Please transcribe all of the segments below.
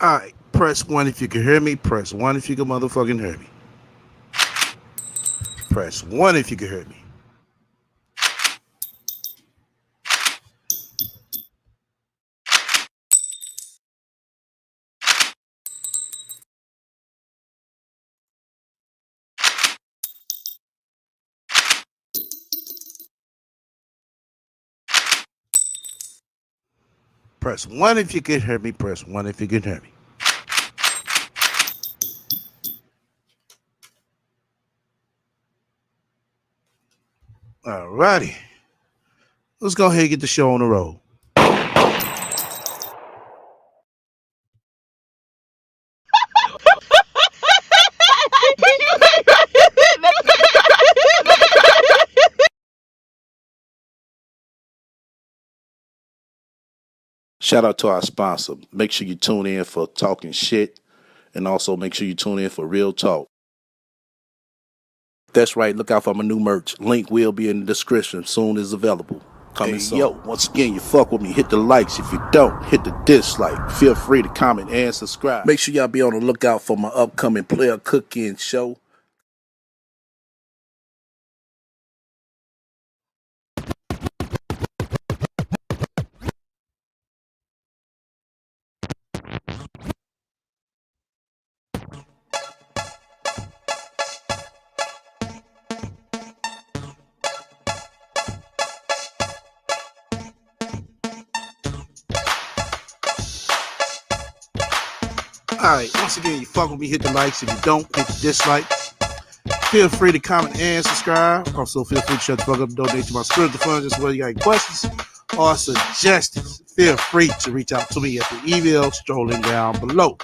All right, press one if you can hear me. Press one if you can motherfucking hear me. Press one if you can hear me. Press one if you can hear me. Press one if you can hear me. All righty. Let's go ahead and get the show on the road. Shout out to our sponsor. Make sure you tune in for talking shit, and also make sure you tune in for real talk. That's right. Look out for my new merch. Link will be in the description soon as available. Coming soon. Yo, once again, you fuck with me. Hit the likes. If you don't, hit the dislike. Feel free to comment and subscribe. Make sure y'all be on the lookout for my upcoming player cooking show. Alright, once again, you fuck with me, hit the likes. If you don't, hit the dislike. Feel free to comment and subscribe. Also, feel free to shut the fuck up and donate to my spiritual funds as well. You got any questions or suggestions, feel free to reach out to me at the email strolling down below.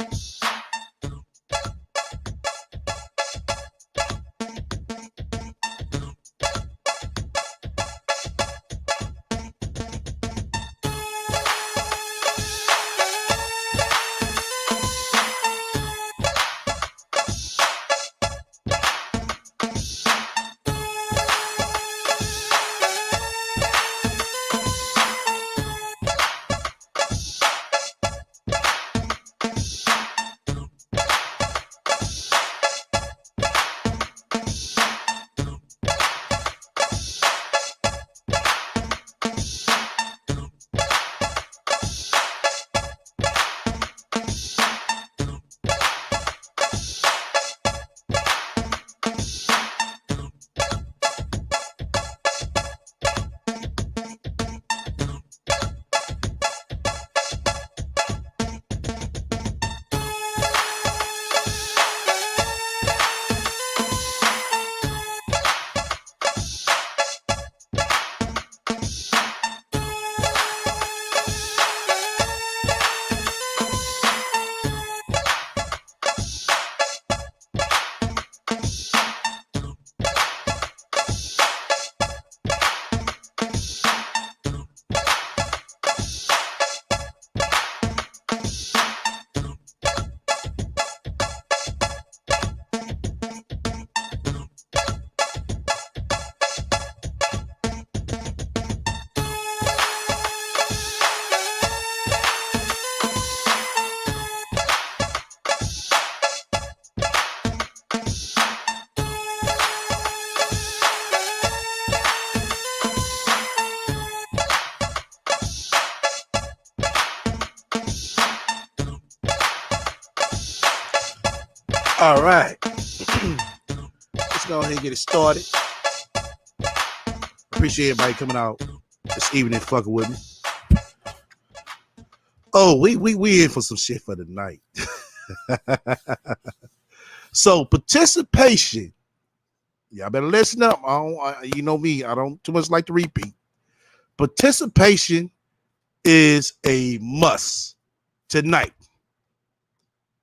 All right. Let's go ahead and get it started. Appreciate everybody coming out this evening fucking with me. Oh, we in for some shit for the night. So participation. Y'all better listen up. You know me, I don't too much like to repeat. Participation is a must tonight.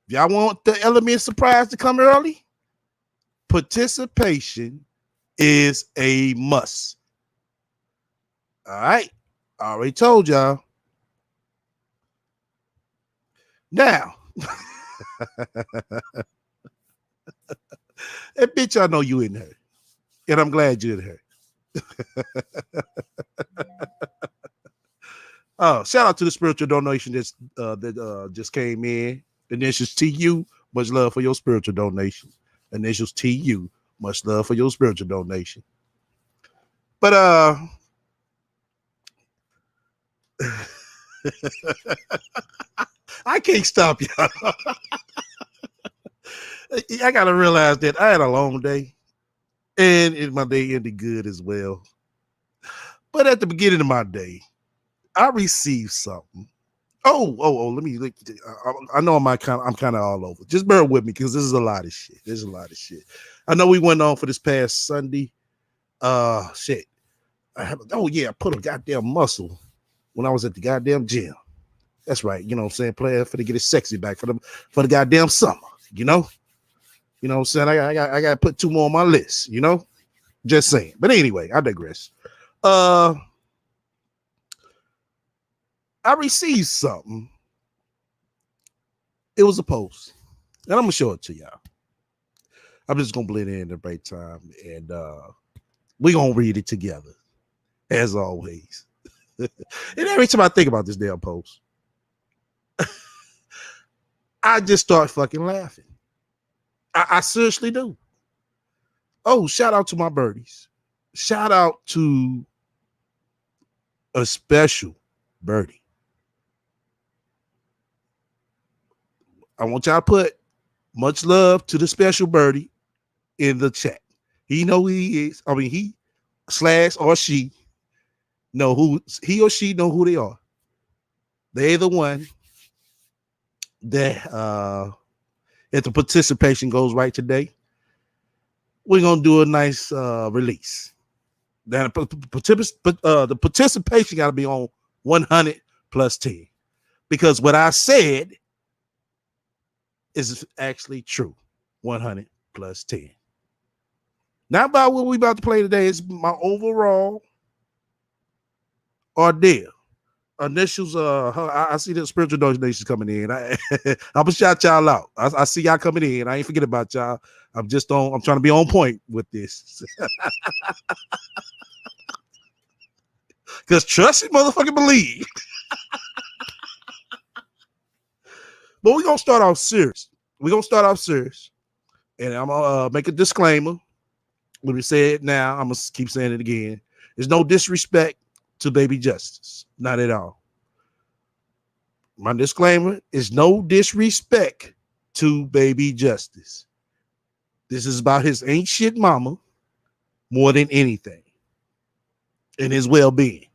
If y'all want the element of surprise to come early, participation is a must. All right. I already told y'all. Now, that bitch, I know you in there. And I'm glad you're in here. Oh, shout out to the spiritual donation that just came in. Initials TU, much love for your spiritual donation. Initials TU, much love for your spiritual donation. But I can't stop y'all. I gotta realize that I had a long day, and my day ended good as well. But at the beginning of my day, I received something. Let me look. I know I'm kind of all over. Just bear with me because this is a lot of shit. There's a lot of shit. I know we went on for this past Sunday. Shit. I put a goddamn muscle when I was at the goddamn gym. That's right. You know what I'm saying? Player for to get his sexy back for the goddamn summer. You know what I'm saying? I got to put 2 more on my list. You know, just saying. But anyway, I digress. I received something. It was a post, and I'm gonna show it to y'all. I'm just gonna blend in the break time, and we're gonna read it together, as always. And every time I think about this damn post, I just start fucking laughing. I seriously do. Oh, shout out to my birdies. Shout out to a special birdie. I want y'all to put much love to the special birdie in the chat. He know who he is. I mean, he / or she know who he or she know who they are. They're the one that if the participation goes right today, we're gonna do a nice release. Then the participation got to be on 100 plus 10 because what I said is actually true. 100 plus 10. Not about what we about to play today. It's my overall ordeal. Initials. I see the spiritual donations coming in. I'm gonna shout y'all out. I see y'all coming in. I ain't forget about y'all. I'm trying to be on point with this. Because trust and motherfucking believe. But we're gonna start off serious. And I'm gonna make a disclaimer. When we say it now, I'm gonna keep saying it again. There's no disrespect to baby Justice. Not at all. My disclaimer is no disrespect to baby Justice. This is about his ain't shit mama more than anything. And his well-being.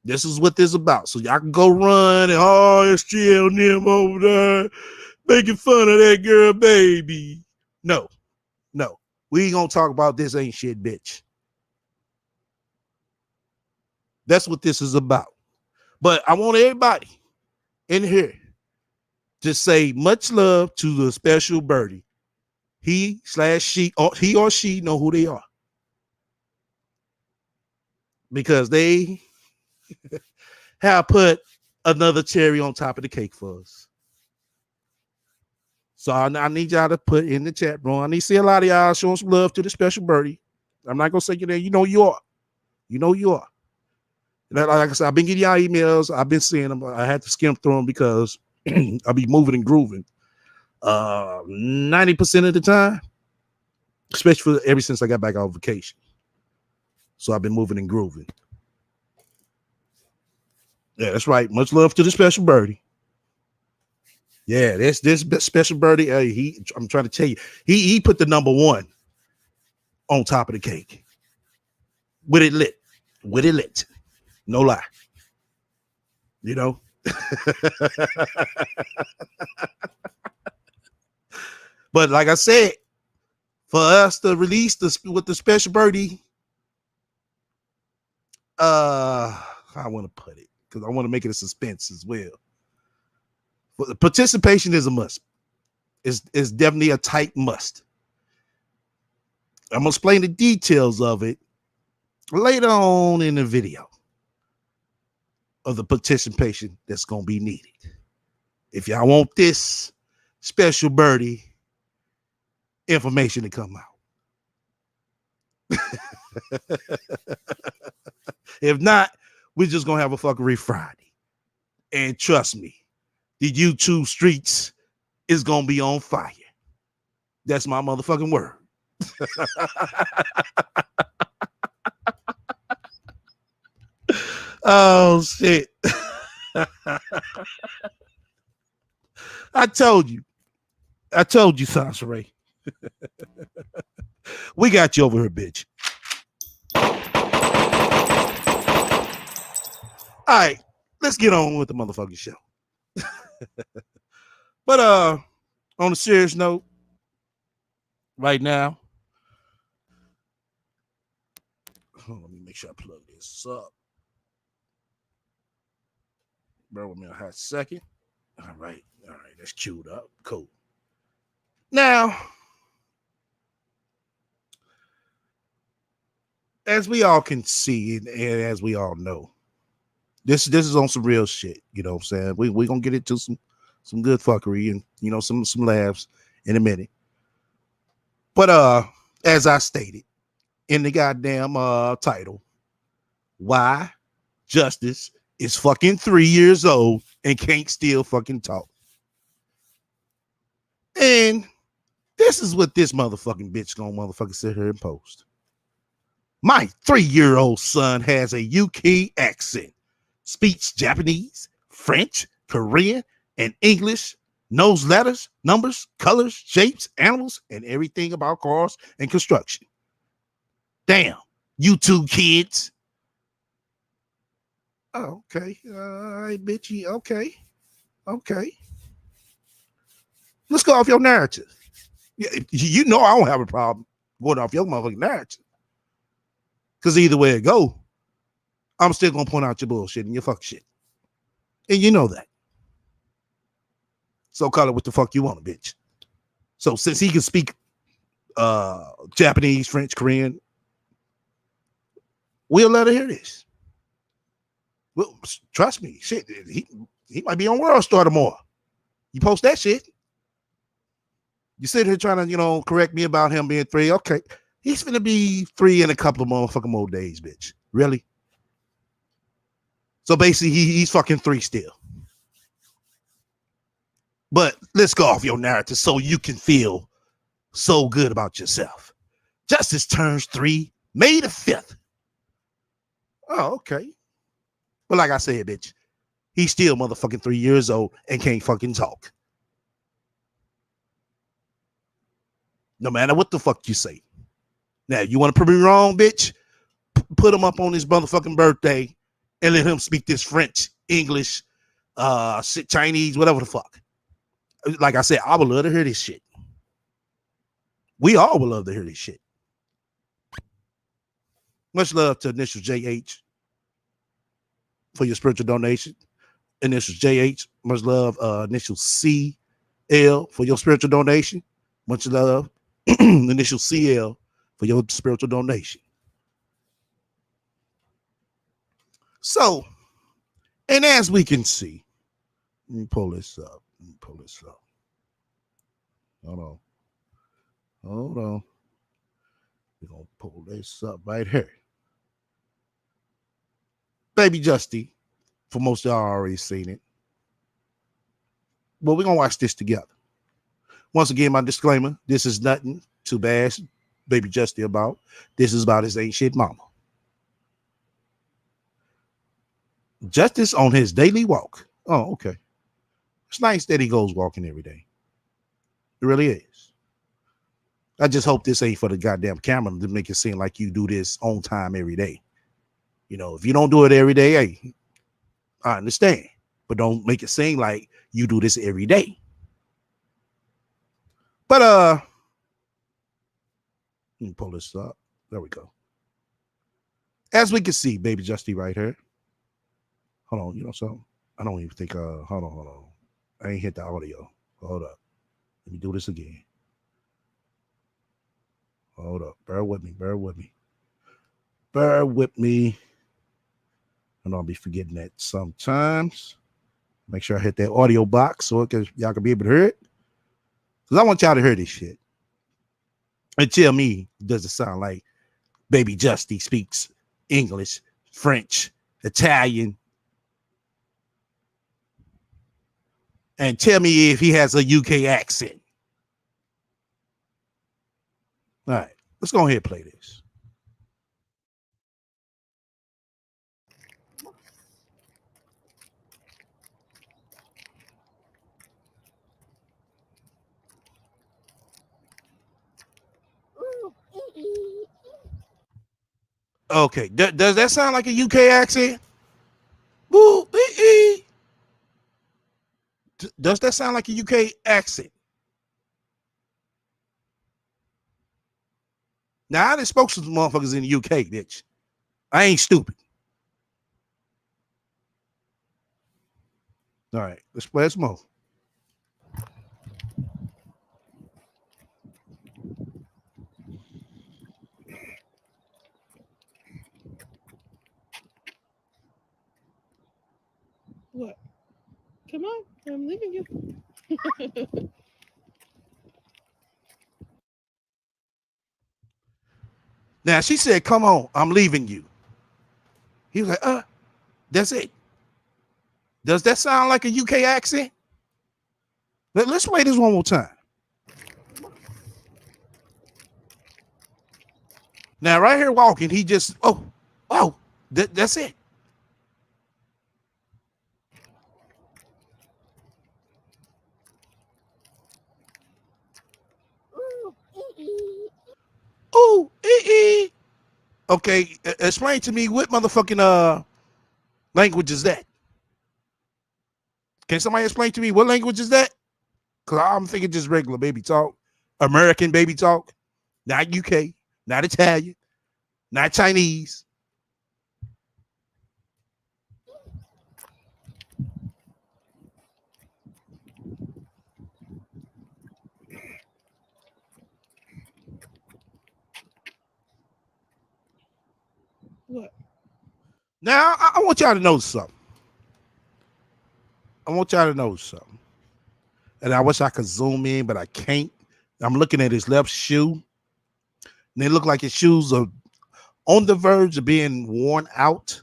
This is what this is about. So y'all can go run and SGL and them over there making fun of that girl baby. No. We ain't gonna talk about this ain't shit bitch. That's what this is about. But I want everybody in here to say much love to the special birdie. He / she or she know who they are. Because they have put another cherry on top of the cake for us. So I need y'all to put in the chat, bro. I need to see a lot of y'all showing some love to the special birdie. I'm not gonna say you there. You know you are. Like I said, I've been getting y'all emails. I've been seeing them. I had to skim through them because I'll be moving and grooving 90% of the time, especially ever since I got back on vacation. So I've been moving and grooving. Yeah, that's right. Much love to the special birdie. Yeah, this special birdie. I'm trying to tell you, he put the number 1 on top of the cake. With it lit. No lie. You know? But like I said, for us to release this with the special birdie, I want to put it because I want to make it a suspense as well. But the participation is a must. It's definitely a tight must. I'm gonna explain the details of it later on in the video of the participation that's gonna be needed. If y'all want this special birdie information to come out. If not, we're just gonna have a fuckery Friday. And trust me, the YouTube streets is gonna be on fire. That's my motherfucking word. Oh shit. I told you, Sasha Ray. We got you over here, bitch. All right, let's get on with the motherfucking show. But on a serious note, right now, let me make sure I plug this up. Bear with me a hot second. All right, that's queued up. Cool. Now, as we all can see, and as we all know, this is on some real shit. You know what I'm saying? We're gonna get into some good fuckery and some laughs in a minute. But as I stated in the goddamn title, why Justice is fucking 3 years old and can't still fucking talk. And this is what this motherfucking bitch gonna motherfucking sit here and post. My 3-year-old son has a UK accent, speaks Japanese, French, Korean, and English, knows letters, numbers, colors, shapes, animals, and everything about cars and construction. Damn, you two kids. Oh, okay. Bitchy. Okay. Let's go off your narrative. You know I don't have a problem going off your motherfucking narrative. Because either way it go, I'm still going to point out your bullshit and your fuck shit. And you know that. So call it what the fuck you want, bitch. So since he can speak Japanese, French, Korean, we'll let her hear this. Well, trust me, shit, he might be on World Star tomorrow. You post that shit. You sit here trying to, correct me about him being 3. Okay. He's going to be 3 in a couple of motherfucking more days, bitch. Really? So basically, he's fucking 3 still. But let's go off your narrative so you can feel so good about yourself. Justice turns 3 May the 5th. Oh, okay. But like I said, bitch, he's still motherfucking 3 years old and can't fucking talk. No matter what the fuck you say. Now, you want to prove me wrong, bitch? Put him up on his motherfucking birthday and let him speak this French, English, Chinese, whatever the fuck. Like I said, I would love to hear this shit. We all would love to hear this shit. Much love to Initial JH for your spiritual donation. Initial JH, much love. Initial CL for your spiritual donation. Much love. Initial CL for your spiritual donation. So, and as we can see, let me pull this up. Hold on. We're going to pull this up right here. Baby Justy, for most of y'all already seen it. But we're going to watch this together. Once again, my disclaimer, this is nothing to bash Baby Justy about. This is about his ain't shit mama. Justice on his daily walk. Oh, okay. It's nice that he goes walking every day. It really is. I just hope this ain't for the goddamn camera to make it seem like you do this on time every day. If you don't do it every day, hey, I understand. But don't make it seem like you do this every day. But let me pull this up. There we go. As we can see, Baby Justy right here. Hold on, something? I don't even think, hold on. I ain't hit the audio. Hold up. Let me do this again. Hold up. Bear with me. And I'll be forgetting that sometimes. Make sure I hit that audio box so y'all can be able to hear it. Because I want y'all to hear this shit. And tell me, does it sound like Baby Justy speaks English, French, Italian, and tell me if he has a UK accent. All right, let's go ahead and play this. Okay, does that sound like a UK accent? Ooh, does that sound like a UK accent? Now, I done spoke to some motherfuckers in the UK, bitch. I ain't stupid. All right, let's play some more. What? Come on, I'm leaving you. Now, she said, come on, I'm leaving you. He was like, that's it. Does that sound like a UK accent? Let's play this one more time. Now, right here walking, he just, that's it. Ooh, Okay, explain to me what motherfucking language is that? Can somebody explain to me what language is that? Because I'm thinking just regular baby talk, American baby talk, not UK, not Italian, not Chinese. What? Now, I want y'all to know something. I want y'all to know something. And I wish I could zoom in, but I can't. I'm looking at his left shoe. And they look like his shoes are on the verge of being worn out.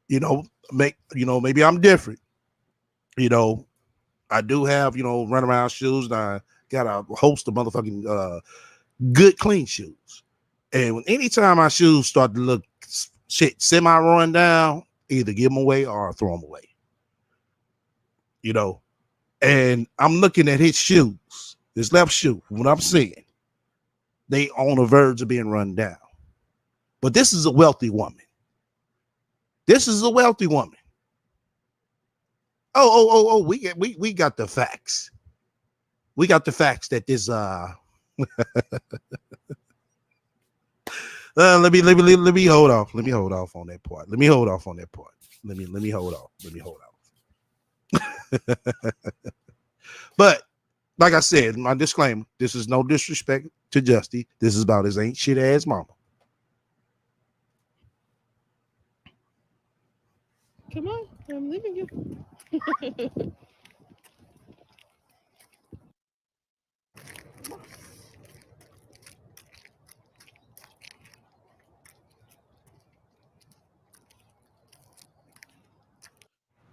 Maybe I'm different. I do have, run around shoes, and I got a host of motherfucking good clean shoes. And when anytime my shoes start to look shit semi run down, either give them away or throw them away. And I'm looking at his shoes, his left shoe, what I'm seeing, they on the verge of being run down. But this is a wealthy woman. This is a wealthy woman. We got the facts. We got the facts that this let me hold off. Let me hold off on that part. Let me hold off on that part. Let me hold off. Let me hold off. But like I said, my disclaimer, this is no disrespect to Justy. This is about his ain't shit ass mama. Come on, I'm leaving you.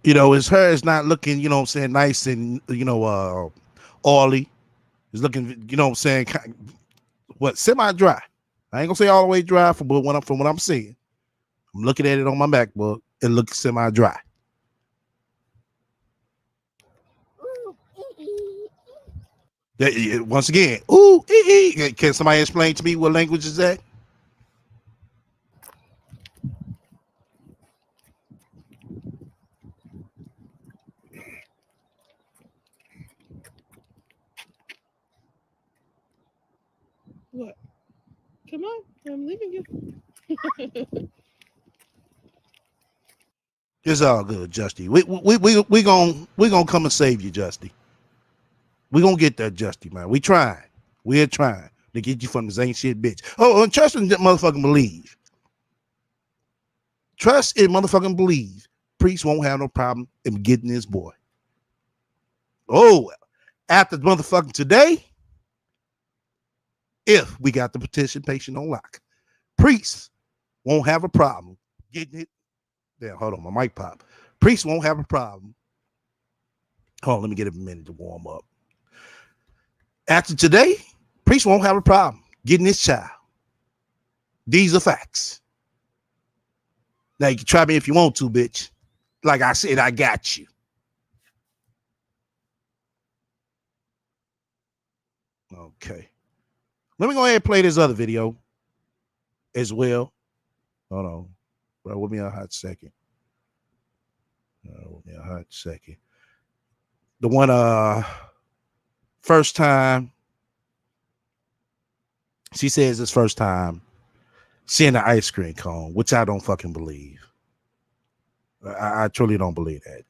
His hair is not looking, nice and, oily. It's looking, semi-dry. I ain't gonna say all the way dry from what I'm seeing. I'm looking at it on my MacBook. It looks semi-dry. Once again, can somebody explain to me what language is that? What? Come on, I'm leaving you. It's all good, Justy. We gonna come and save you, Justy. We gonna get that, Justy, man. We're trying to get you from this ain't shit bitch. Oh, and trust and motherfucking believe. Trust and motherfucking believe. Priest won't have no problem in getting this boy. Oh, after motherfucking today, if we got the participation on lock, Priest won't have a problem getting it. Damn, hold on, my mic pop. Priest won't have a problem Hold on, let me get a minute to warm up. After today, Priest won't have a problem getting his child. These are facts. Now you can try me if you want to, bitch. Like I said, I got you. Okay. Let me go ahead and play this other video as well. Hold on. Bro, with me a hot second. With me a hot second. The one first time. She says it's first time seeing the ice cream cone, which I don't fucking believe. I truly don't believe that.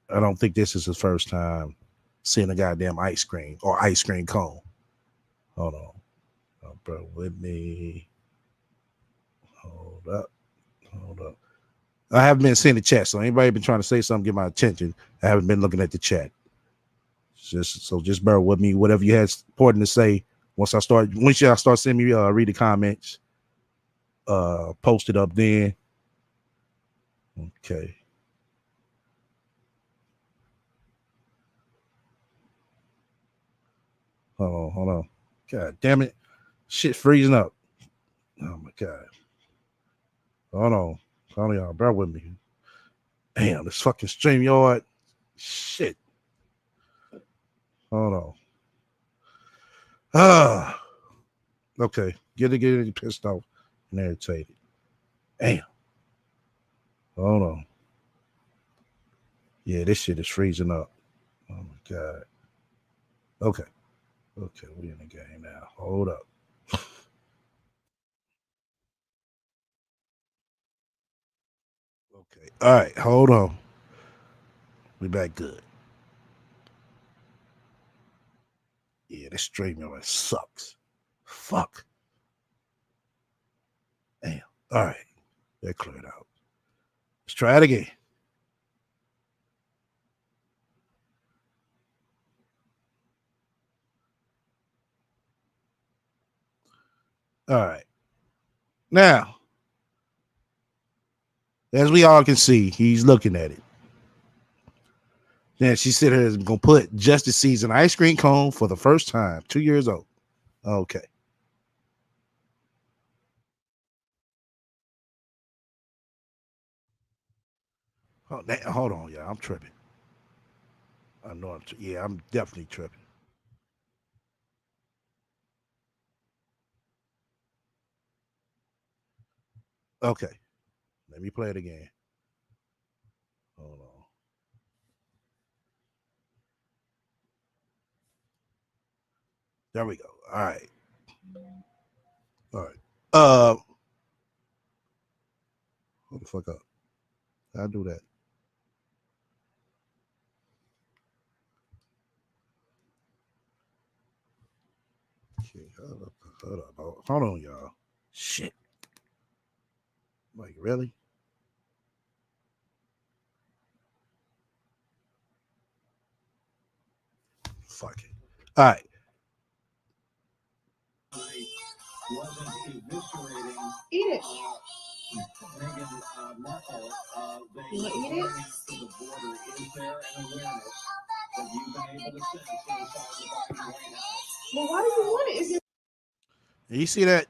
I don't think this is his first time seeing a goddamn ice cream or ice cream cone. Hold on. Oh, bro, with me. Hold up. Hold up. I haven't been seeing the chat, so anybody been trying to say something, get my attention. I haven't been looking at the chat. Just bear with me. Whatever you had important to say, once y'all start sending me read the comments, post it up then. Okay. Hold on. God damn it. Shit freezing up. Oh my God. Hold on. Hold on, y'all. Bear with me. Damn, this fucking StreamYard. Shit. Hold on. Okay. Get it pissed off and irritated. Damn. Hold on. Yeah, this shit is freezing up. Oh my God. Okay. Okay, we in the game now. Hold up. Okay. All right. Hold on. We back good. Yeah, this StreamYard sucks. Fuck. Damn. All right. That cleared out. Let's try it again. All right. Now, as we all can see, he's looking at it. Then she said her is gonna put Justice Season ice cream cone for the first time, 2 years old. Okay. Hold on, y'all. I'm tripping. I know I'm definitely tripping. Okay. Let me play it again. Hold on. There we go. All right. All right. Hold the fuck up. I'll do that. Okay, hold on, y'all. Shit. Like, really? Fuck it. All right. Eat it. You want to eat it? Well, why do you want it? Is it You see that?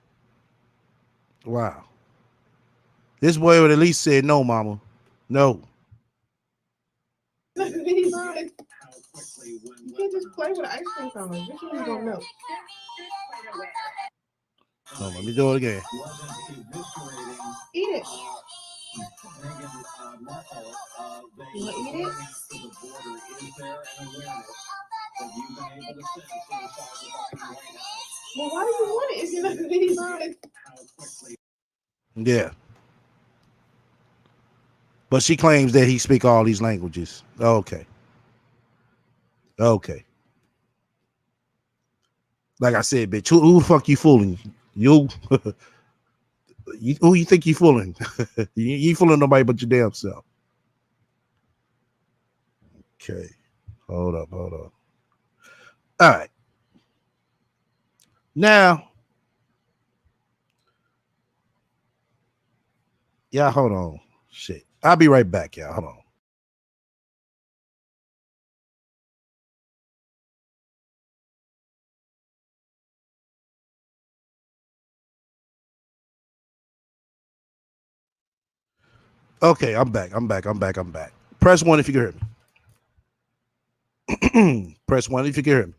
Wow. This boy would at least say no, mama. No. you can't just play with an ice cream cone. Eventually you're gonna melt. So let me do it again. Eat it. You want to eat it? Well, why do you want it? Is it not eat it? Yeah. But she claims that he speak all these languages. Okay. Okay. Like I said, bitch, who the fuck you fooling? You, who you think you fooling? You ain't fooling nobody but your damn self. Okay. Hold up. All right. Now, yeah, hold on. Shit. I'll be right back, y'all. Hold on. Okay, I'm back. I'm back. I'm back. I'm back. Press one if you can hear me. Press one if you can hear me.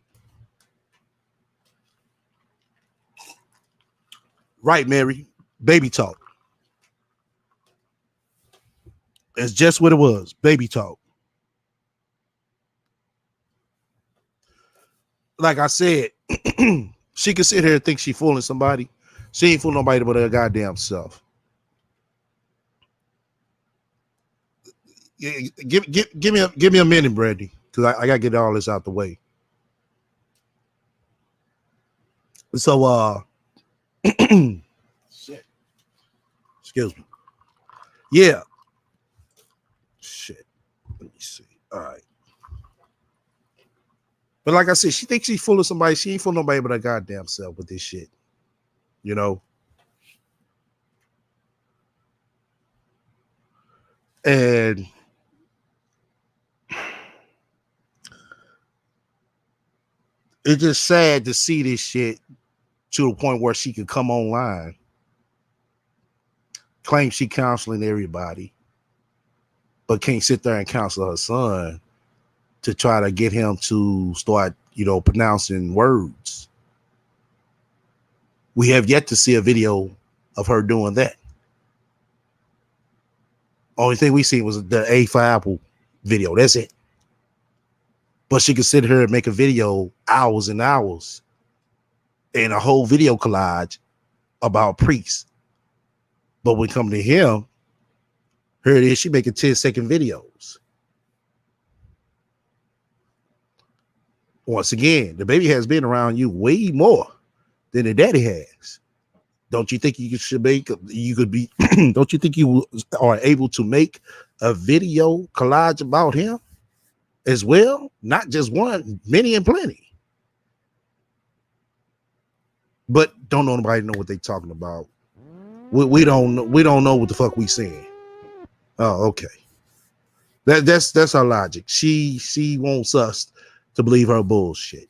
Right, Mary. Baby talk. That's just what it was. Baby talk. Like I said, she can sit here and think she fooling somebody. She ain't fooling nobody but her goddamn self. Give me a minute, Brandy, because I gotta get all this out the way. So shit. Excuse me. Yeah. Shit. Let me see. All right. But like I said, she thinks she's fooling somebody. She ain't fooling nobody but her goddamn self with this shit. You know? And it's just sad to see this shit to the point where she could come online, claim she counseling everybody, but can't sit there and counsel her son to try to get him to start, pronouncing words. We have yet to see a video of her doing that. Only thing we seen was the A for Apple video. That's it. But she could sit here and make a video hours and hours and a whole video collage about priests. But when it come to him, here it is, she making 10-second videos. Once again, the baby has been around you way more than the daddy has. Don't you think you could be, don't you think you are able to make a video collage about him as well? Not just one, many and plenty. But don't nobody know what they talking about. We don't know what the fuck we saying. Oh, okay. That's our logic. She wants us to believe her bullshit.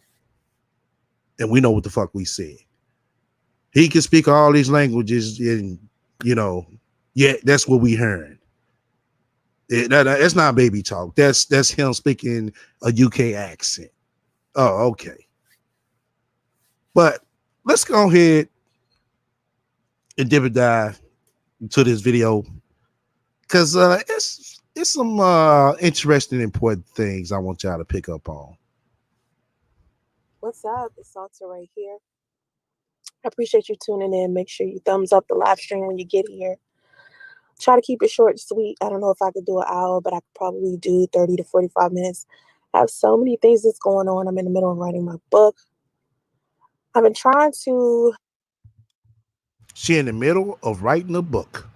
And we know what the fuck we said. He can speak all these languages and you know, yeah, that's what we heard. That's not baby talk. That's him speaking a UK accent. Oh, okay. But let's go ahead and dip and dive into this video because it's some interesting, important things I want y'all to pick up on. What's up? It's Salsa right here. I appreciate you tuning in. Make sure you thumbs up the live stream when you get here. Try to keep it short and sweet. I don't know if I could do an hour, but I could probably do 30 to 45 minutes. I have so many things that's going on. I'm in the middle of writing my book. I've been trying to. She in the middle of writing a book.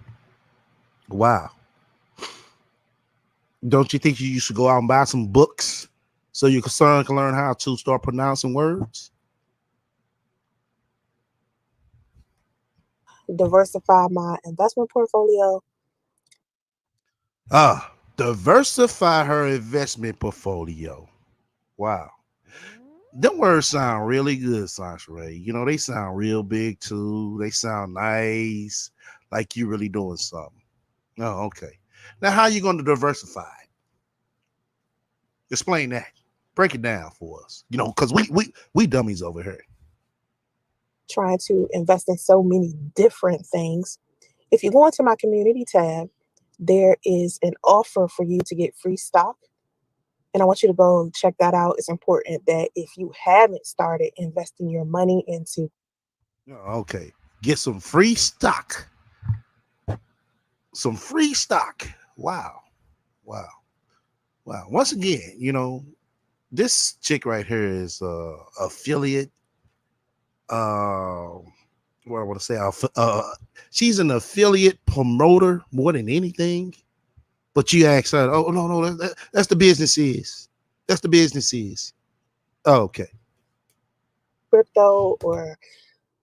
Wow. Don't you think you should go out and buy some books so your son can learn how to start pronouncing words? Diversify my investment portfolio. Diversify her investment portfolio. Wow. Them words sound really good, Sasha Ray. They sound real big too. They sound nice, like you really doing something. Oh, okay. Now, how you going to diversify? Explain that. Break it down for us. Because we dummies over here. Trying to invest in so many different things. If you go into my community tab, there is an offer for you to get free stock. And I want you to go check that out. It's important that if you haven't started investing your money into. Oh, okay. Get some free stock. Some free stock. Wow. Wow. Wow. Once again, this chick right here is affiliate. What I want to say, she's an affiliate promoter more than anything. But you ask her, oh no, that's the business is. That's the business is. Oh, okay. Crypto or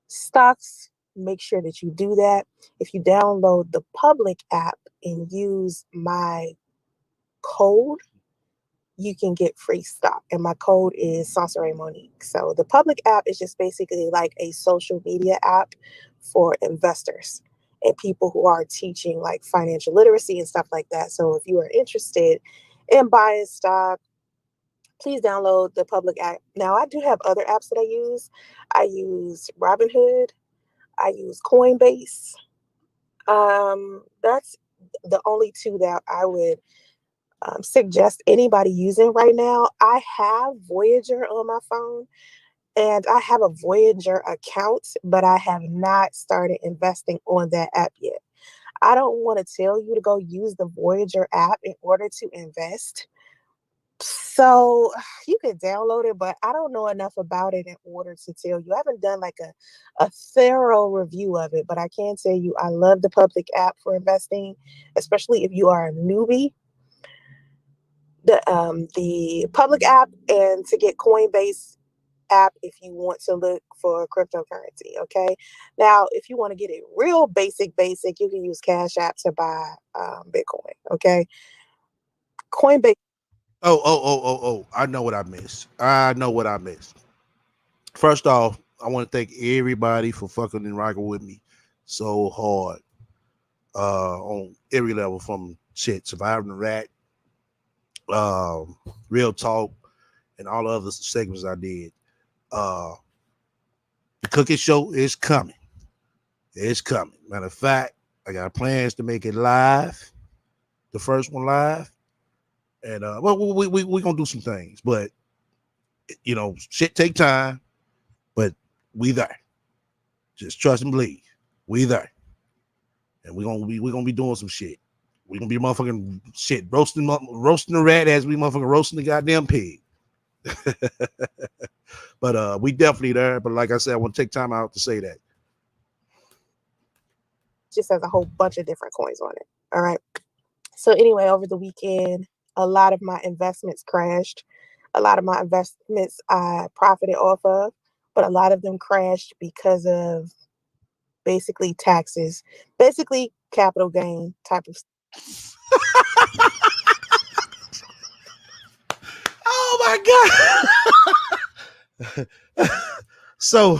stocks, make sure that you do that. If you download the public app and use my code, you can get free stock. And my code is Sansare Monique. So the public app is just basically like a social media app for investors. and people who are teaching like financial literacy and stuff like that. So if you are interested in buying stock, please download the public app. Now, I do have other apps that I use. I use Robinhood. I use Coinbase. That's the only two that I would suggest anybody using right now. I have Voyager on my phone and I have a Voyager account, but I have not started investing on that app yet. I don't want to tell you to go use the Voyager app in order to invest. So you can download it, but I don't know enough about it in order to tell you. I haven't done like a thorough review of it, but I can tell you I love the public app for investing, especially if you are a newbie. The public app, and to get Coinbase app if you want to look for cryptocurrency. Okay. Now, if you want to get it real basic, you can use Cash App to buy Bitcoin. Okay. Coinbase. Oh. I know what I missed. First off, I want to thank everybody for fucking and rocking with me so hard on every level, from shit, Surviving the Rat, Real Talk, and all the other segments I did. Uh, the cooking show is coming. It's coming. Matter of fact, I got plans to make it live, the first one live. And well, we gonna do some things, but shit take time, but we there. Just trust and believe. We there. And we gonna be doing some shit. We gonna be motherfucking shit roasting the rat as we motherfucking roasting the goddamn pig. But we definitely there. But like I said, I want to take time out to say that. Just has a whole bunch of different coins on it. All right. So anyway, over the weekend, a lot of my investments crashed. A lot of my investments I profited off of, but a lot of them crashed because of basically taxes, basically capital gain type of. Oh my god. So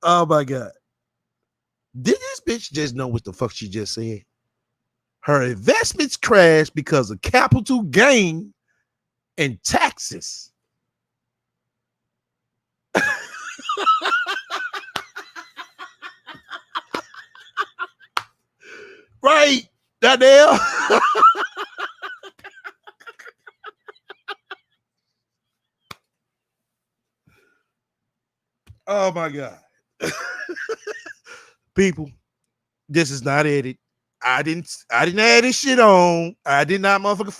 oh my god. Did this bitch just know what the fuck she just said? Her investments crashed because of capital gain and taxes. Right, goddamn. Oh my god. People, this is not edit. I didn't add this shit on. I did not motherfucking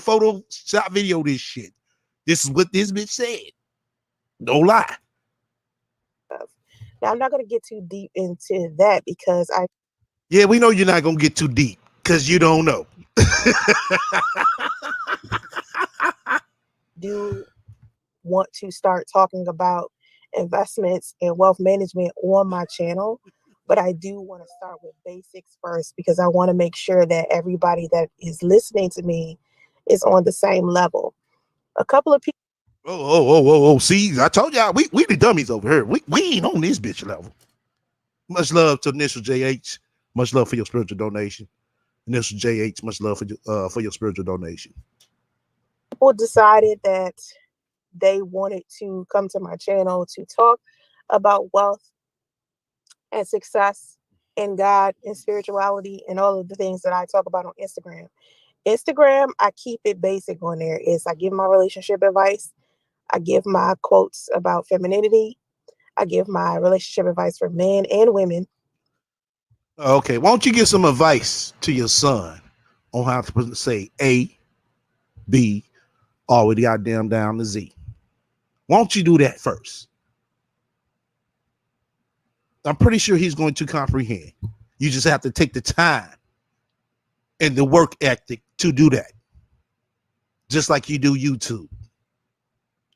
photo shot video this shit. This is what this bitch said. No lie. Now, I'm not going to get too deep into that because I Yeah, we know you're not gonna get too deep because you don't know. do want to start talking about investments and wealth management on my channel, but I do want to start with basics first because I want to make sure that everybody that is listening to me is on the same level. A couple of people. Oh. See, I told y'all we the dummies over here. We ain't on this bitch level. Much love to Initial JH. Much love for your spiritual donation. Initial JH, much love for your spiritual donation. People decided that they wanted to come to my channel to talk about wealth and success and God and spirituality and all of the things that I talk about on Instagram. Instagram, I keep it basic on there. Is I give my relationship advice. I give my quotes about femininity. I give my relationship advice for men and women. Okay, why don't you give some advice to your son on how to say A, B, all the goddamn down to Z? Why don't you do that first? I'm pretty sure he's going to comprehend. You just have to take the time and the work ethic to do that. Just like you do YouTube.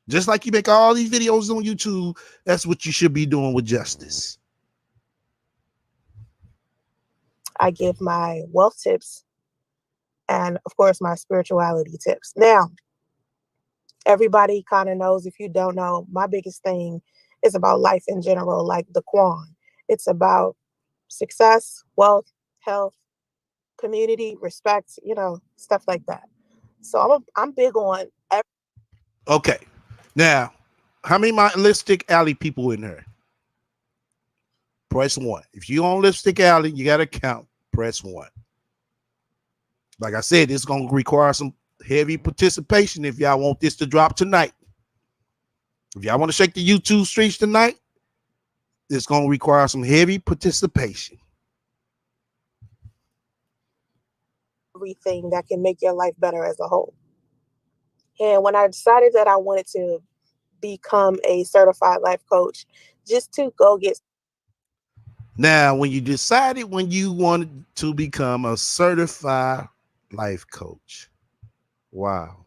Just like you make all these videos on YouTube, that's what you should be doing with justice. I give my wealth tips and, of course, my spirituality tips. Now, everybody kind of knows. If you don't know, my biggest thing is about life in general, like the Quan. It's about success, wealth, health, community, respect, stuff like that. So I'm big on Okay. Now, how many my Lipstick Alley people in there? Press 1. If you on Lipstick Alley, you got to count. Press 1. Like I said, it's going to require some heavy participation if y'all want this to drop tonight. If y'all want to shake the YouTube streets tonight, it's going to require some heavy participation. everything that can make your life better as a whole. And when I decided that I wanted to become a certified life coach, just to go get. Now, when you decided when you wanted to become a certified life coach, wow.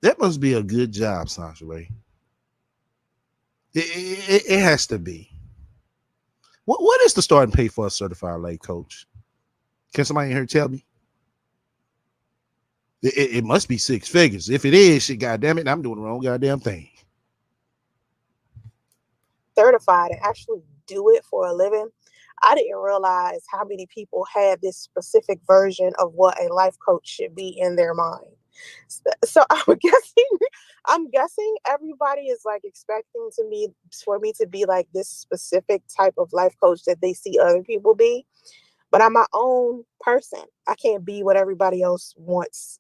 That must be a good job, Sasha Ray. It has to be. What is the starting pay for a certified life coach? Can somebody in here tell me? It must be 6 figures. If it is, shit, goddamn it, I'm doing the wrong goddamn thing. Certified and actually do it for a living, I didn't realize how many people had this specific version of what a life coach should be in their mind. So I'm guessing everybody is like expecting for me to be like this specific type of life coach that they see other people be. But I'm my own person. I can't be what everybody else wants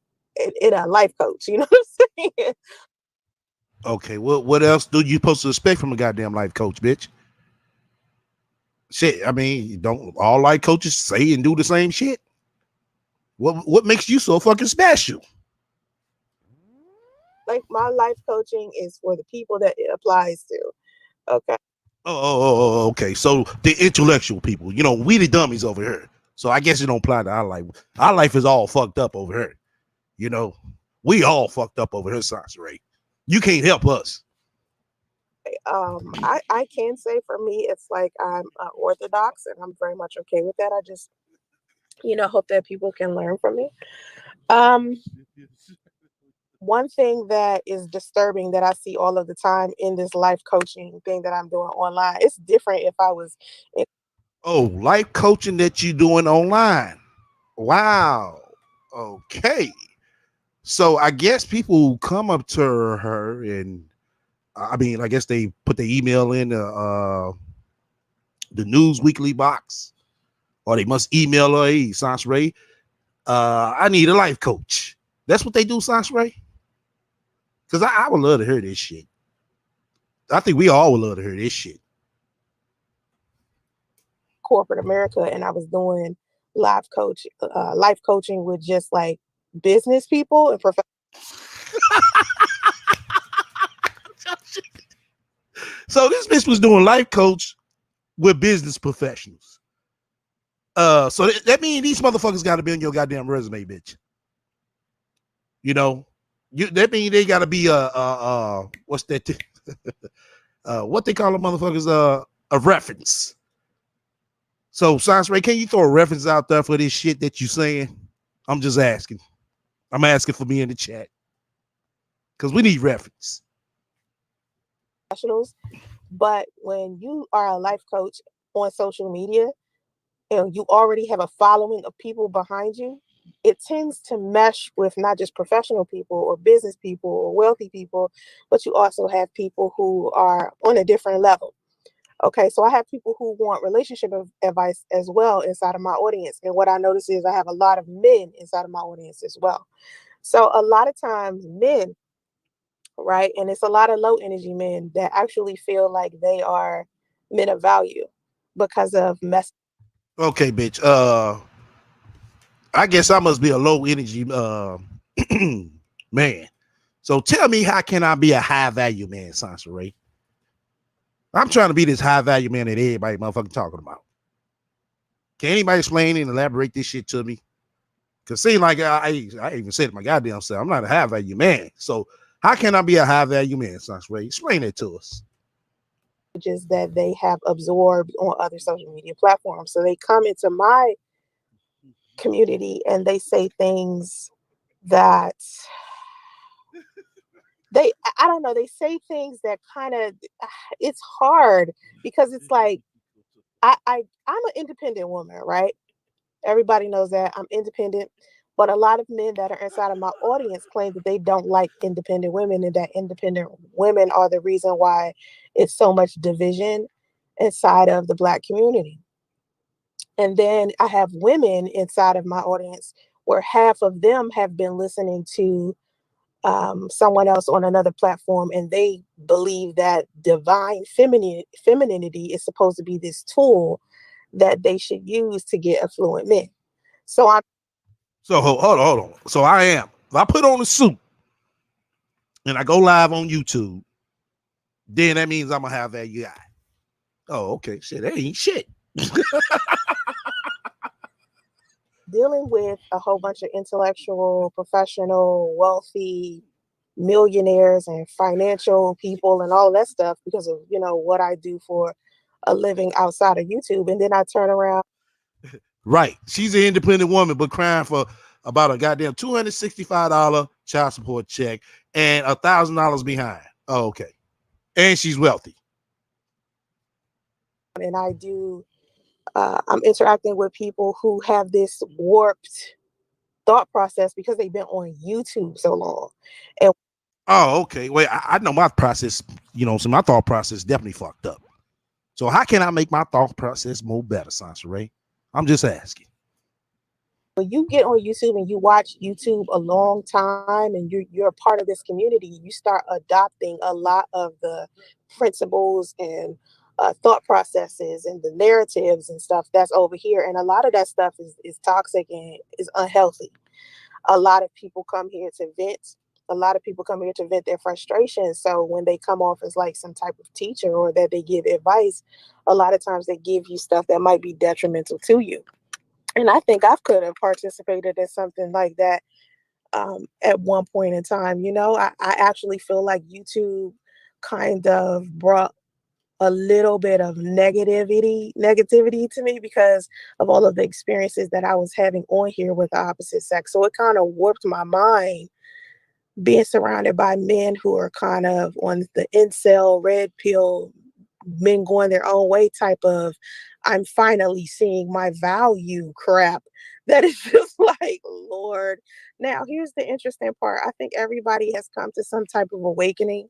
in a life coach. You know what I'm saying? Okay, what else do you supposed to expect from a goddamn life coach, bitch? Shit, I mean, don't all life coaches say and do the same shit? What makes you so fucking special? Like my life coaching is for the people that it applies to. Okay. Okay. So the intellectual people, we the dummies over here. So I guess it don't apply to our life. Our life is all fucked up over here. We all fucked up over here, Sasha Ray. You can't help us. I can say for me, it's like I'm orthodox, and I'm very much okay with that. I just, hope that people can learn from me. Um, One thing that is disturbing that I see all of the time in this life coaching thing that I'm doing online, it's different if I was in. Oh, life coaching that you doing online. Wow. Okay. So I guess people come up to her and I mean, I guess they put the email in the news weekly box, or they must email her, hey, Sasha Ray, I need a life coach. That's what they do, Sasha Ray? Because I would love to hear this shit. I think we all would love to hear this shit. Corporate America, and I was doing life coaching with just like business people and professionals. So this bitch was doing life coach with business professionals. So that means these motherfuckers got to be on your goddamn resume, bitch. That means they got to be what's that? What they call them motherfuckers? A reference. So, Science Ray, can you throw a reference out there for this shit that you saying? I'm just asking. I'm asking for me in the chat because we need reference. But when you are a life coach on social media and you already have a following of people behind you, it tends to mesh with not just professional people or business people or wealthy people, but you also have people who are on a different level. Okay, so I have people who want relationship advice as well inside of my audience. And what I notice is I have a lot of men inside of my audience as well. So a lot of times men, right? And it's a lot of low energy men that actually feel like they are men of value because of mess. Okay, bitch. I guess I must be a low energy man. So tell me, how can I be a high value man, Sansa Ray? I'm trying to be this high value man that everybody motherfucking talking about. Can anybody explain and elaborate this shit to me? Because seem like I even said it my goddamn self, I'm not a high value man. So how can I be a high value man, Sansa Ray? Explain it to us. That they have absorbed on other social media platforms. So they come into my community and they say things that I don't know, they say things that kind of, it's hard because it's like I'm an independent woman, right? Everybody knows that I'm independent, but a lot of men that are inside of my audience claim that they don't like independent women and that independent women are the reason why it's so much division inside of the Black community. And then I have women inside of my audience where half of them have been listening to someone else on another platform, and they believe that divine femininity is supposed to be this tool that they should use to get affluent men. So I'm So hold on. So I am. If I put on a suit and I go live on YouTube, then that means I'm gonna have that guy. Oh, okay. Shit, that ain't shit. dealing with a whole bunch of intellectual, professional, wealthy millionaires and financial people and all that stuff because of, what I do for a living outside of YouTube. And then I turn around. Right. She's an independent woman, but crying for about a goddamn $265 child support check and $1,000 behind. Oh, okay. And she's wealthy. And I'm interacting with people who have this warped thought process because they've been on YouTube so long. And Oh, okay. Wait, I know my process, so my thought process definitely fucked up. So how can I make my thought process more better, Sansa Ray? I'm just asking. when you get on YouTube and you watch YouTube a long time and you're a part of this community, you start adopting a lot of the principles and thought processes and the narratives and stuff that's over here. And a lot of that stuff is toxic and is unhealthy. A lot of people come here to vent. A lot of people come here to vent their frustrations. So when they come off as like some type of teacher or that they give advice, a lot of times they give you stuff that might be detrimental to you. And I think I could have participated in something like that at one point in time. I actually feel like YouTube kind of brought a little bit of negativity to me because of all of the experiences that I was having on here with the opposite sex. So it kind of warped my mind being surrounded by men who are kind of on the incel red pill, men going their own way type of I'm finally seeing my value crap, that is just like, Lord. Now here's the interesting part. I think everybody has come to some type of awakening.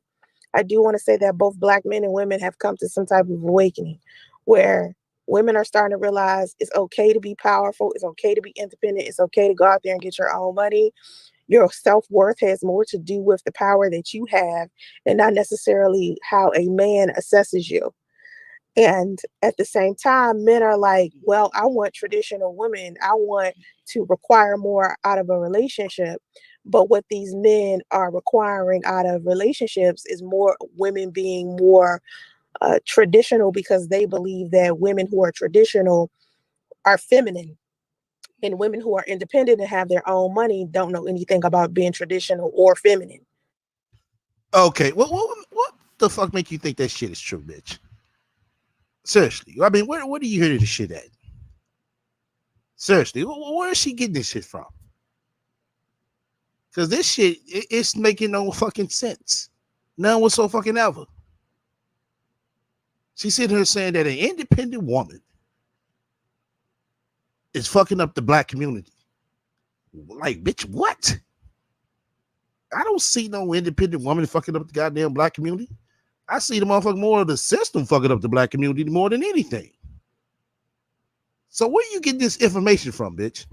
I do want to say that both Black men and women have come to some type of awakening where women are starting to realize it's okay to be powerful, it's okay to be independent, it's okay to go out there and get your own money. Your self-worth has more to do with the power that you have and not necessarily how a man assesses you. And at the same time, men are like, well, I want traditional women. I want to require more out of a relationship. But what these men are requiring out of relationships is more women being more traditional because they believe that women who are traditional are feminine, and women who are independent and have their own money don't know anything about being traditional or feminine. Okay. What the fuck make you think that shit is true, bitch? Seriously. I mean, where do you hear this shit at? Seriously. Where is she getting this shit from? Because this shit, it's making no fucking sense. None whatsoever. She's sitting here saying that an independent woman is fucking up the Black community. Like, bitch, what? I don't see no independent woman fucking up the goddamn Black community. I see the motherfucker more of the system fucking up the Black community more than anything. So where you get this information from, bitch?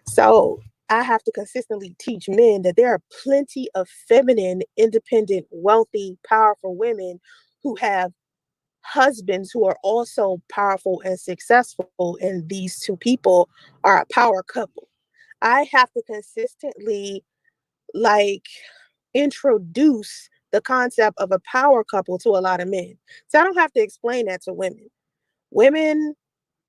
So I have to consistently teach men that there are plenty of feminine, independent, wealthy, powerful women who have husbands who are also powerful and successful. And these two people are a power couple. I have to consistently like introduce the concept of a power couple to a lot of men. So I don't have to explain that to women. Women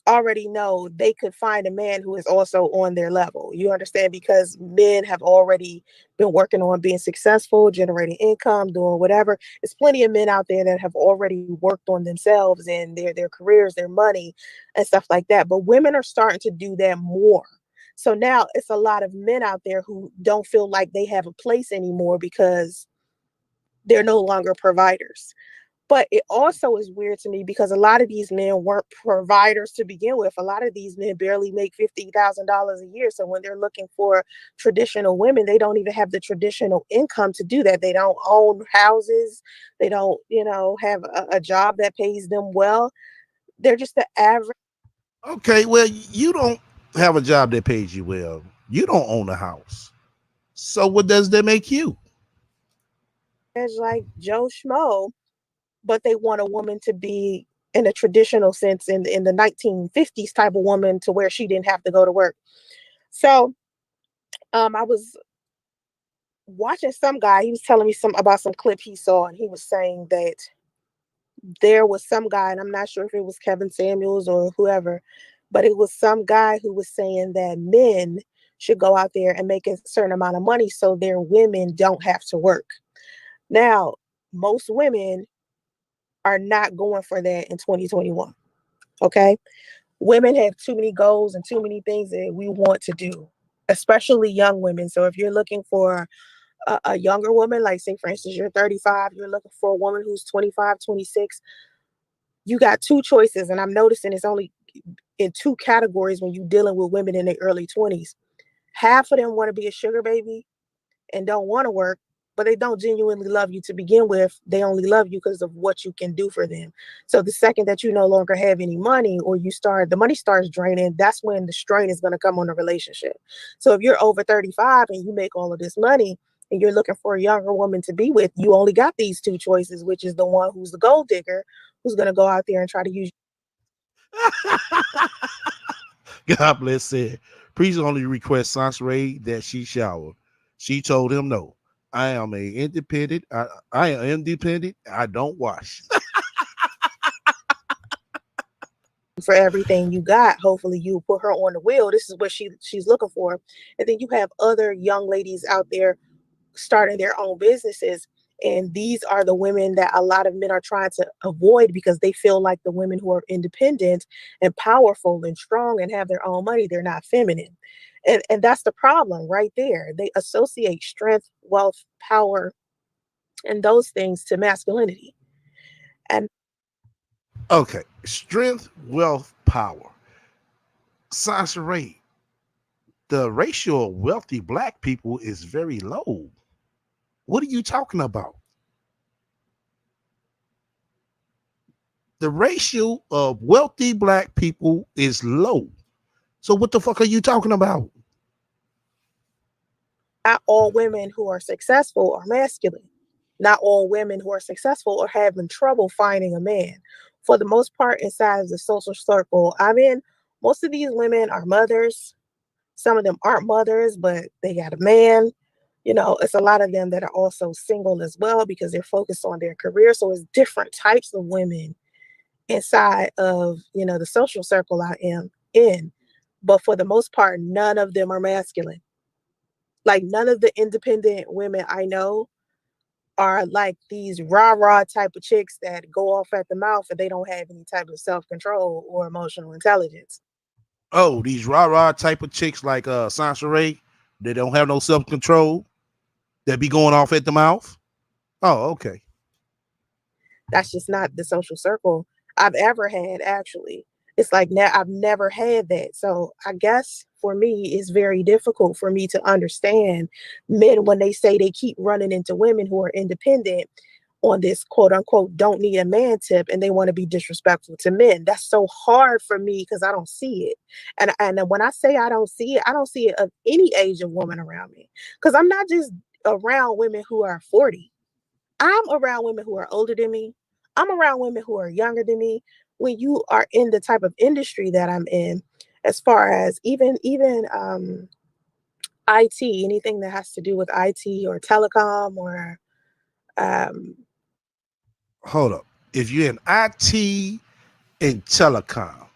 already know they could find a man who is also on their level. You understand? Because men have already been working on being successful, generating income, doing whatever. There's plenty of men out there that have already worked on themselves and their careers, their money, and stuff like that. But women are starting to do that more. So now it's a lot of men out there who don't feel like they have a place anymore because they're no longer providers. But it also is weird to me because a lot of these men weren't providers to begin with. A lot of these men barely make $50,000 a year. So when they're looking for traditional women, they don't even have the traditional income to do that. They don't own houses. They don't, have a job that pays them well. They're just the average, Okay, well, you don't have a job that pays you well. You don't own a house. So what does that make you? like Joe Schmo, but they want a woman to be in a traditional sense in the 1950s type of woman to where she didn't have to go to work. So I was watching some guy. He was telling me some about some clip he saw, and he was saying that there was some guy, and I'm not sure if it was Kevin Samuels or whoever, but it was some guy who was saying that men should go out there and make a certain amount of money so their women don't have to work. Now, most women are not going for that in 2021. Okay. Women have too many goals and too many things that we want to do, especially young women. So if you're looking for a younger woman, like say for instance, you're 35, you're looking for a woman who's 25, 26, you got two choices. And I'm noticing it's only in two categories when you're dealing with women in their early 20s. Half of them want to be a sugar baby and don't want to work, but they don't genuinely love you to begin with. They only love you because of what you can do for them. So the second that you no longer have any money or the money starts draining, that's when the strain is going to come on the relationship. So if you're over 35 and you make all of this money and you're looking for a younger woman to be with, you only got these two choices, which is the one who's the gold digger, who's going to go out there and try to use. God bless said. Priest only requests Sansaray that she shower. She told him no. I am a independent. I am independent. I don't wash. For everything you got. Hopefully you put her on the wheel. This is what she's looking for. And then you have other young ladies out there starting their own businesses. And these are the women that a lot of men are trying to avoid because they feel like the women who are independent and powerful and strong and have their own money, they're not feminine. And that's the problem right there. They associate strength, wealth, power, and those things to masculinity. And Okay. Strength, wealth, power. Sansaray, the ratio of wealthy black people is very low. What are you talking about? The ratio of wealthy black people is low. So what the fuck are you talking about? not all women who are successful are masculine. Not all women who are successful are having trouble finding a man. For the most part, inside of the social circle I'm in, most of these women are mothers. Some of them aren't mothers, but they got a man. It's a lot of them that are also single as well because they're focused on their career. So it's different types of women inside of, the social circle I am in. But for the most part, none of them are masculine. Like none of the independent women I know are like these rah-rah type of chicks that go off at the mouth and they don't have any type of self-control or emotional intelligence. Oh, these rah-rah type of chicks like Sansaray, they don't have no self-control. They be going off at the mouth. Oh, okay. That's just not the social circle I've ever had, actually. It's like now I've never had that. So I guess for me, it's very difficult for me to understand men when they say they keep running into women who are independent on this quote unquote don't need a man tip and they want to be disrespectful to men. That's so hard for me because I don't see it. And when I say I don't see it, I don't see it of any age of woman around me. Because I'm not just around women who are 40. I'm around women who are older than me. I'm around women who are younger than me. When you are in the type of industry that I'm in, as far as even IT, anything that has to do with IT or telecom or um, Hold up. If you're in IT and telecom,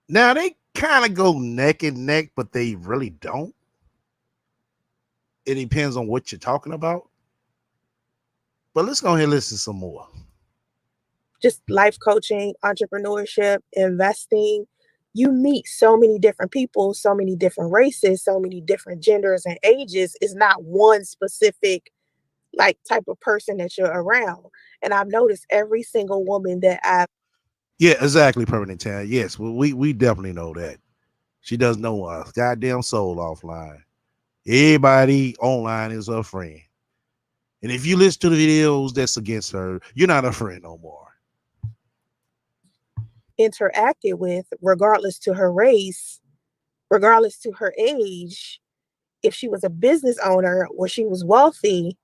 now they kind of go neck and neck, but they really don't. It depends on what you're talking about. But let's go ahead and listen some more. just life coaching, entrepreneurship, investing, you meet so many different people, so many different races, so many different genders and ages. It's not one specific like type of person that you're around. And I've noticed every single woman that I've Yeah, exactly, permanent tan. Yes, well, we definitely know that. She doesn't know us. Goddamn soul offline. Everybody online is her friend. And if you listen to the videos that's against her, you're not a friend no more. interacted with, regardless to her race, regardless to her age, if she was a business owner or she was wealthy,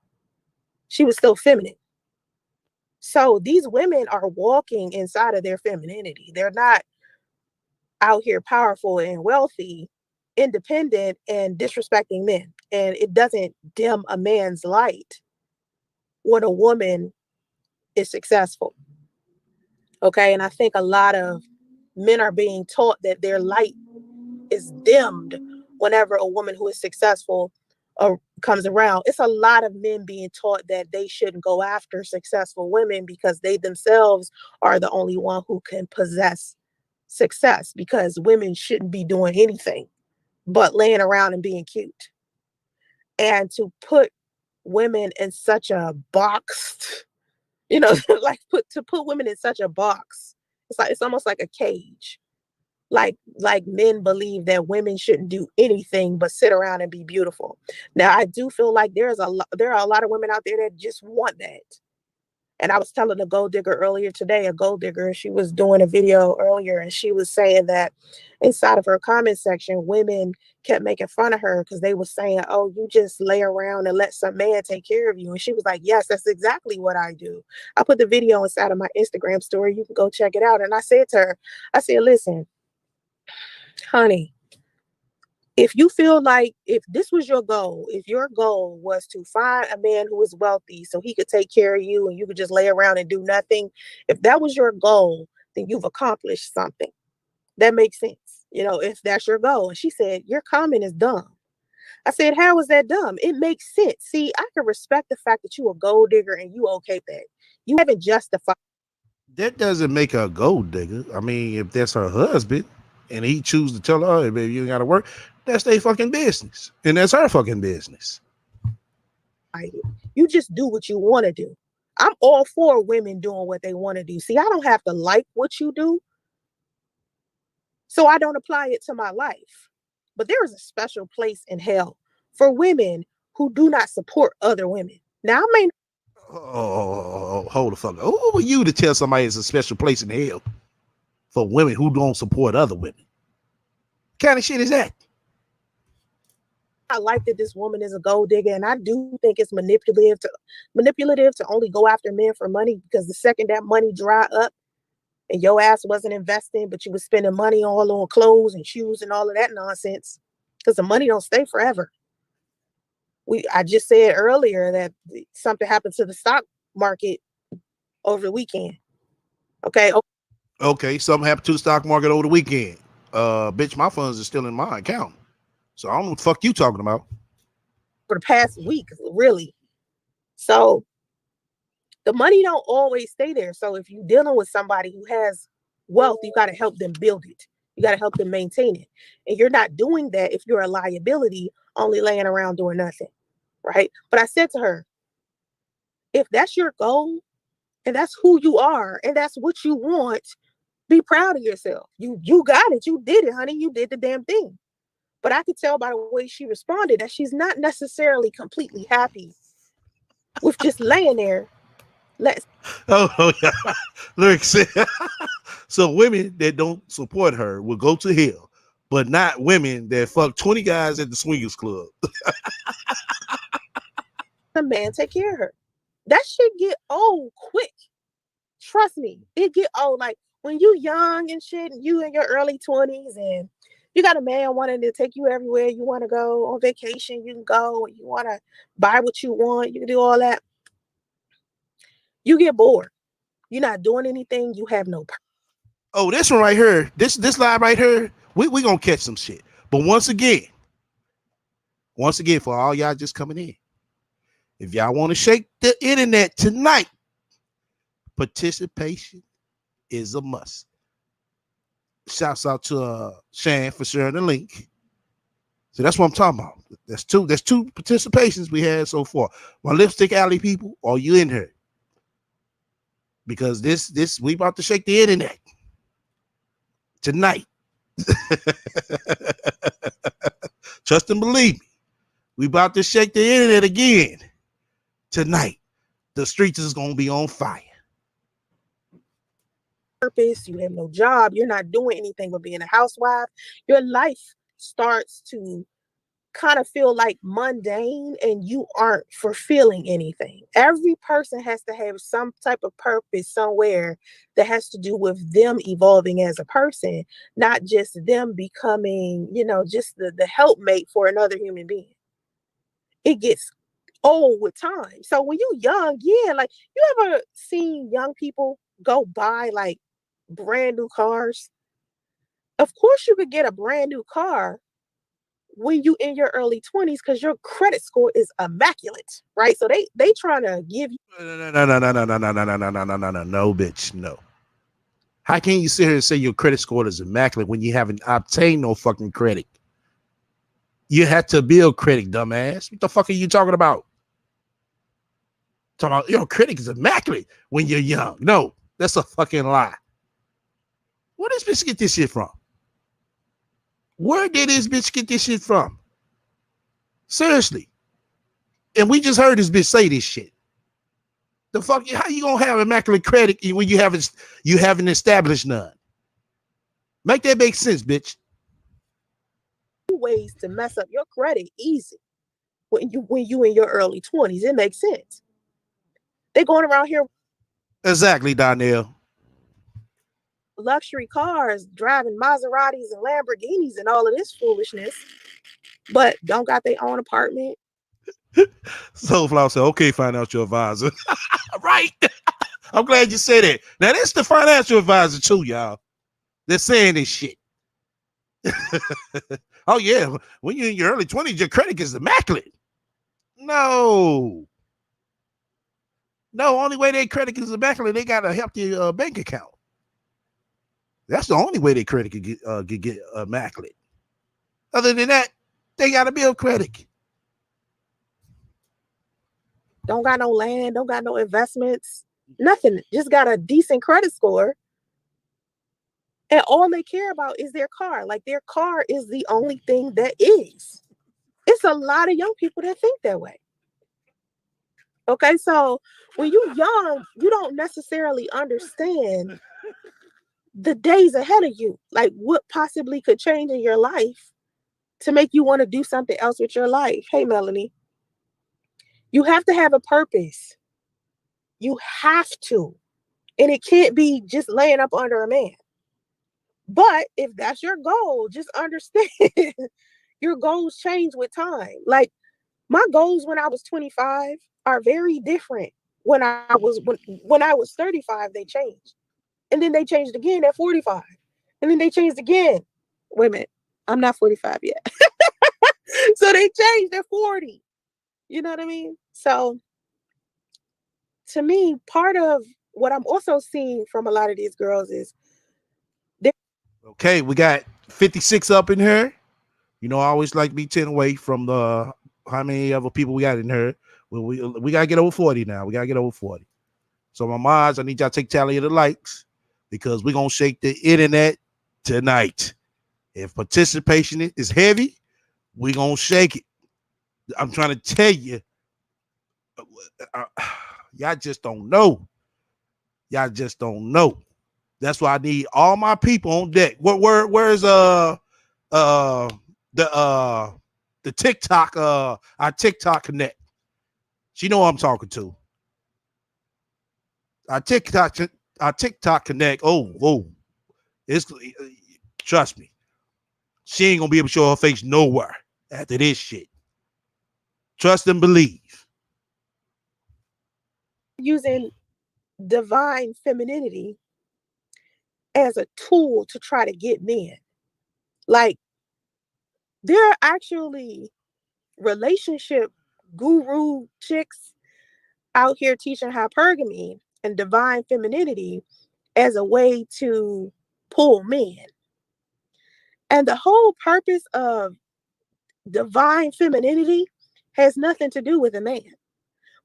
she was still feminine. So these women are walking inside of their femininity. They're not out here powerful and wealthy, independent, and disrespecting men. And it doesn't dim a man's light when a woman is successful. Okay. And I think a lot of men are being taught that their light is dimmed whenever a woman who is successful comes around. It's a lot of men being taught that they shouldn't go after successful women because they themselves are the only one who can possess success, because women shouldn't be doing anything but laying around and being cute. And to put women in such a box, like put women in such a box, it's almost like a cage. Like men believe that women shouldn't do anything but sit around and be beautiful. Now I do feel like there are a lot of women out there that just want that. And I was telling a gold digger earlier today, a gold digger, she was doing a video earlier and she was saying that inside of her comment section, women kept making fun of her because they were saying, oh, you just lay around and let some man take care of you. And she was like, yes, that's exactly what I do. I put the video inside of my Instagram story. You can go check it out. And I said to her, I said, listen, honey, if you feel like if this was your goal, if your goal was to find a man who is wealthy so he could take care of you and you could just lay around and do nothing, if that was your goal, then you've accomplished something. That makes sense, if that's your goal. And she said, your comment is dumb. I said, how is that dumb? It makes sense. See, I can respect the fact that you a gold digger and you okay with that. You haven't justified. That doesn't make her a gold digger. I mean, if that's her husband and he chooses to tell her, hey, baby, you ain't got to work, that's their fucking business. And that's her fucking business. You just do what you want to do. I'm all for women doing what they want to do. See, I don't have to like what you do, so I don't apply it to my life. But there is a special place in hell for women who do not support other women. Now, I may Oh, hold the fuck. Who are you to tell somebody it's a special place in hell for women who don't support other women? What kind of shit is that? not like that this woman is a gold digger, and I do think it's manipulative to only go after men for money, because the second that money dry up and your ass wasn't investing, but you was spending money all on clothes and shoes and all of that nonsense, because the money don't stay forever. I just said earlier that something happened to the stock market over the weekend. Okay. Okay, something happened to the stock market over the weekend. Bitch, my funds are still in my account. So I don't know what the fuck you talking about. For the past week, really. So the money don't always stay there. So if you're dealing with somebody who has wealth, you got to help them build it. You got to help them maintain it. And you're not doing that if you're a liability, only laying around doing nothing. Right. But I said to her, if that's your goal and that's who you are and that's what you want, be proud of yourself. You got it. You did it, honey. You did the damn thing. But I could tell by the way she responded that she's not necessarily completely happy with just laying there. Let's Oh, yeah. Look, so women that don't support her will go to hell, but not women that fuck 20 guys at the swingers club. the man take care of her. That shit get old quick. Trust me, it get old. Like when you young and shit, and you in your early 20s, and you got a man wanting to take you everywhere you want to go on vacation. You can go. You want to buy what you want. You can do all that. You get bored. You're not doing anything. You have no. Oh, this one right here, this live right here, we gonna catch some shit. But once again, for all y'all just coming in, if y'all want to shake the internet tonight, participation is a must. Shouts out to Shan for sharing the link. So that's what I'm talking about. There's two participations we had so far. My Lipstick Alley people, are you in here? Because this we about to shake the internet tonight. Trust and believe me. We about to shake the internet again tonight. The streets is gonna be on fire. Purpose, you have no job, you're not doing anything but being a housewife, your life starts to kind of feel like mundane and you aren't fulfilling anything. Every person has to have some type of purpose somewhere that has to do with them evolving as a person, not just them becoming, just the helpmate for another human being. It gets old with time. So when you young, yeah, like you ever seen young people go buy like brand new cars? Of course you could get a brand new car when you in your early 20s because your credit score is immaculate, right? So they trying to give you No, bitch, no. How can you sit here and say your credit score is immaculate when you haven't obtained no fucking credit? You had to build credit, dumbass. What the fuck are you talking about? Talking about your credit is immaculate when you're young. No, that's a fucking lie. Where does this bitch get this shit from? Where did this bitch get this shit from? Seriously. And we just heard this bitch say this shit. The fuck? How you gonna have immaculate credit when you haven't established none? Make that make sense, bitch. ways to mess up your credit easy when you in your early 20s. It makes sense. They going around here Exactly, Donnell. luxury cars, driving Maseratis and Lamborghinis and all of this foolishness, but don't got their own apartment. Soulflower said, okay, financial advisor. Right. I'm glad you said it. Now, that's the financial advisor, too, y'all. They're saying this shit. Oh, yeah. When you're in your early 20s, your credit is immaculate. No. No, only way their credit is immaculate, they got a healthy bank account. That's the only way their credit could get immaculate. Other than that, they got to build credit. Don't got no land, don't got no investments, nothing. Just got a decent credit score. And all they care about is their car. Like their car is the only thing that is. It's a lot of young people that think that way. Okay, so when you're young, you don't necessarily understand the days ahead of you. Like what possibly could change in your life to make you want to do something else with your life. Hey, Melanie, you have to have a purpose. You have to. And it can't be just laying up under a man. But if that's your goal, just understand your goals change with time. Like my goals when I was 25 are very different. When I was 35, they changed. And then they changed again at 45. And then they changed again. Wait a minute. I'm not 45 yet. So they changed at 40. You know what I mean? So to me, part of what I'm also seeing from a lot of these girls is Okay, we got 56 up in here. You know, I always like to be 10 away from the how many other people we got in here. We gotta get over 40 now. We gotta get over 40. So my mods, I need y'all to take tally of the likes because we're gonna shake the internet tonight. If participation is heavy, we're gonna shake it. I'm trying to tell you, uh, y'all just don't know. Y'all just don't know. That's why I need all my people on deck. Where's uh the uh the TikTok our TikTok connect. She know who I'm talking to. Our TikTok connect. Oh, it's trust me. She ain't gonna be able to show her face nowhere after this shit. Trust and believe. using divine femininity as a tool to try to get men. Like there are actually relationship guru chicks out here teaching hypergamy and divine femininity as a way to pull men. And the whole purpose of divine femininity has nothing to do with a man.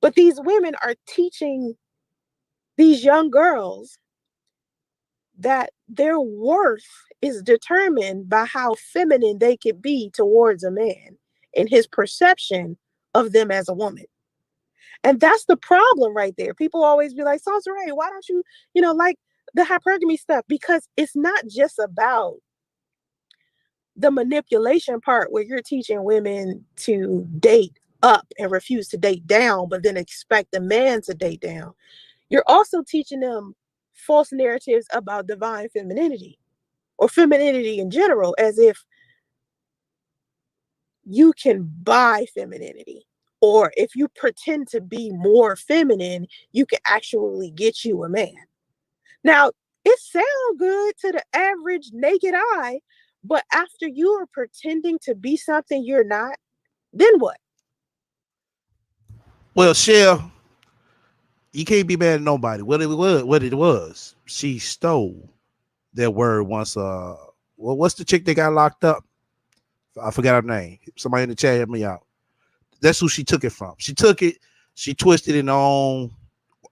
But these women are teaching these young girls that their worth is determined by how feminine they could be towards a man and his perception of them as a woman. And that's the problem right there. People always be like, Sounds right, why don't you, like the hypergamy stuff? Because it's not just about the manipulation part where you're teaching women to date up and refuse to date down, but then expect a man to date down. You're also teaching them false narratives about divine femininity or femininity in general, as if you can buy femininity. Or if you pretend to be more feminine, you can actually get you a man. Now, it sounds good to the average naked eye, but after you are pretending to be something you're not, then what? Well, Shell, you can't be mad at nobody. What it was, she stole their word once. Well, what's the chick that got locked up? I forgot her name. Somebody in the chat help me out. That's who she took it from. She took it, she twisted it on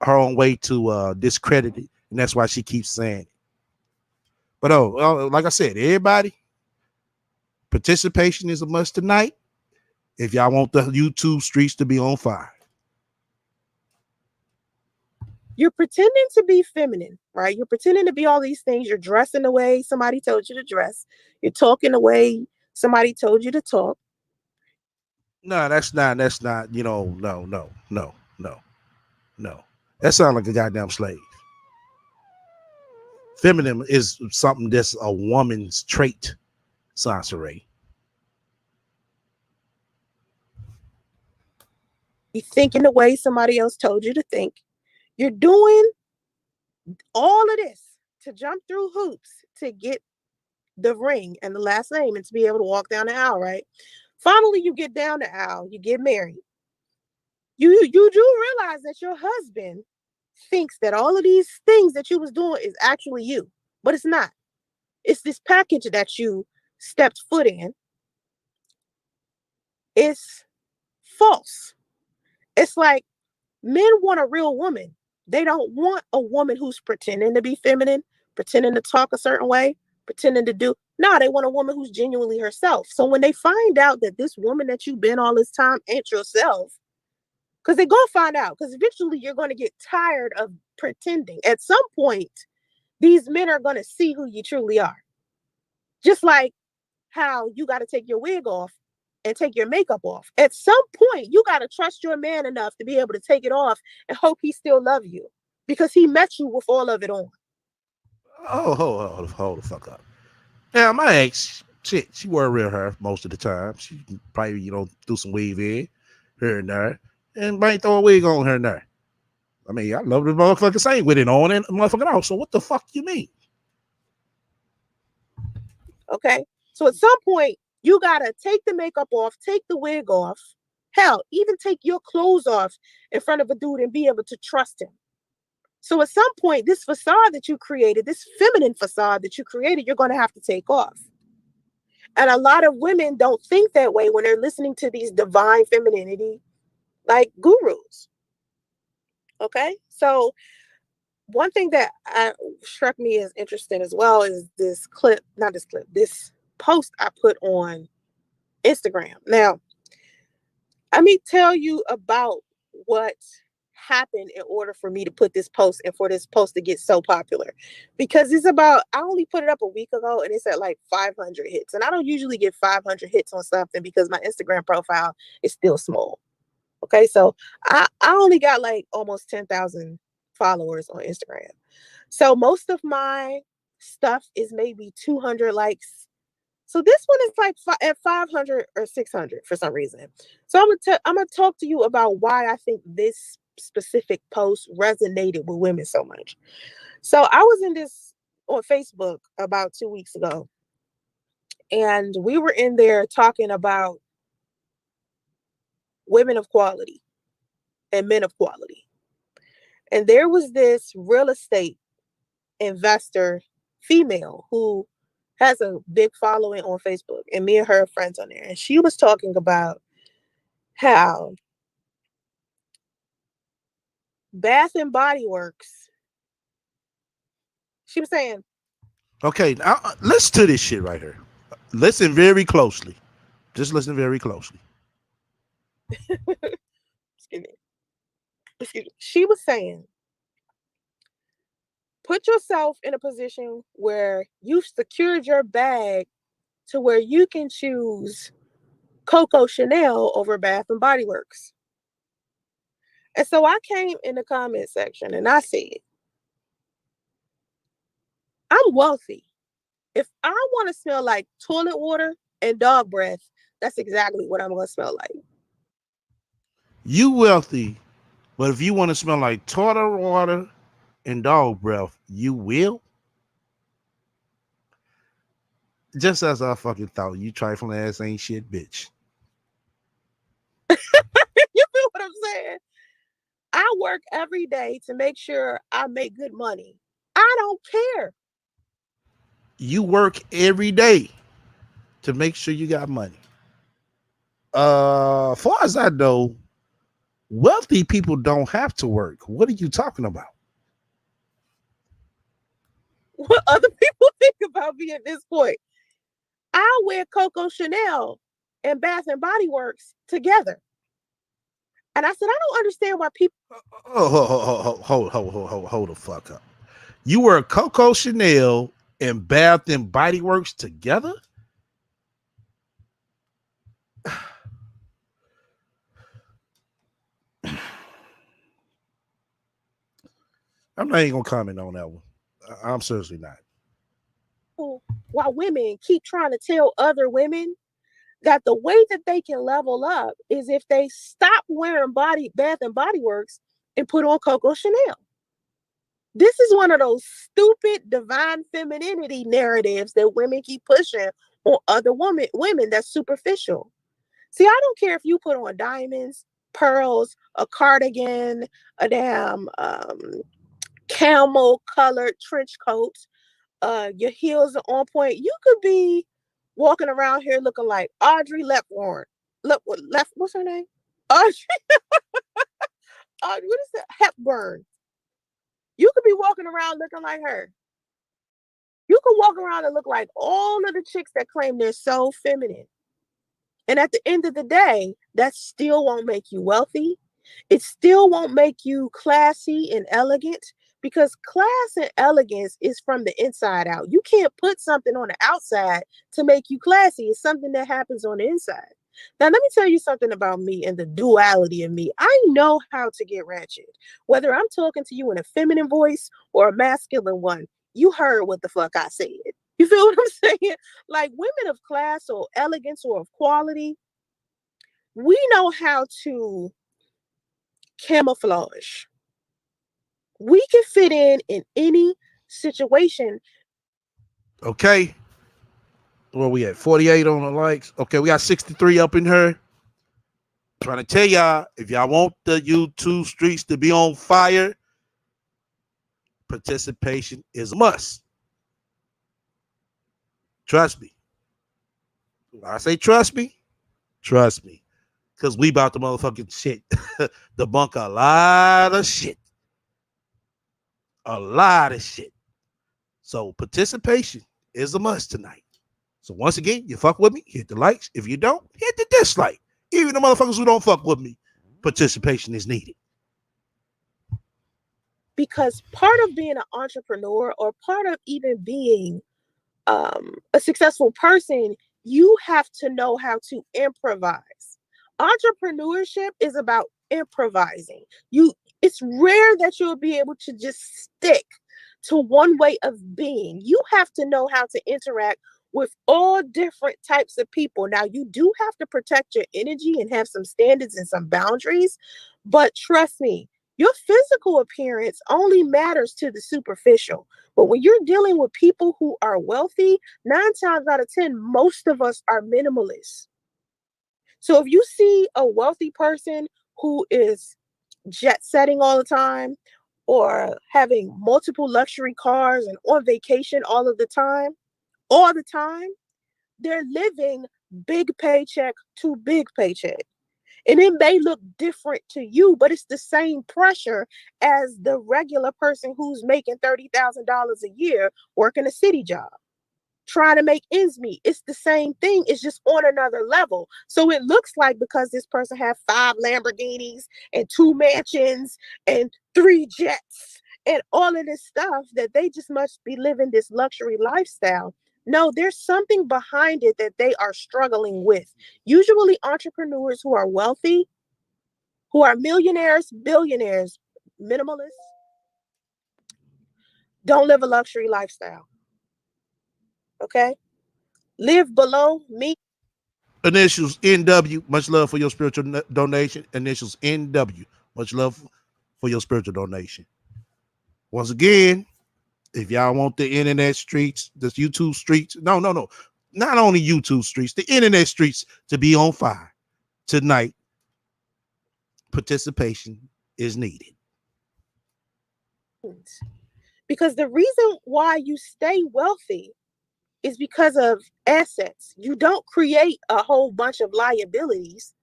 her own way to discredit it, and that's why she keeps saying it. But like I said, everybody, participation is a must tonight. If y'all want the YouTube streets to be on fire. You're pretending to be feminine, right? You're pretending to be all these things. You're dressing the way somebody told you to dress. You're talking the way somebody told you to talk. No, that's not. That's not. No, no, no, no, no. That sounds like a goddamn slave. Feminine is something that's a woman's trait, Sansaray. You think in the way somebody else told you to think. You're doing all of this to jump through hoops to get the ring and the last name and to be able to walk down the aisle, right? Finally, you get down the aisle, you get married. You do realize that your husband thinks that all of these things that you was doing is actually you, but it's not. It's this package that you stepped foot in. It's false. It's like men want a real woman. They don't want a woman who's pretending to be feminine, pretending to talk a certain way, pretending to do. No, they want a woman who's genuinely herself. So when they find out that this woman that you've been all this time ain't yourself, because they're going to find out, because eventually you're going to get tired of pretending. At some point, these men are going to see who you truly are. Just like how you got to take your wig off and take your makeup off. At some point, you got to trust your man enough to be able to take it off and hope he still love you because he met you with all of it on. Oh, hold the fuck up. Now, my ex, shit, she wore real hair most of the time. She probably, threw some weave in here and there, and might throw a wig on her and there. I mean, I love the motherfucker same with it on and motherfucking out. So what the fuck you mean? Okay. So at some point, you got to take the makeup off, take the wig off. Hell, even take your clothes off in front of a dude and be able to trust him. So at some point, this facade that you created, this feminine facade that you created, you're going to have to take off. And a lot of women don't think that way when they're listening to these divine femininity like gurus. Okay. So one thing that struck me as interesting as well is this clip, not this clip, this post I put on Instagram. Now, let me tell you about what happened in order for me to put this post and for this post to get so popular. Because I only put it up a week ago and it's at like 500 hits. And I don't usually get 500 hits on something because my Instagram profile is still small. Okay, so I only got like almost 10,000 followers on Instagram. So most of my stuff is maybe 200 likes. So this one is like at 500 or 600 for some reason. So I'm gonna talk to you about why I think this specific post resonated with women so much. So I was in this on Facebook about 2 weeks ago, and we were in there talking about women of quality and men of quality. And there was this real estate investor female who has a big following on Facebook, and me and her are friends on there. And she was talking about how Bath and Body Works. She was saying, Okay, now listen to this shit right here. Listen very closely. Just listen very closely. excuse me, she was saying, put yourself in a position where you've secured your bag to where you can choose Coco Chanel over Bath and Body Works. And so I came in the comment section and I said, I'm wealthy. If I want to smell like toilet water and dog breath, that's exactly what I'm going to smell like. You wealthy, but if you want to smell like toilet water and dog breath, you will. Just as I fucking thought, you trifling ass ain't shit, bitch. You feel what I'm saying? I work every day to make sure I make good money. I don't care. You work every day to make sure you got money. Far as I know, wealthy people don't have to work. What are you talking about? What other people think about me at this point? I wear Coco Chanel and Bath and Body Works together. And I said, I don't understand why people. Oh, hold the fuck up. You were Coco Chanel and Bath and Body Works together? I'm not even gonna comment on that one. I'm seriously not. Why women keep trying to tell other women that the way that they can level up is if they stop wearing Bath and Body Works and put on Coco Chanel. This is one of those stupid divine femininity narratives that women keep pushing on other women that's superficial. See, I don't care if you put on diamonds, pearls, a cardigan, a damn camel colored trench coat, your heels are on point. You could be walking around here looking like Audrey Hepburn. What's her name? Audrey, what is that? Hepburn. You could be walking around looking like her. You could walk around and look like all of the chicks that claim they're so feminine. And at the end of the day, that still won't make you wealthy. It still won't make you classy and elegant, because class and elegance is from the inside out. You can't put something on the outside to make you classy. It's something that happens on the inside. Now, let me tell you something about me and the duality of me. I know how to get ratchet. Whether I'm talking to you in a feminine voice or a masculine one, you heard what the fuck I said. You feel what I'm saying? Like, women of class or elegance or of quality, we know how to camouflage. We can fit in any situation. Okay. Where we at? 48 on the likes. Okay, we got 63 up in here. Trying to tell y'all, if y'all want the YouTube streets to be on fire, participation is a must. Trust me. When I say trust me, trust me. Because we about to motherfucking shit. Debunk a lot of shit. A lot of shit. So participation is a must tonight. So once again, you fuck with me, hit the likes. If you don't, hit the dislike. Even the motherfuckers who don't fuck with me, participation is needed. Because part of being an entrepreneur, or part of even being a successful person, you have to know how to improvise. Entrepreneurship is about improvising. It's rare that you'll be able to just stick to one way of being. You have to know how to interact with all different types of people. Now, you do have to protect your energy and have some standards and some boundaries, but trust me, your physical appearance only matters to the superficial. But when you're dealing with people who are wealthy, 9 times out of 10, most of us are minimalists. So if you see a wealthy person who is jet setting all the time, or having multiple luxury cars and on vacation all of the time, all the time, they're living big paycheck to big paycheck. And it may look different to you, but it's the same pressure as the regular person who's making $30,000 a year working a city job, trying to make ends meet. It's the same thing. It's just on another level. So it looks like because this person has 5 Lamborghinis and 2 mansions and 3 jets and all of this stuff that they just must be living this luxury lifestyle. No, there's something behind it that they are struggling with. Usually entrepreneurs who are wealthy, who are millionaires, billionaires, minimalists, don't live a luxury lifestyle. Okay? Live below me. Initials NW, much love for your spiritual donation. Initials NW, much love for your spiritual donation. Once again, if y'all want the internet streets, the YouTube streets, no, not only YouTube streets, the internet streets to be on fire tonight, participation is needed. Because the reason why you stay wealthy is because of assets. You don't create a whole bunch of liabilities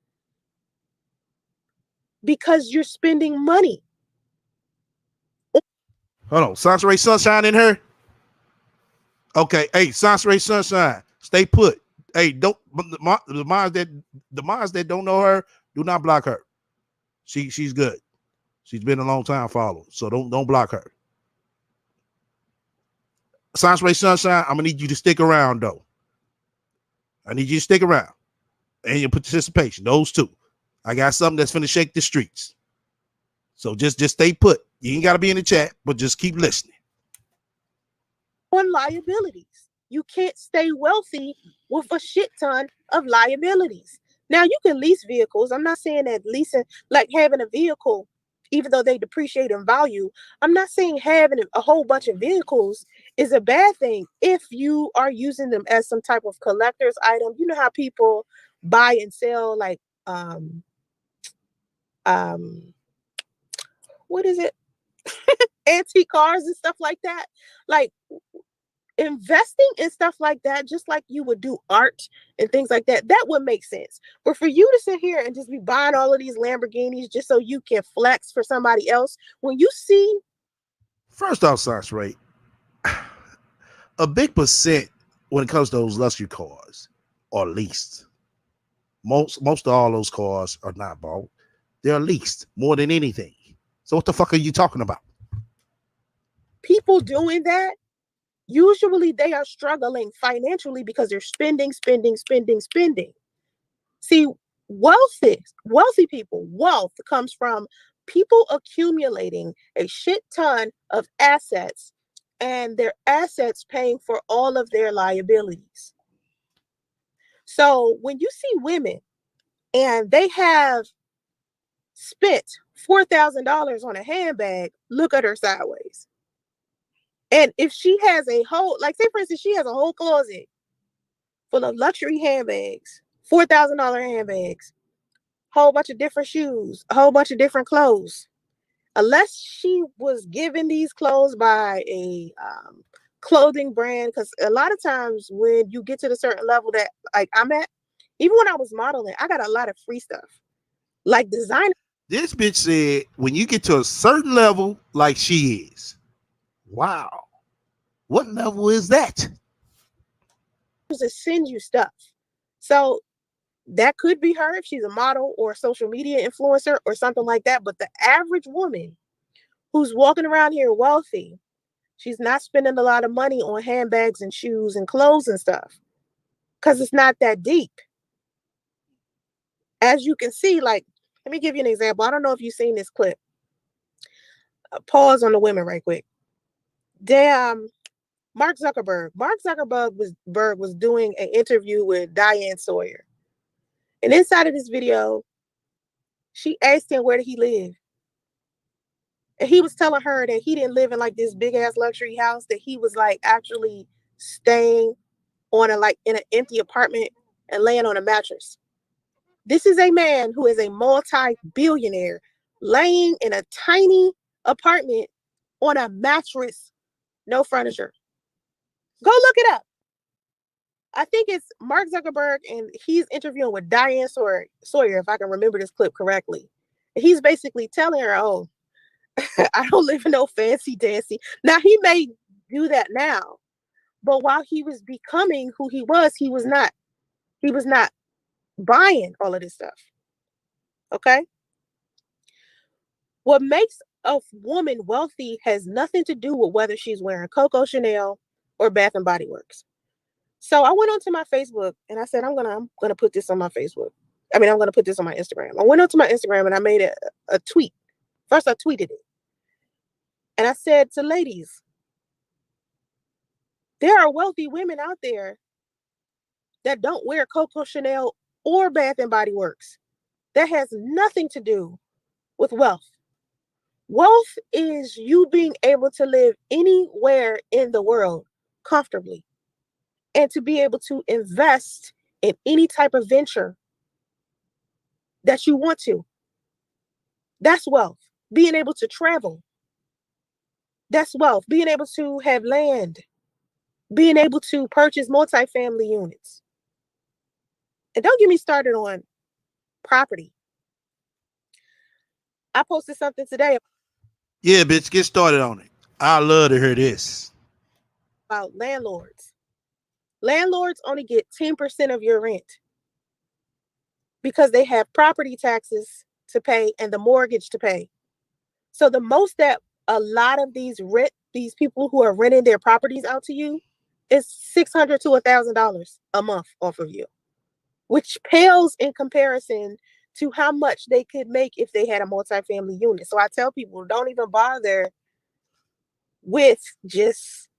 because you're spending money. Hold on, Sansaray Sunshine in her. Okay, hey, Sansaray Sunshine, stay put. Hey, don't the minds that don't know her, do not block her. She's good. She's been a long time follower, so don't block her. Sansaray Sunshine, I'm gonna need you to stick around though. I need you to stick around and your participation. Those two. I got something that's finna shake the streets. So just stay put. You ain't gotta be in the chat, but just keep listening. On liabilities. You can't stay wealthy with a shit ton of liabilities. Now you can lease vehicles. I'm not saying that leasing, like having a vehicle, even though they depreciate in value, I'm not saying having a whole bunch of vehicles is a bad thing if you are using them as some type of collector's item. You know how people buy and sell like what is it? Antique cars and stuff like that. Like investing in stuff like that, just like you would do art and things like that, that would make sense. But for you to sit here and just be buying all of these Lamborghinis just so you can flex for somebody else, when you see. First off, Socks rate, a big percent when it comes to those luxury cars are leased. Most of all those cars are not bought. They're leased more than anything. So what the fuck are you talking about? People doing that, usually they are struggling financially because they're spending. See, wealthy people, wealth comes from people accumulating a shit ton of assets and their assets paying for all of their liabilities. So when you see women and they have spent $4,000 on a handbag, look at her sideways. And if she has a whole, like say for instance, she has a whole closet full of luxury handbags, $4,000 handbags, whole bunch of different shoes, a whole bunch of different clothes. Unless she was given these clothes by a clothing brand, because a lot of times when you get to the certain level that like I'm at, even when I was modeling, I got a lot of free stuff, like designer. This bitch said when you get to a certain level, like she is. Wow. What level is that? To send you stuff. So that could be her if she's a model or a social media influencer or something like that. But the average woman who's walking around here wealthy, she's not spending a lot of money on handbags and shoes and clothes and stuff because it's not that deep. As you can see, like, let me give you an example. I don't know if you've seen this clip. Pause on the women right quick. Damn, Mark Zuckerberg. Mark Zuckerberg was doing an interview with Diane Sawyer. And inside of this video, she asked him where did he live. And he was telling her that he didn't live in like this big ass luxury house, that he was like actually staying on a like in an empty apartment and laying on a mattress. This is a man who is a multi-billionaire laying in a tiny apartment on a mattress, no furniture. Go look it up. I think it's Mark Zuckerberg, and he's interviewing with Diane Sawyer, if I can remember this clip correctly. He's basically telling her, "Oh, I don't live in no fancy dancy." Now he may do that now, but while he was becoming who he was not. He was not buying all of this stuff. Okay. What makes a woman wealthy has nothing to do with whether she's wearing Coco Chanel or Bath and Body Works. So I went onto my Facebook and I said, I'm gonna put this on my Facebook. I mean, I'm gonna put this on my Instagram. I went onto my Instagram and I made a tweet. First, I tweeted it, and I said to ladies, there are wealthy women out there that don't wear Coco Chanel or Bath and Body Works. That has nothing to do with wealth. Wealth is you being able to live anywhere in the world comfortably and to be able to invest in any type of venture that you want to. That's wealth. Being able to travel. That's wealth. Being able to have land. Being able to purchase multifamily units. And don't get me started on property. I posted something today Yeah, bitch, get started on it. I love to hear this. about landlords. Landlords only get 10% of your rent because they have property taxes to pay and the mortgage to pay. So the most that a lot of these people who are renting their properties out to you is $600 to $1,000 a month off of you, which pales in comparison to how much they could make if they had a multifamily unit. So I tell people, don't even bother with just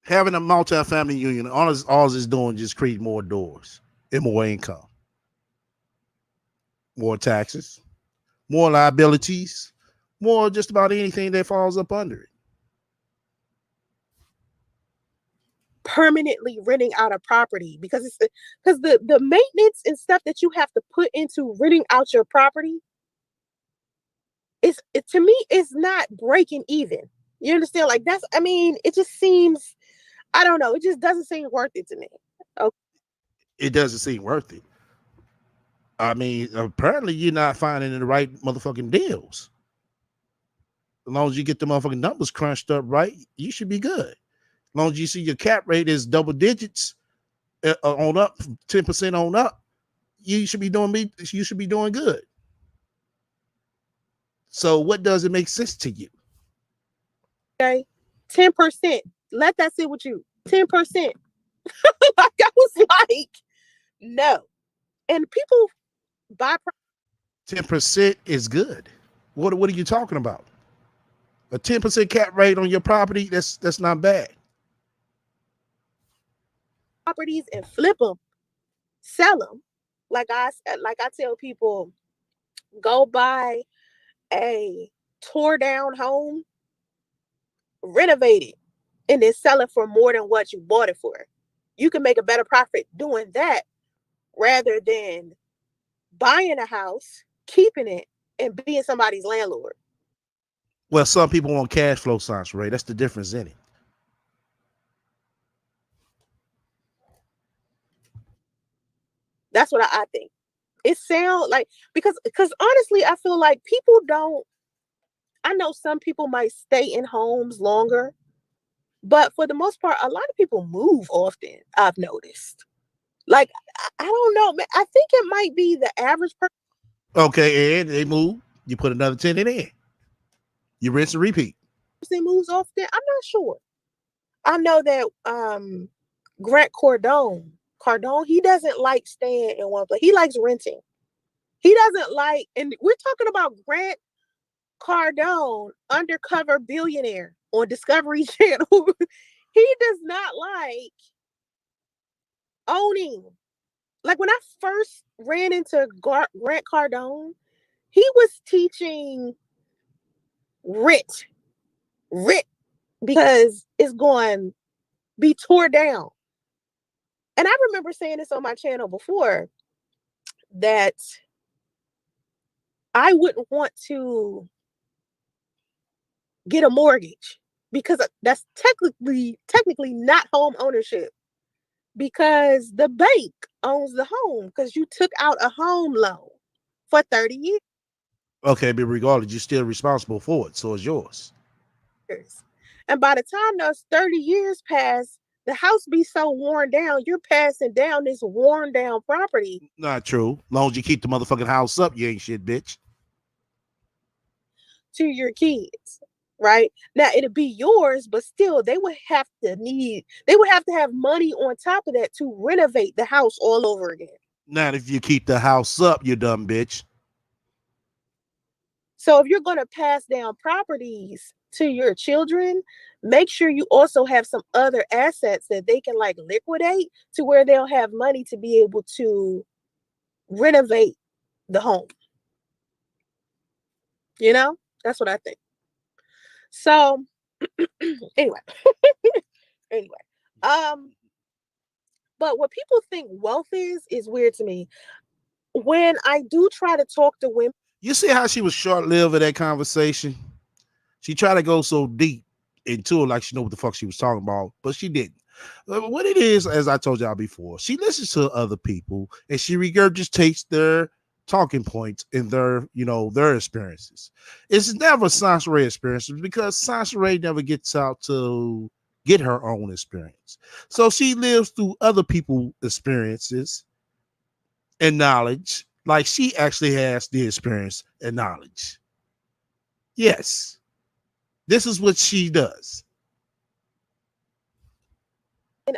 Having a multi-family union, all it's doing just create more doors and more income, more taxes, more liabilities, more just about anything that falls up under it. permanently renting out a property because the maintenance and stuff that you have to put into renting out your property to me is not breaking even. You understand? Like it just seems, I don't know, it just doesn't seem worth it to me. Okay. It doesn't seem worth it. I mean, apparently you're not finding the right motherfucking deals. As long as you get the motherfucking numbers crunched up right, you should be good. As long as you see your cap rate is double digits on up, 10% on up, you should be doing good. So what does it make sense to you? Okay. 10%. Let that sit with you. 10%. Like I was like, no. And people buy 10% is good. What are you talking about? A 10% cap rate on your property, that's not bad. properties and flip them, sell them. Like I tell people, go buy a tore down home, renovate it, and then sell it for more than what you bought it for. You can make a better profit doing that rather than buying a house, keeping it, and being somebody's landlord. Well, some people want cash flow signs, Ray. That's the difference in it. That's what I think. It sounds like because honestly, I feel like people don't. I know some people might stay in homes longer, but for the most part, a lot of people move often. I've noticed. Like I don't know, man. I think it might be the average Okay, and they move. You put another tenant in. You rinse and repeat. person moves often. I'm not sure. I know that Grant Cardone, he doesn't like staying in one place. He likes renting. He doesn't like, and we're talking about Grant Cardone, undercover billionaire on Discovery Channel. He does not like owning. Like when I first ran into Grant Cardone, he was teaching rent, rent because it's going to be tore down. And I remember saying this on my channel before that I wouldn't want to get a mortgage because that's technically not home ownership. because the bank owns the home because you took out a home loan for 30 Okay, but regardless, you're still responsible for it, so it's yours. years. And by the time those 30 years pass, the house be so worn down, you're passing down this worn down property Not true. As long as you keep the motherfucking house up, you ain't shit, bitch. to your kids. Right now, it'd be yours, but still, they would have to have money on top of that to renovate the house all over again. Not if you keep the house up, you dumb bitch. So if you're going to pass down properties to your children, make sure you also have some other assets that they can like liquidate to where they'll have money to be able to renovate the home. You know, that's what I think. So anyway, anyway, um, but what people think wealth is weird to me. When I do try to talk to women, You see how she was short lived in that conversation? She tried to go so deep into it like she know what the fuck she was talking about, but she didn't. What it is, as I told y'all before, she listens to other people and she regurgitates their talking points and their, their experiences. It's never Sansaray experiences because Sansaray never gets out to get her own experience. So she lives through other people's experiences and knowledge, like she actually has the experience and knowledge. Yes, this is what she does.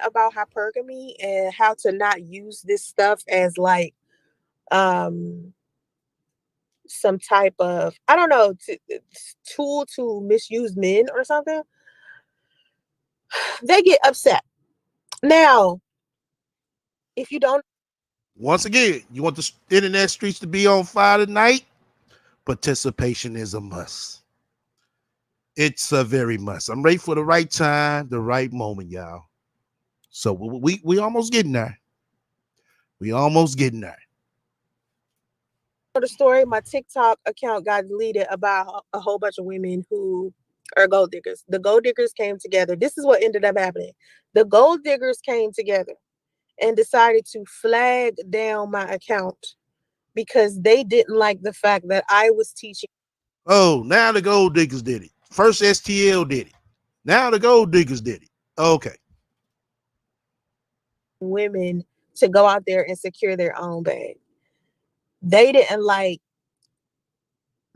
about hypergamy and how to not use this stuff as like um some type of, I don't know, tool to misuse men or something, they get upset. Now, if you don't Once again, you want the internet streets to be on fire tonight? Participation is a must. It's a very must. I'm ready for the right time, the right moment, y'all. So we almost getting there. We almost getting there. know the story, my TikTok account got deleted about a whole bunch of women who are gold diggers. The gold diggers came together. This is what ended up happening. The gold diggers came together and decided to flag down my account because they didn't like the fact that I was teaching Oh, now the gold diggers did it. First STL did it. Now the gold diggers did it. Okay. women to go out there and secure their own bag. They didn't like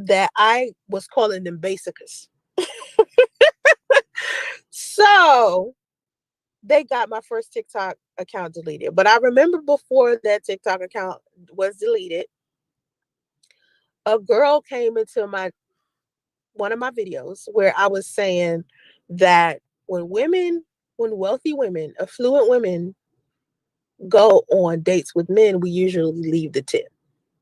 that I was calling them basicus. So they got my first TikTok account deleted. But I remember before that TikTok account was deleted, a girl came into my one of my videos where I was saying that when wealthy women, affluent women go on dates with men, we usually leave the tip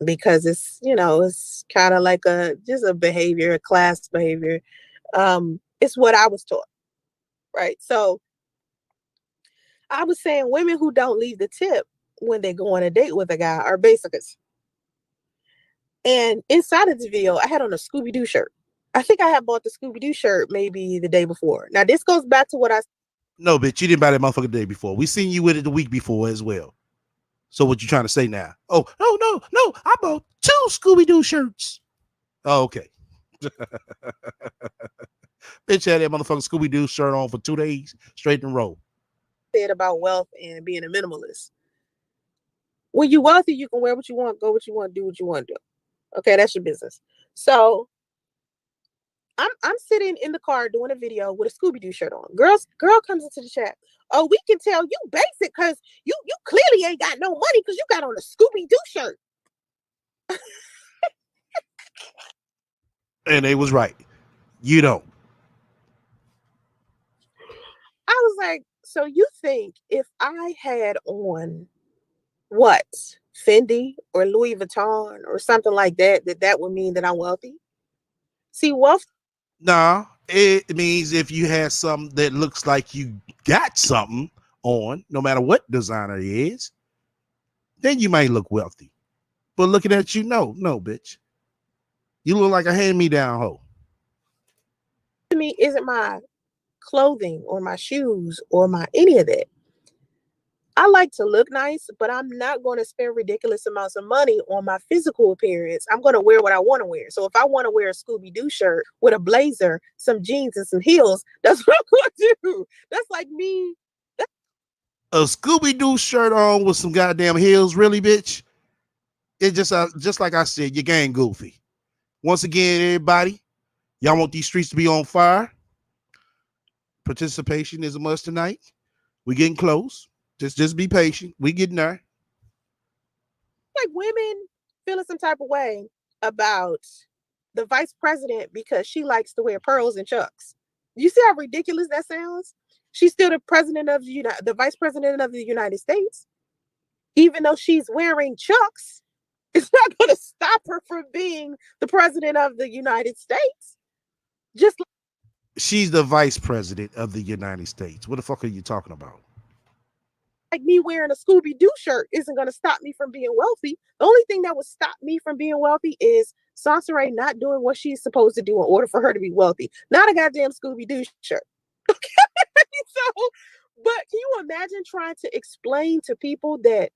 because it's kind of like just a behavior, a class behavior. It's what I was taught, right? So I was saying women who don't leave the tip when they go on a date with a guy are basicus. And inside of the video, I had on a Scooby Doo shirt. I think I had bought the Scooby Doo shirt maybe the day before. Now this goes back to what I No, bitch, you didn't buy that motherfucker the day before. We seen you with it the week before as well. So what you trying to say now? Oh, no. I bought two Scooby Doo shirts. Oh, okay. Bitch had that motherfucking Scooby Doo shirt on for 2 days straight in a row. said about wealth and being a minimalist. When you're wealthy, you can wear what you want, go what you want, do what you want to do. Okay, that's your business. So I'm sitting in the car doing a video with a Scooby Doo shirt on. Girl comes into the chat. Oh, we can tell you basic because you clearly ain't got no money because you got on a Scooby Doo shirt. And they was right. You don't. I was like, so you think if I had on what, Fendi or Louis Vuitton or something like that, that would mean that I'm wealthy? See, wealth Nah, it means if you had something that looks like you got something on, no matter what designer it is, then you might look wealthy. But looking at you, no, bitch. You look like a hand-me-down hoe. to me isn't my clothing or my shoes or my any of that. I like to look nice, but I'm not going to spend ridiculous amounts of money on my physical appearance. I'm going to wear what I want to wear. So if I want to wear a Scooby Doo shirt with a blazer, some jeans, and some heels, that's what I'm going to do. That's like me. A Scooby Doo shirt on with some goddamn heels, really, bitch. It just like I said, your gang goofy. Once again, everybody, y'all want these streets to be on fire. Participation is a must tonight. We getting close. Just be patient. We getting there. Like women feeling some type of way about the vice president because she likes to wear pearls and chucks. You see how ridiculous that sounds? She's still the president of the vice president of the United States, even though she's wearing chucks. It's not going to stop her from being the president of the United States. Just like She's the vice president of the United States. What the fuck are you talking about? me wearing a Scooby Doo shirt isn't going to stop me from being wealthy. The only thing that would stop me from being wealthy is Sansaray not doing what she's supposed to do in order for her to be wealthy. Not a goddamn Scooby Doo shirt. So, but can you imagine trying to explain to people that,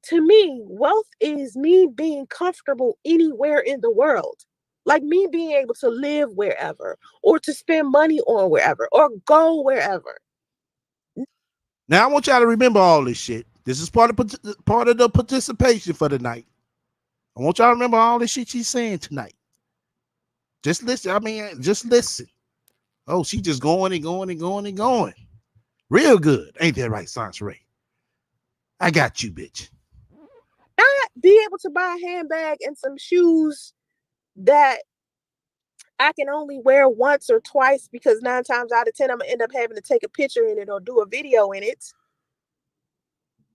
to me, wealth is me being comfortable anywhere in the world? Like me being able to live wherever, or to spend money on wherever, or go wherever. Now I want y'all to remember all this shit. This is part of the participation for the night. I want y'all to remember all this shit she's saying tonight. Just listen. I mean, just listen. Oh, she just going and going and going and going. Real good. Ain't that right, Sansaray? I got you, bitch. Not be able to buy a handbag and some shoes that I can only wear once or twice because 9 times out of 10, I'm going to end up having to take a picture in it or do a video in it.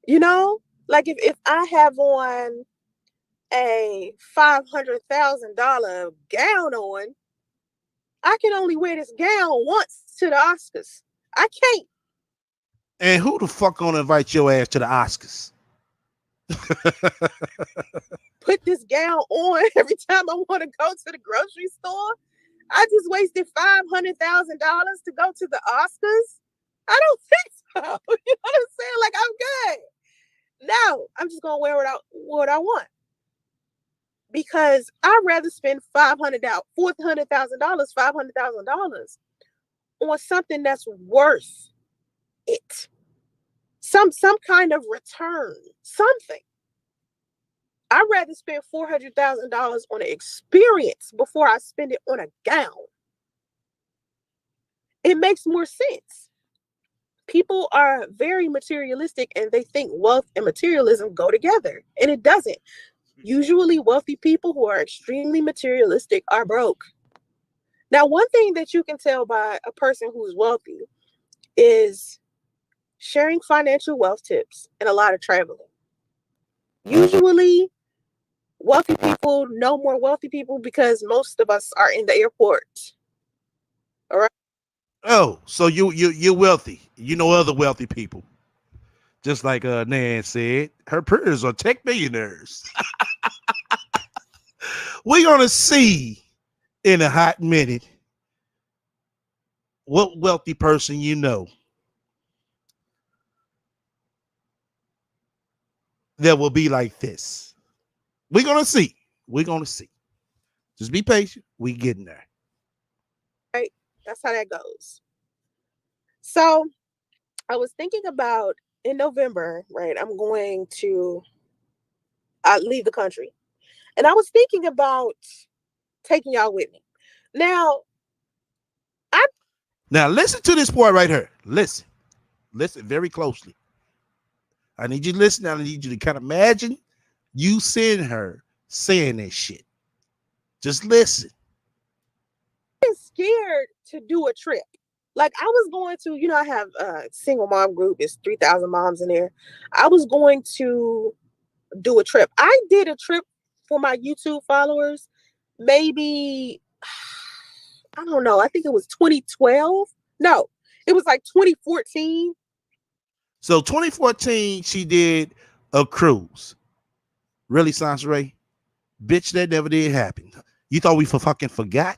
You know, like if I have on a $500,000 gown on, I can only wear this gown once to the Oscars. I can't. And who the fuck gonna invite your ass to the Oscars? Put this gown on every time I want to go to the grocery store. I just wasted $500,000 to go to the Oscars. I don't think so. You know what I'm saying? Like, I'm good. No, I'm just gonna wear what I want, because I'd rather spend $400,000, $500,000 on something that's worth it. Some kind of return, something. I'd rather spend $400,000 on an experience before I spend it on a gown. It makes more sense. People are very materialistic and they think wealth and materialism go together, and it doesn't. Usually wealthy people who are extremely materialistic are broke. Now, one thing that you can tell by a person who's wealthy is sharing financial wealth tips and a lot of traveling. Usually wealthy people know more wealthy people because most of us are in the airport. All right. Oh, so you're wealthy. You know other wealthy people. Just like Nan said, her peers are tech millionaires. We're gonna see in a hot minute what wealthy person you know that will be like this. We're gonna see. We're gonna see. Just be patient. We getting there. Right. That's how that goes. So I was thinking about, in November, right? I'm going to leave the country. And I was thinking about taking y'all with me. Now, Now listen to this part right here. Listen. Listen very closely. I need you to listen. I need you to kind of imagine you seeing her saying this shit. Just listen. I'm scared to do a trip. Like, I was going to, I have a single mom group. It's 3,000 moms in there. I was going to do a trip. I did a trip for my YouTube followers. Maybe, I don't know. I think it was 2012. No, it was like 2014. So 2014, she did a cruise. Really, Sansaray? Bitch, that never did happen. You thought we fucking forgot?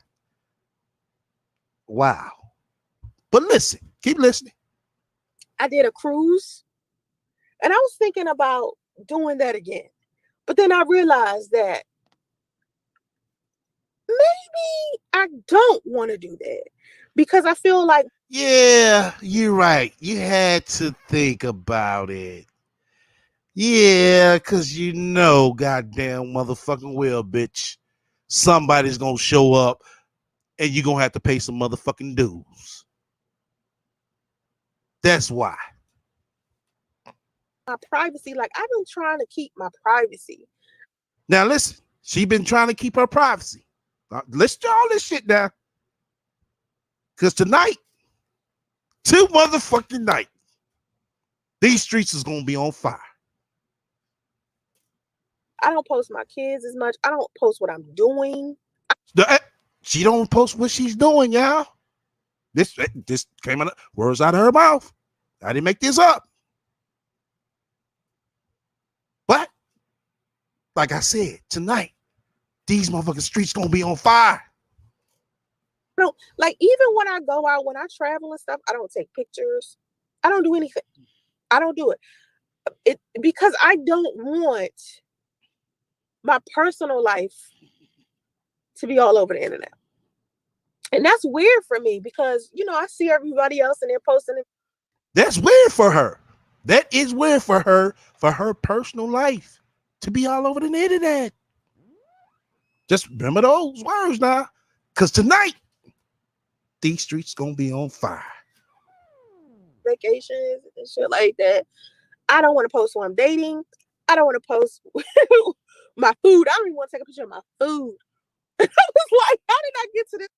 Wow. But listen, keep listening. I did a cruise And I was thinking about doing that again. But then I realized that maybe I don't want to do that because I feel like, Yeah, you're right. You had to think about it. Yeah, because you know, goddamn motherfucking well, bitch. Somebody's going to show up and you're going to have to pay some motherfucking dues. That's why. my privacy, like I've been trying to keep my privacy. Now, listen, she been trying to keep her privacy. Listen to all this shit now. Because tonight, two motherfucking night, these streets is going to be on fire. I don't post my kids as much. I don't post what I'm doing. She don't post what she's doing, y'all. This came out, words out of her mouth. I didn't make this up. But like I said, tonight, these motherfucking streets gonna be on fire. I don't, like, even when I go out, when I travel and stuff, I don't take pictures. I don't do anything. I don't do it because I don't want my personal life to be all over the internet. And that's weird for me because, I see everybody else and they're posting it. That's weird for her. That is weird for her personal life to be all over the internet. Just remember those words now. Because tonight, these streets gonna be on fire. Vacations and shit like that. I don't want to post who I'm dating. I don't want to post my food. I don't even want to take a picture of my food. I was like, how did I get to this?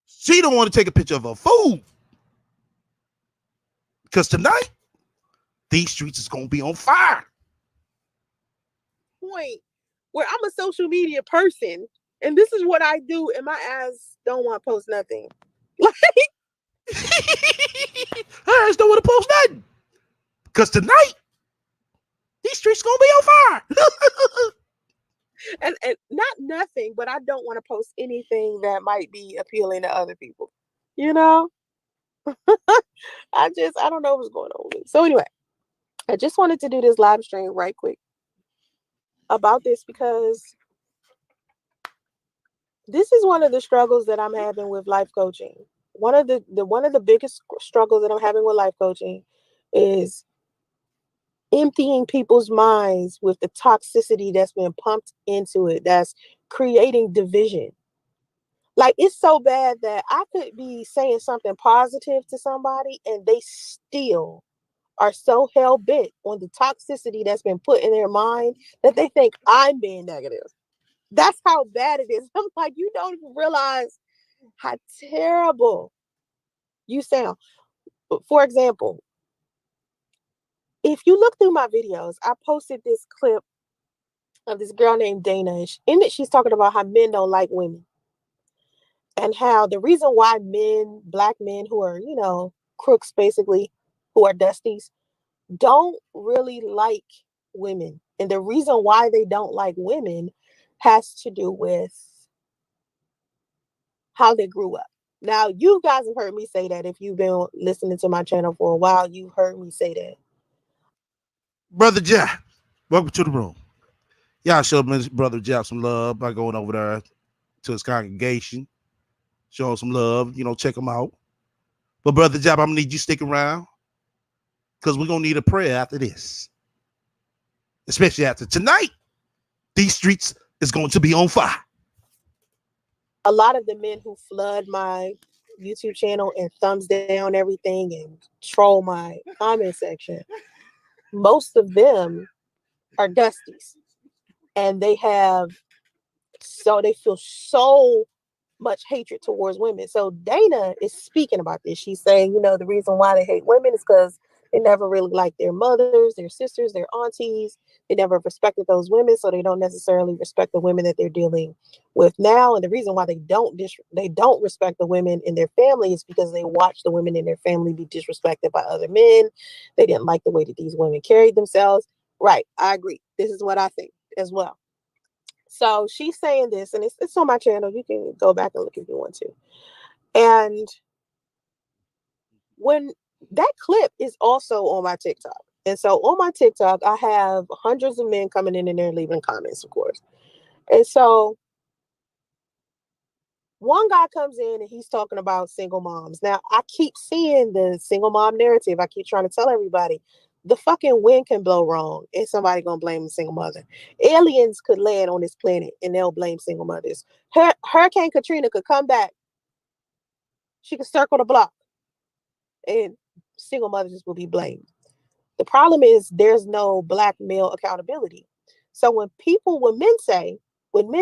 She don't want to take a picture of her food. Because tonight, these streets is gonna be on fire. Point where I'm a social media person and this is what I do, and my ass don't want to post nothing. Like, I just don't want to post nothing. Because tonight, these streets gonna be on fire. and not nothing, but I don't want to post anything that might be appealing to other people. You know? I don't know what's going on with me. So anyway, I just wanted to do this live stream right quick about this because this is one of the struggles that I'm having with life coaching. One of the biggest struggles that I'm having with life coaching is emptying people's minds with the toxicity that's been pumped into it, that's creating division. Like, it's so bad that I could be saying something positive to somebody and they still are so hell bent on the toxicity that's been put in their mind that they think I'm being negative. That's how bad it is. I'm like, you don't even realize how terrible you sound. For example, if you look through my videos, I posted this clip of this girl named Dana. In it, she's talking about how men don't like women and how the reason why men, black men who are, crooks basically, who are dusties, don't really like women. And the reason why they don't like women has to do with how they grew up. Now, you guys have heard me say that. If you've been listening to my channel for a while, you've heard me say that. Brother Jack, welcome to the room. Y'all show Brother Jack some love by going over there to his congregation. Show him some love, check him out. But Brother Jack, I'm gonna need you stick around because we're gonna need a prayer after this. Especially after tonight, these streets is going to be on fire. A lot of the men who flood my YouTube channel and thumbs down everything and troll my comment section, most of them are dusties. And they feel so much hatred towards women. So Dana is speaking about this. She's saying, the reason why they hate women is because they never really liked their mothers, their sisters, their aunties. They never respected those women, so they don't necessarily respect the women that they're dealing with now. And the reason why they don't respect the women in their family is because they watched the women in their family be disrespected by other men. They didn't like the way that these women carried themselves. Right, I agree. This is what I think as well. So she's saying this, and it's on my channel. You can go back and look if you want to. And when that clip is also on my TikTok, And so on my TikTok, I have hundreds of men coming in there leaving comments, of course. And so one guy comes in and he's talking about single moms. Now, I keep seeing the single mom narrative. I keep trying to tell everybody the fucking wind can blow wrong and somebody gonna blame the single mother. Aliens could land on this planet and they'll blame single mothers. Hurricane Katrina could come back. She could circle the block and single mothers will be blamed. The problem is there's no black male accountability. So when men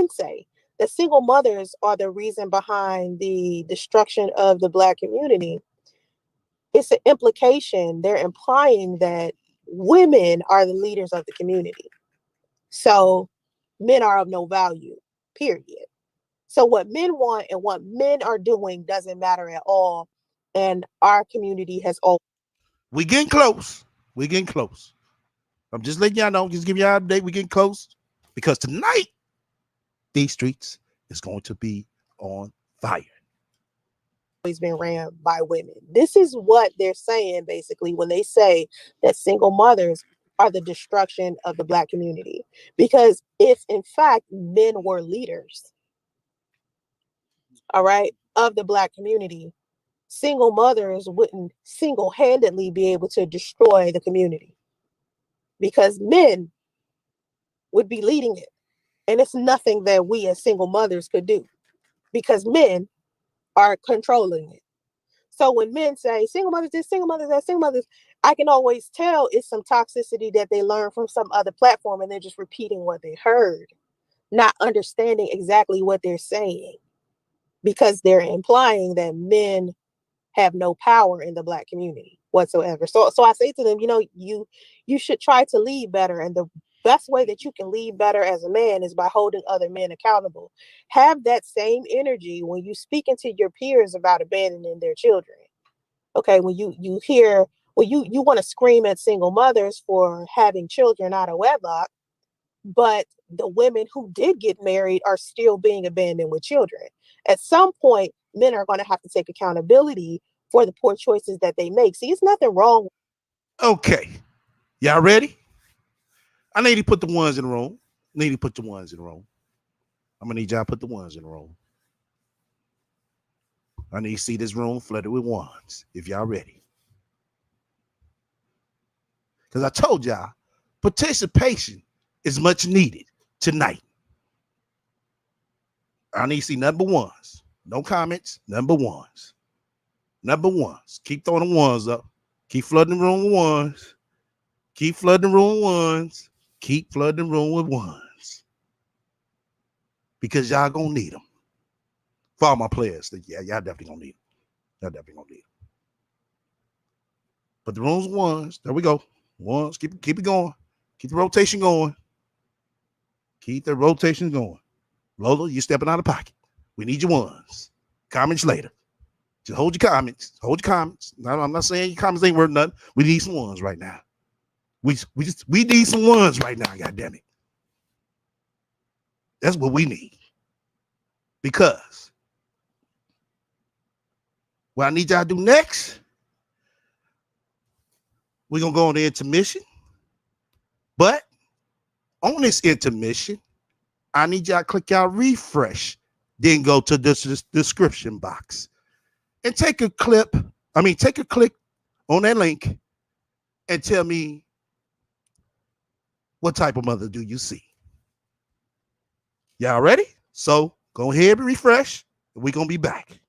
say that single mothers are the reason behind the destruction of the black community, it's an implication. They're implying that women are the leaders of the community. So men are of no value, period. So what men want and what men are doing doesn't matter at all. And our community has all. We getting close. We getting close. I'm just letting y'all know, just give y'all an update. We getting close. Because tonight, these streets is going to be on fire. Always been ran by women. This is what they're saying basically when they say that single mothers are the destruction of the black community. Because if in fact men were leaders, all right, of the black community, single mothers wouldn't single-handedly be able to destroy the community because men would be leading it. And it's nothing that we as single mothers could do because men are controlling it. So when men say single mothers this, single mothers that, single mothers, I can always tell it's some toxicity that they learned from some other platform and they're just repeating what they heard, not understanding exactly what they're saying because they're implying that men have no power in the black community whatsoever. So I say to them, you should try to lead better. And the best way that you can lead better as a man is by holding other men accountable. Have that same energy when you speaking to your peers about abandoning their children. Okay, when you hear, well, you want to scream at single mothers for having children out of wedlock, but the women who did get married are still being abandoned with children. At some point, men are going to have to take accountability for the poor choices that they make. See, it's nothing wrong. Okay. Y'all ready? I need to put the ones in the room. I'm going to need y'all to put the ones in the room. I need to see this room flooded with ones if y'all ready. Because I told y'all, participation is much needed tonight. I need to see number ones. No comments, number ones. Number ones. Keep throwing the ones up. Keep flooding the room with ones. Keep flooding the room with ones. Keep flooding the room with ones. Because y'all gonna need them. For all my players, yeah, y'all definitely gonna need them. But the room's ones. There we go. Ones. Keep it going. Keep the rotation going. Keep the rotation going. Lola, you stepping out of pocket. We need your ones. Comments later. Just hold your comments. I'm not saying your comments ain't worth nothing. We need some ones right now. We need some ones right now, God damn it. That's what we need. Because what I need y'all to do next, we're going to go on the intermission. But on this intermission, I need y'all to click y'all refresh, then go to this description box and take a click on that link and tell me what type of mother do you see. Y'all ready? So go ahead and refresh. And we're going to be back.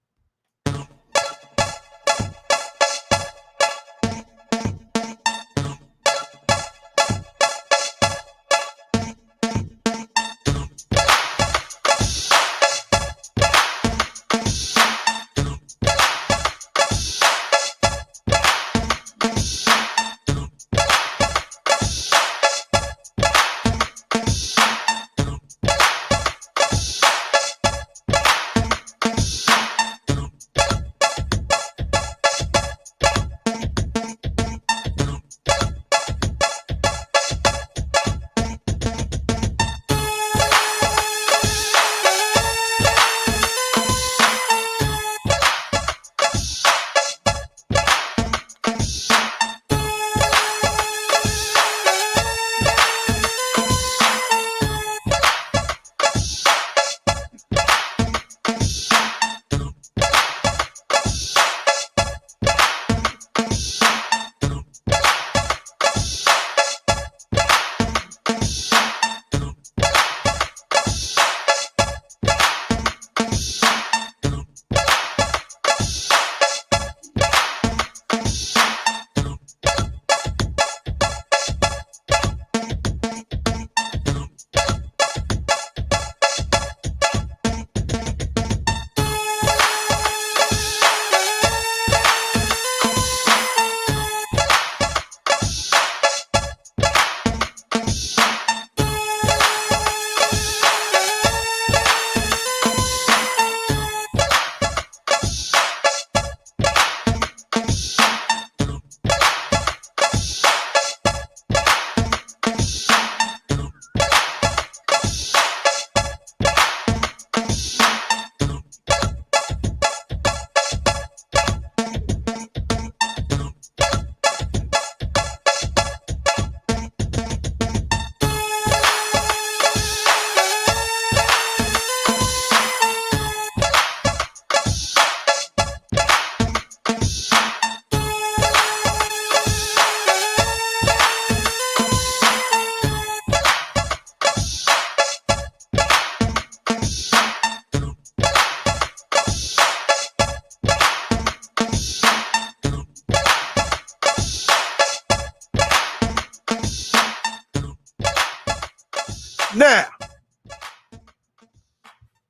Now,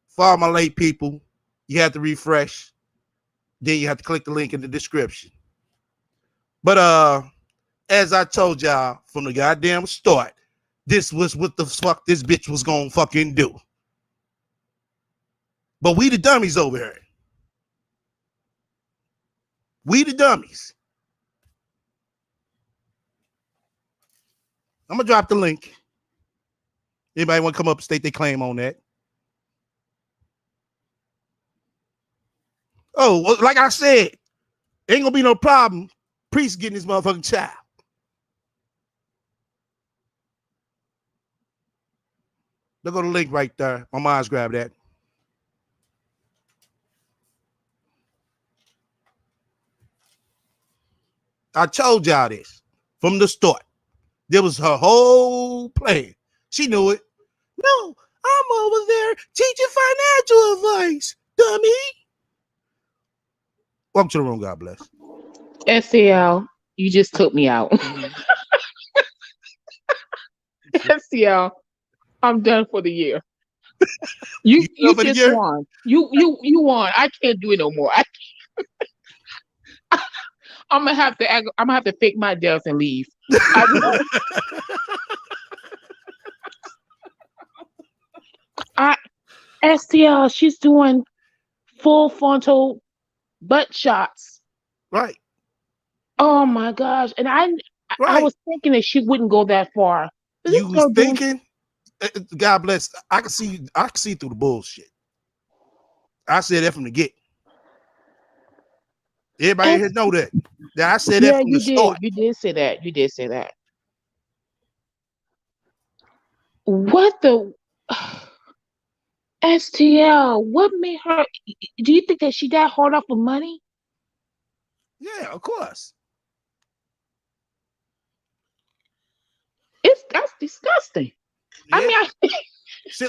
for all my late people, you have to refresh. Then you have to click the link in the description. But as I told y'all from the goddamn start, this was what the fuck this bitch was gonna fucking do. But we the dummies over here. We the dummies. I'm gonna drop the link. Anybody want to come up and state their claim on that? Oh, well, like I said, ain't gonna be no problem. Priest getting his motherfucking child. Look at the link right there. My mind's grab that. I told y'all this from the start. There was her whole plan. She knew it. No, I'm over there teaching financial advice, dummy. Welcome to the room, God bless. SCL, you just took me out. SCL, I'm done for the year. You just won. You won. I can't do it no more. I'm gonna have to fake my death and leave. STL, she's doing full frontal butt shots. Right. Oh my gosh. And I was thinking that she wouldn't go that far. You was thinking? God bless. I can see through the bullshit. I said that from the get. Everybody here know that. I said that from the start. You did say that. You did say that. What the STL? What made her? Do you think that she that hard off of money? Yeah, of course. That's disgusting. Yeah. I mean, she,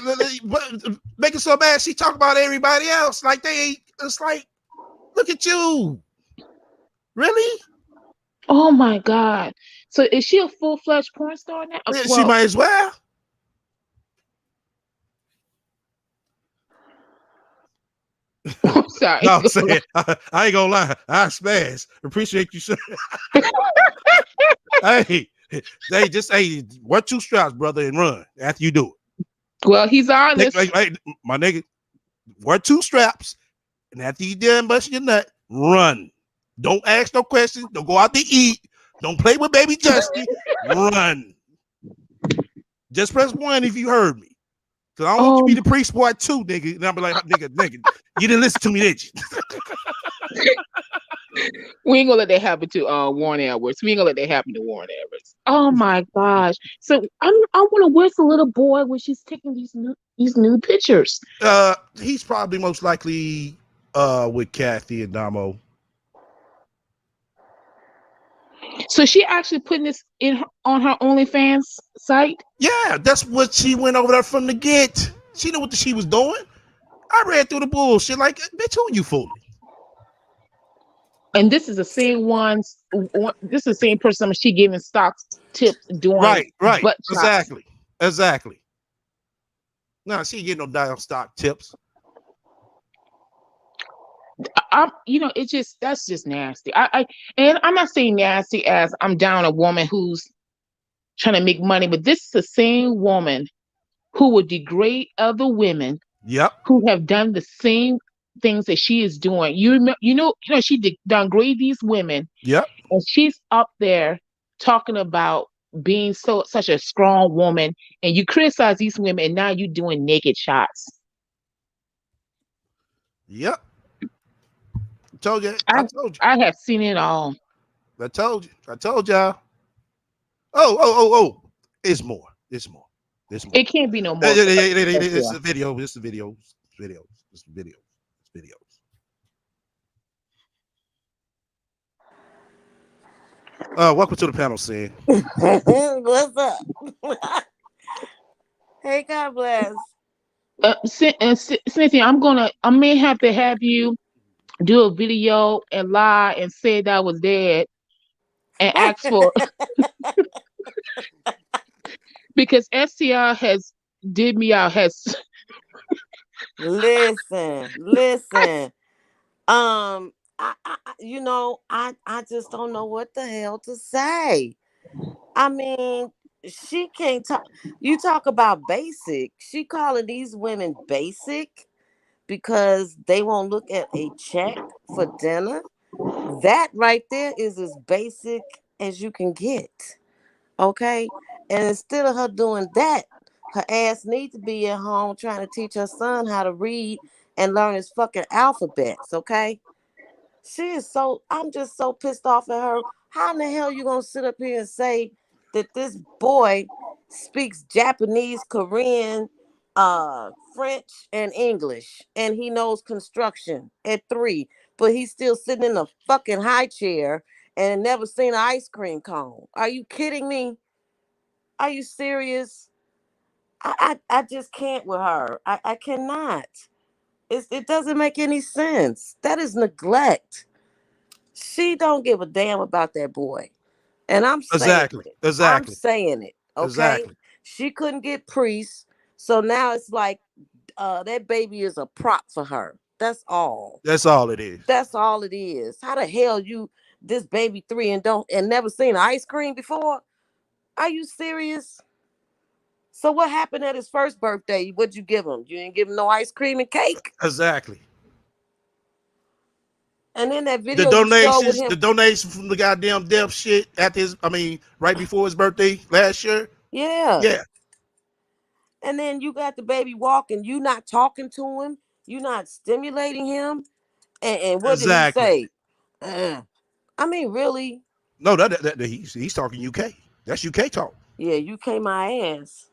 make it so bad. She talk about everybody else like they ain't. It's like, look at you. Really? Oh my God. So is she a full-fledged porn star now? Yeah, she might as well. I'm sorry. No, I'm saying, I ain't gonna lie. I spaz. Appreciate you, sir. Hey, just wear 2 straps, brother, and run after you do it. Well, he's honest. Hey, my nigga, wear 2 straps, and after you done busting your nut, run. Don't ask no questions. Don't go out to eat. Don't play with baby Justin. Run. Just press 1 if you heard me. Cause I don't want you to be the priest part 2, nigga. And I'll be like, nigga, you didn't listen to me, did you? We ain't gonna let that happen to Warren Edwards. We ain't gonna let that happen to Warren Edwards. Oh my gosh! So I want to. Where's the little boy when she's taking these new pictures? He's probably most likely with Kathy and Damo. So she actually putting this on her OnlyFans site? Yeah, that's what she went over there from the get. She knew what she was doing. I read through the bullshit like, bitch, who you fooling? And this is the same ones. This is the same person she giving stock tips doing. Right. Butt Exactly. No, she ain't getting no damn stock tips. That's just nasty. And I'm not saying nasty as I'm down a woman who's trying to make money, but this is the same woman who would degrade other women. Yep. Who have done the same things that she is doing. You know, she downgrade these women. Yep. And she's up there talking about being such a strong woman, and you criticize these women, and now you doing naked shots. Yep. I told you. I have seen it all. I told y'all. Oh. It's more. It can't be no more. It's a video. It's videos. Welcome to the panel, Sam. What's up? Hey, God bless. Cynthia, I may have to have you do a video and lie and say that I was dead and ask for because STR has did me out has Listen. I just don't know what the hell to say. I mean, she can't talk. You talk about basic. She calling these women basic because they won't look at a check for dinner. That right there is as basic as you can get. Okay. And instead of her doing that, her ass needs to be at home trying to teach her son how to read and learn his fucking alphabets. Okay. I'm just so pissed off at her. How in the hell you gonna sit up here and say that this boy speaks Japanese, Korean, French, and English, and he knows construction at 3, but he's still sitting in a fucking high chair and never seen an ice cream cone? Are you kidding me? Are you serious? I just can't with her. I cannot. It doesn't make any sense. That is neglect. She don't give a damn about that boy. And I'm saying Exactly. it. I'm Exactly. saying it. Okay. Exactly. She couldn't get priests. So now it's like that baby is a prop for her. That's all. That's all it is. That's all it is. How the hell you this baby 3 and never seen ice cream before? Are you serious? So what happened at his first birthday? What'd you give him? You didn't give him no ice cream and cake? Exactly. And then that The video you showed with donations, him. the donation from the goddamn death shit at his, I mean, right before his birthday last year. Yeah. Yeah, And then you got the baby walking, you not talking to him, you not stimulating him. And what did he exactly. say? Uh, I mean, really? No, he's talking UK. That's UK talk. Yeah, UK my ass.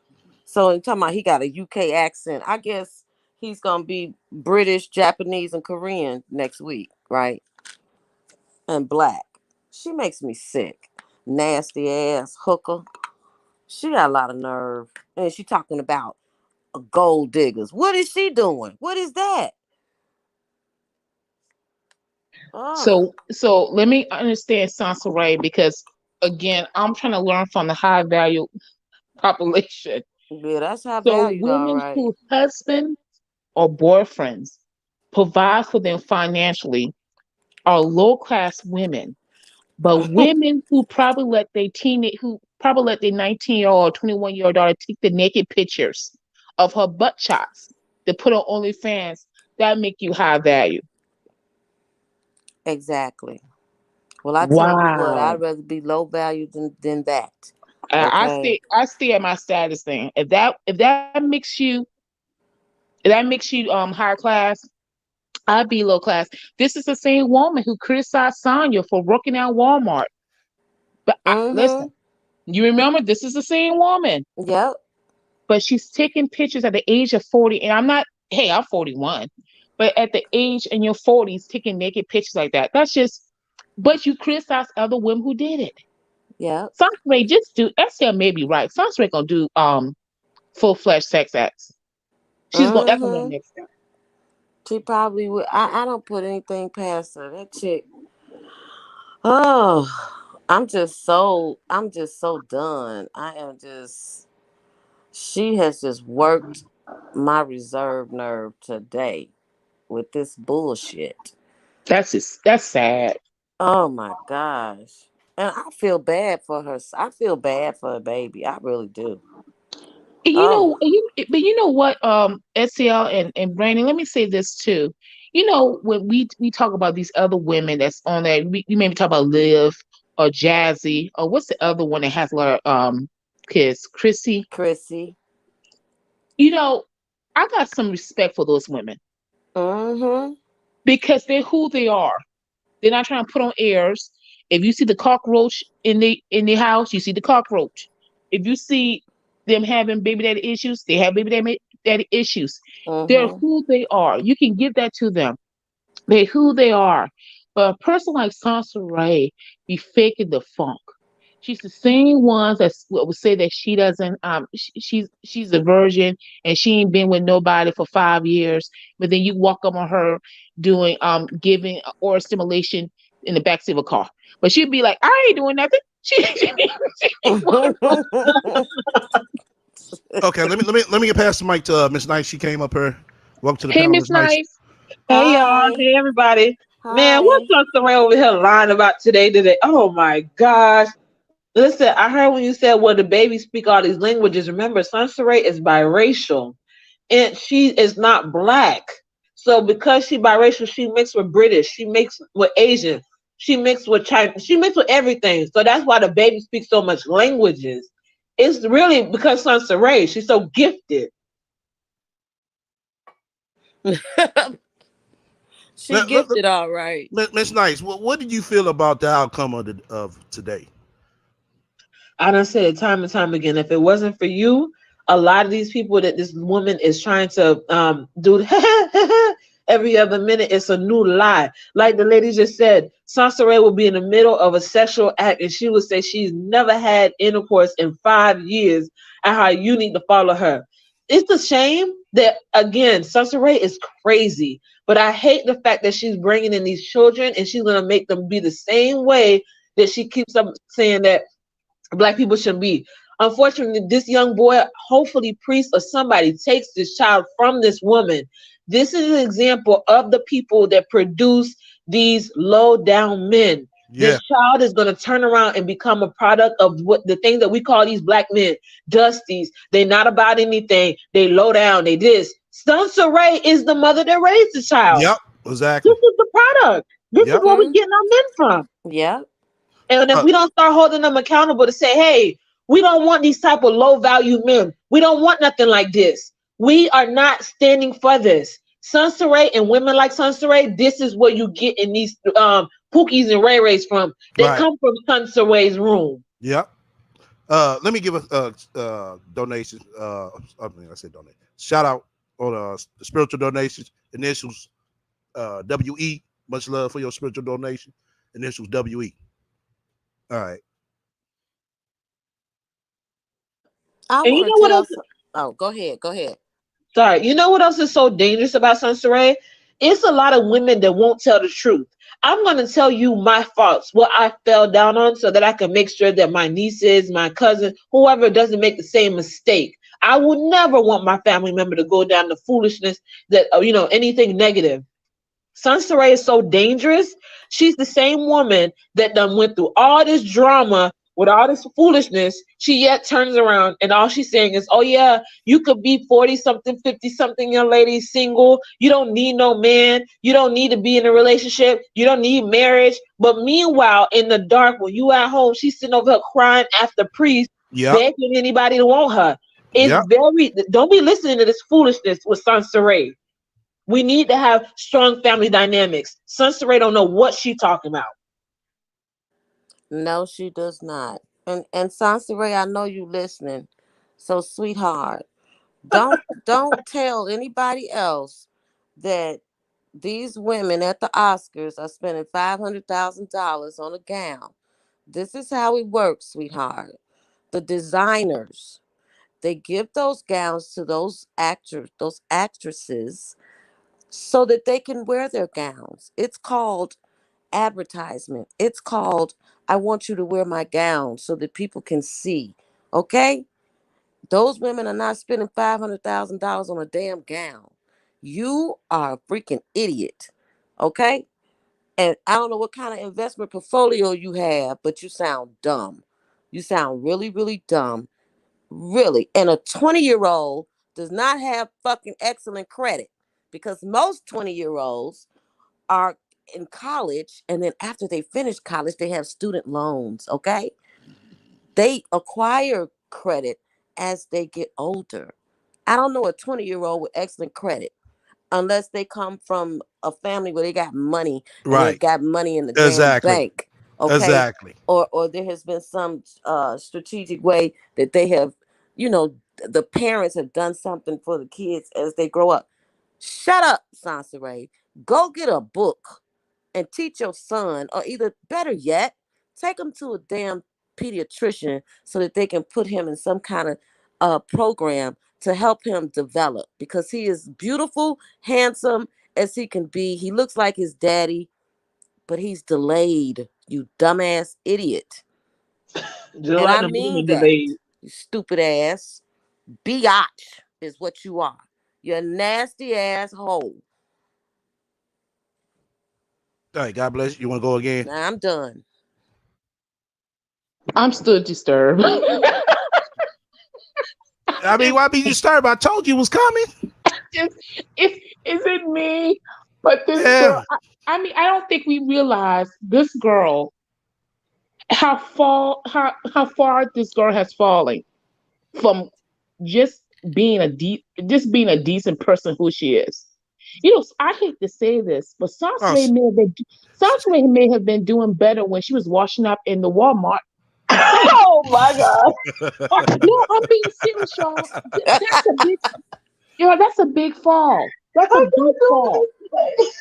So in talking about he got a UK accent. I guess he's gonna be British, Japanese, and Korean next week, right? And black. She makes me sick. Nasty ass hooker. She got a lot of nerve. And she talking about gold diggers. What is she doing? What is that? Oh, so let me understand Sansa Ray, because again, I'm trying to learn from the high value population. yeah, that's how So valued, all women right. whose husbands or boyfriends provide for them financially are low class women. But women who probably let their 19-year-old or 21-year-old daughter take the naked pictures of her butt shots to put on OnlyFans, that make you high value. Exactly. Well, I tell you what, Wow. I'd rather be low value than that. I Okay. stay I stay at my status thing. If that makes you higher class, I'd be low class. This is the same woman who criticized Sonya for working at Walmart. But listen, Mm-hmm. you remember this is the same woman, Yep. but she's taking pictures at the age of 40. And I'm not, hey, I'm 41, but at the age in your 40s, taking naked pictures like that, that's just, but you criticize other women who did it. Yep. Sansa just do, SL may be right. Sansa gonna do full fledged sex acts. That's gonna be the Mm-hmm. next step. She probably would. I don't put anything past her. That chick. Oh, I'm just so done. I am just she has just worked my reserve nerve today with this bullshit. That's sad. Oh my gosh. And I feel bad for her. I feel bad for her baby. I really do. Oh. But you know what, SCL and Brandon, let me say this too. When we talk about these other women that's on there, we maybe talk about Liv or Jazzy, or what's the other one that has a lot of kids, Chrissy. Chrissy. You know, I got some respect for those women Mm-hmm. because they're who they are. They're not trying to put on airs. If you see the cockroach in the house, you see the cockroach. If you see them having baby daddy issues, they have baby daddy issues. They're Mm-hmm. who they are. You can give that to them. They're who they are. But a person like Sansa Ray be faking the funk. She's the same ones that would say that she doesn't she's a virgin and she ain't been with nobody for 5 years. But then you walk up on her doing giving oral stimulation in the backseat of a car. But she'd be like, I ain't doing nothing. She Okay, let me get past the mic to Miss Nice. She came up here. Welcome to the Hey, panel, Miss Miss Nice. Nice. Hey y'all, Hi. hey everybody. Man, Hi. what's Sister Ray over here lying about today? Oh my gosh. Listen, I heard when you said, well, the babies speak all these languages. Remember, Sister Ray is biracial and she is not black. So because she biracial, she mixed with British, she mixed with Asian, she mixed with China, she mixed with everything. So that's why the baby speaks so much languages. It's really because Sister Ray, she's so gifted. She gifted all right. Miss Nice, what did you feel about the outcome of today? I done said it time and time again. If it wasn't for you, a lot of these people that this woman is trying to do every other minute, it's a new lie. Like the lady just said, Sansaray will be in the middle of a sexual act and she would say she's never had intercourse in 5 years and how you need to follow her. It's a shame that, again, Sansaray is crazy. But I hate the fact that she's bringing in these children and she's going to make them be the same way that she keeps up saying that black people shouldn't be. Unfortunately, this young boy, hopefully priest or somebody takes this child from this woman. This is an example of the people that produce these low down men. Yeah. This child is going to turn around and become a product of what the thing that we call these black men, dusties. They're not about anything. They low down. They this. Sansa Ray is the mother that raised the child. Yep. This Exactly. is the product. This is Yep. where we're Hmm. getting our men from. Yeah. And if Uh, we don't start holding them accountable to say, hey, we don't want these type of low value men. We don't want nothing like this. We are not standing for this. Sansaray and women like Sansaray, this is where you get in these Pookies and Ray Rays from. They right. come from Sansaray's room. Yep. Let me give a donation. I mean, I said donate. Shout out on the spiritual donations. Initials WE. Much love for your spiritual donation. Initials WE. All right. I And you want know to what tell else? some. Oh, go ahead. Go ahead. Sorry, you know what else is so dangerous about Sansaray? It's a lot of women that won't tell the truth. I'm going to tell you my faults, what I fell down on, so that I can make sure that my nieces, my cousin, whoever doesn't make the same mistake. I would never want my family member to go down the foolishness that, anything negative. Sansaray is so dangerous. She's the same woman that done went through all this drama with all this foolishness. She yet turns around and all she's saying is, oh yeah, you could be 40 something, 50 something young lady single. You don't need no man. You don't need to be in a relationship. You don't need marriage. But meanwhile, in the dark, when you at home, she's sitting over here crying after priest, Yep. begging anybody to want her. It's Yep. very, don't be listening to this foolishness with Sansaray. We need to have strong family dynamics. Sunsaray don't know what she talking about. No, she does not. And Sansaray, I know you listening. So, sweetheart, don't tell anybody else that these women at the Oscars are spending $500,000 on a gown. This is how it works, sweetheart. The designers, they give those gowns to those actors, those actresses, so that they can wear their gowns. It's called advertisement. It's called I want you to wear my gown so that people can see. Okay? Those women are not spending $500,000 on a damn gown. You are a freaking idiot. Okay? And I don't know what kind of investment portfolio you have, but you sound dumb. You sound really, really dumb. Really. And a 20-year-old does not have fucking excellent credit because most 20-year-olds are in college and then after they finish college, they have student loans. Okay. They acquire credit as they get older. I don't know a 20-year-old with excellent credit unless they come from a family where they got money and they've Right. got money in the damn Exactly. bank, okay? Exactly. Or there has been some strategic way that they have, you know, the parents have done something for the kids as they grow up. Shut up, Sansaray. Go get a book and teach your son, or either better yet, take him to a damn pediatrician so that they can put him in some kind of program to help him develop because he is beautiful, handsome as he can be. He looks like his daddy, but he's delayed, you dumbass idiot. Just And like I the mean mama that, delayed. you stupid ass. Biatch is what you are. You're a nasty asshole. All right, God bless you. You want to go again? Now I'm done. I'm still disturbed. I mean, just, why be disturbed? I told you it was coming. just, is it me? But this girl, Yeah. I mean, I don't think we realize this girl, how far this girl has fallen from just just being a decent person who she is. You know, I hate to say this, but Oh, Sansaray may have been doing better when she was washing up in the Walmart sink. Oh my God. No, I'm being serious, y'all. That's a big, that's a big fall. That's a I'm big not doing fall. this.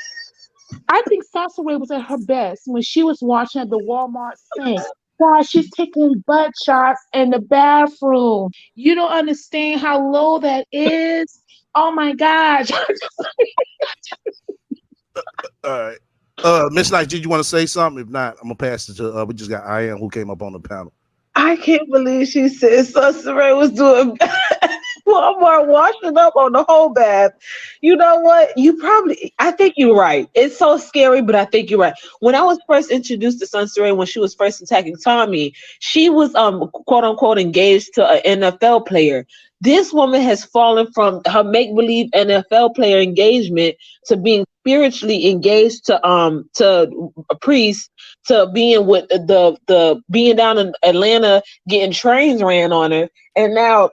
I think Sansaray was at her best when she was washing at the Walmart sink. God, she's taking butt shots in the bathroom. You don't understand how low that is. Oh my gosh. all right. Miss Knight, did you want to say something? If not, I'm gonna pass it to. We just got I am who came up on the panel. I can't believe she said Sussurray was doing Walmart washing up on the whole bath. You know what? I think you're right. It's so scary, but I think you're right. When I was first introduced to Sussurray, when she was first attacking Tommy, she was quote unquote engaged to an NFL player. This woman has fallen from her make believe NFL player engagement to being spiritually engaged to a priest, to being with the being down in Atlanta getting trains ran on her. And now,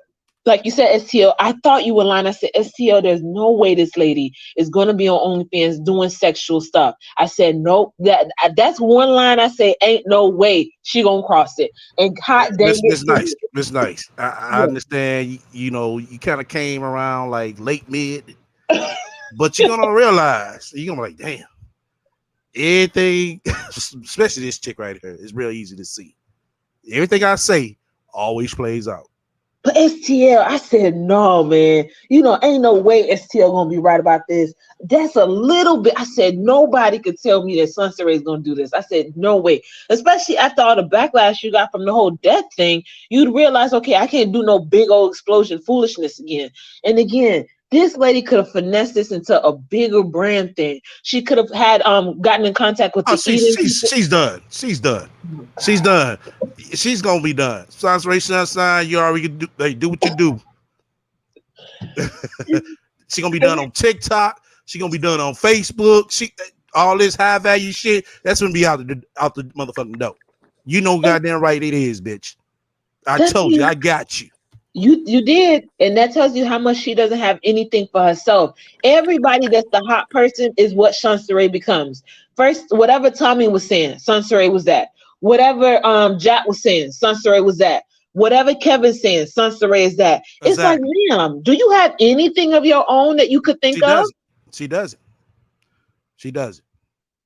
like you said, STL, I thought you were lying. I said, STL, there's no way this lady is going to be on OnlyFans doing sexual stuff. I said, nope. That's one line I say, ain't no way she going to cross it. And hot dang Miss it. Nice, Miss Nice. I understand. You know, you kind of came around like late mid, but you're gonna realize you're gonna be like, damn, everything, especially this chick right here, is real easy to see. Everything I say always plays out. But STL, I said, no, man. Ain't no way STL gonna be right about this. That's a little bit. I said, nobody could tell me that Sunset Ray is gonna do this. I said, no way. Especially after all the backlash you got from the whole death thing, you'd realize, okay, I can't do no big old explosion foolishness again. And again, this lady could have finessed this into a bigger brand thing. She could have had gotten in contact with Oh, the Eden people. she's done. She's done. She's done. She's gonna be done. Sounds Ray Sunshine. You already do. They do what you do. She gonna be done on TikTok. She gonna be done on Facebook. All this high value shit. That's gonna be out the motherfucking door. You know, goddamn right it is, bitch. I That's told you. I got you. You did, and that tells you how much she doesn't have anything for herself. Everybody that's the hot person is what Shansaray becomes. First, whatever Tommy was saying, Shansaray was that. Whatever Jack was saying, Shansaray was that. Whatever Kevin's saying, Shansaray is that. It's like, Exactly. ma'am, do you have anything of your own that you could She think of? does it. She does it. She does it.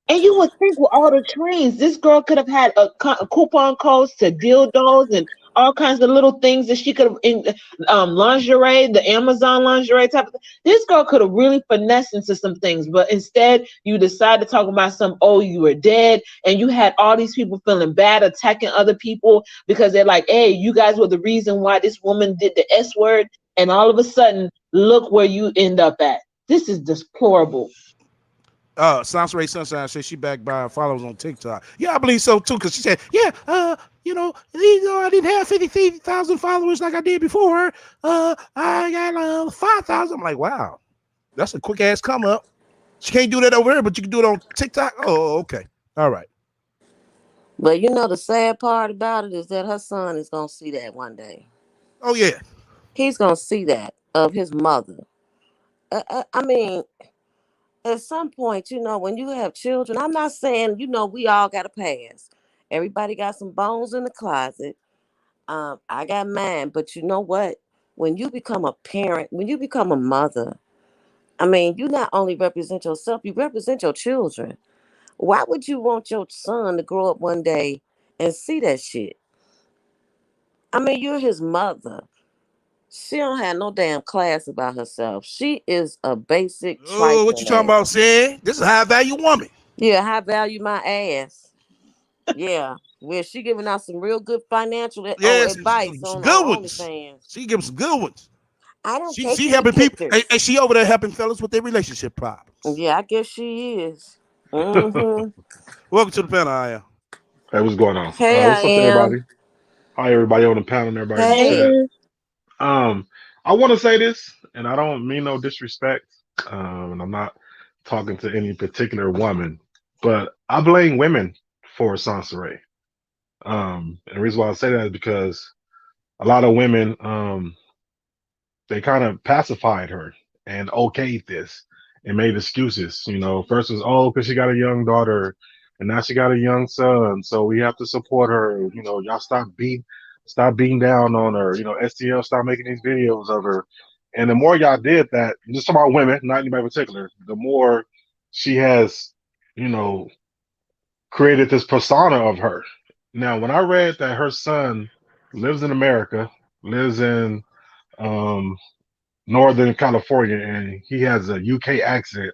And you would think with all the trains, this girl could have had a coupon codes to dildos and all kinds of little things that she could have in lingerie, the Amazon lingerie type of thing. This girl could have really finessed into some things, but instead you decide to talk about you were dead, and you had all these people feeling bad, attacking other people because they're like, hey, you guys were the reason why this woman did the S word, and all of a sudden, look where you end up at. This is deplorable. Sounds Ray Sunshine says she backed by her followers on TikTok. Yeah, I believe so too. Cause she said, yeah, I didn't have 53,000 followers like I did before. I got 5,000. I'm like, wow, that's a quick ass come up. She can't do that over here, but you can do it on TikTok. Oh, okay, all right. But you know the sad part about it is that her son is gonna see that one day. Oh yeah, He's gonna see that of his mother. I mean, at some point, when you have children, I'm not saying, we all got a past. Everybody got some bones in the closet. I got mine, but you know what? When you become a parent, when you become a mother, I mean, you not only represent yourself, you represent your children. Why would you want your son to grow up one day and see that shit? I mean, you're his mother. She don't have no damn class about herself. She is a basic oh, what you trifling talking ass. about, saying? This is a high value woman. Yeah, I value my ass. Yeah, where she giving out some real good financial Yes, advice some on good ones. OnlyFans. She give some good ones. I don't take She any helping people. pictures. And she over there helping fellas with their relationship problems. Yeah, I guess she is. Mm-hmm. Welcome to the panel, Aya. Hey, what's going on? Hey, I What's up to am. everybody? Hi, everybody on the panel and everybody in the Hey. chat. Hey. Um, I want to say this, and I don't mean no disrespect. And I'm not talking to any particular woman, but I blame women for Sansaray. And the reason why I say that is because a lot of women, they kind of pacified her and okayed this and made excuses. You know, first was, oh, because she got a young daughter and now she got a young son, so we have to support her. You know, y'all stop beating down on her. You know, STL stop making these videos of her. And the more y'all did that, just talking about women, not anybody in particular, the more she has, you know, created this persona of her. Now, when I read that her son lives in America, lives in um Northern California, and he has a UK accent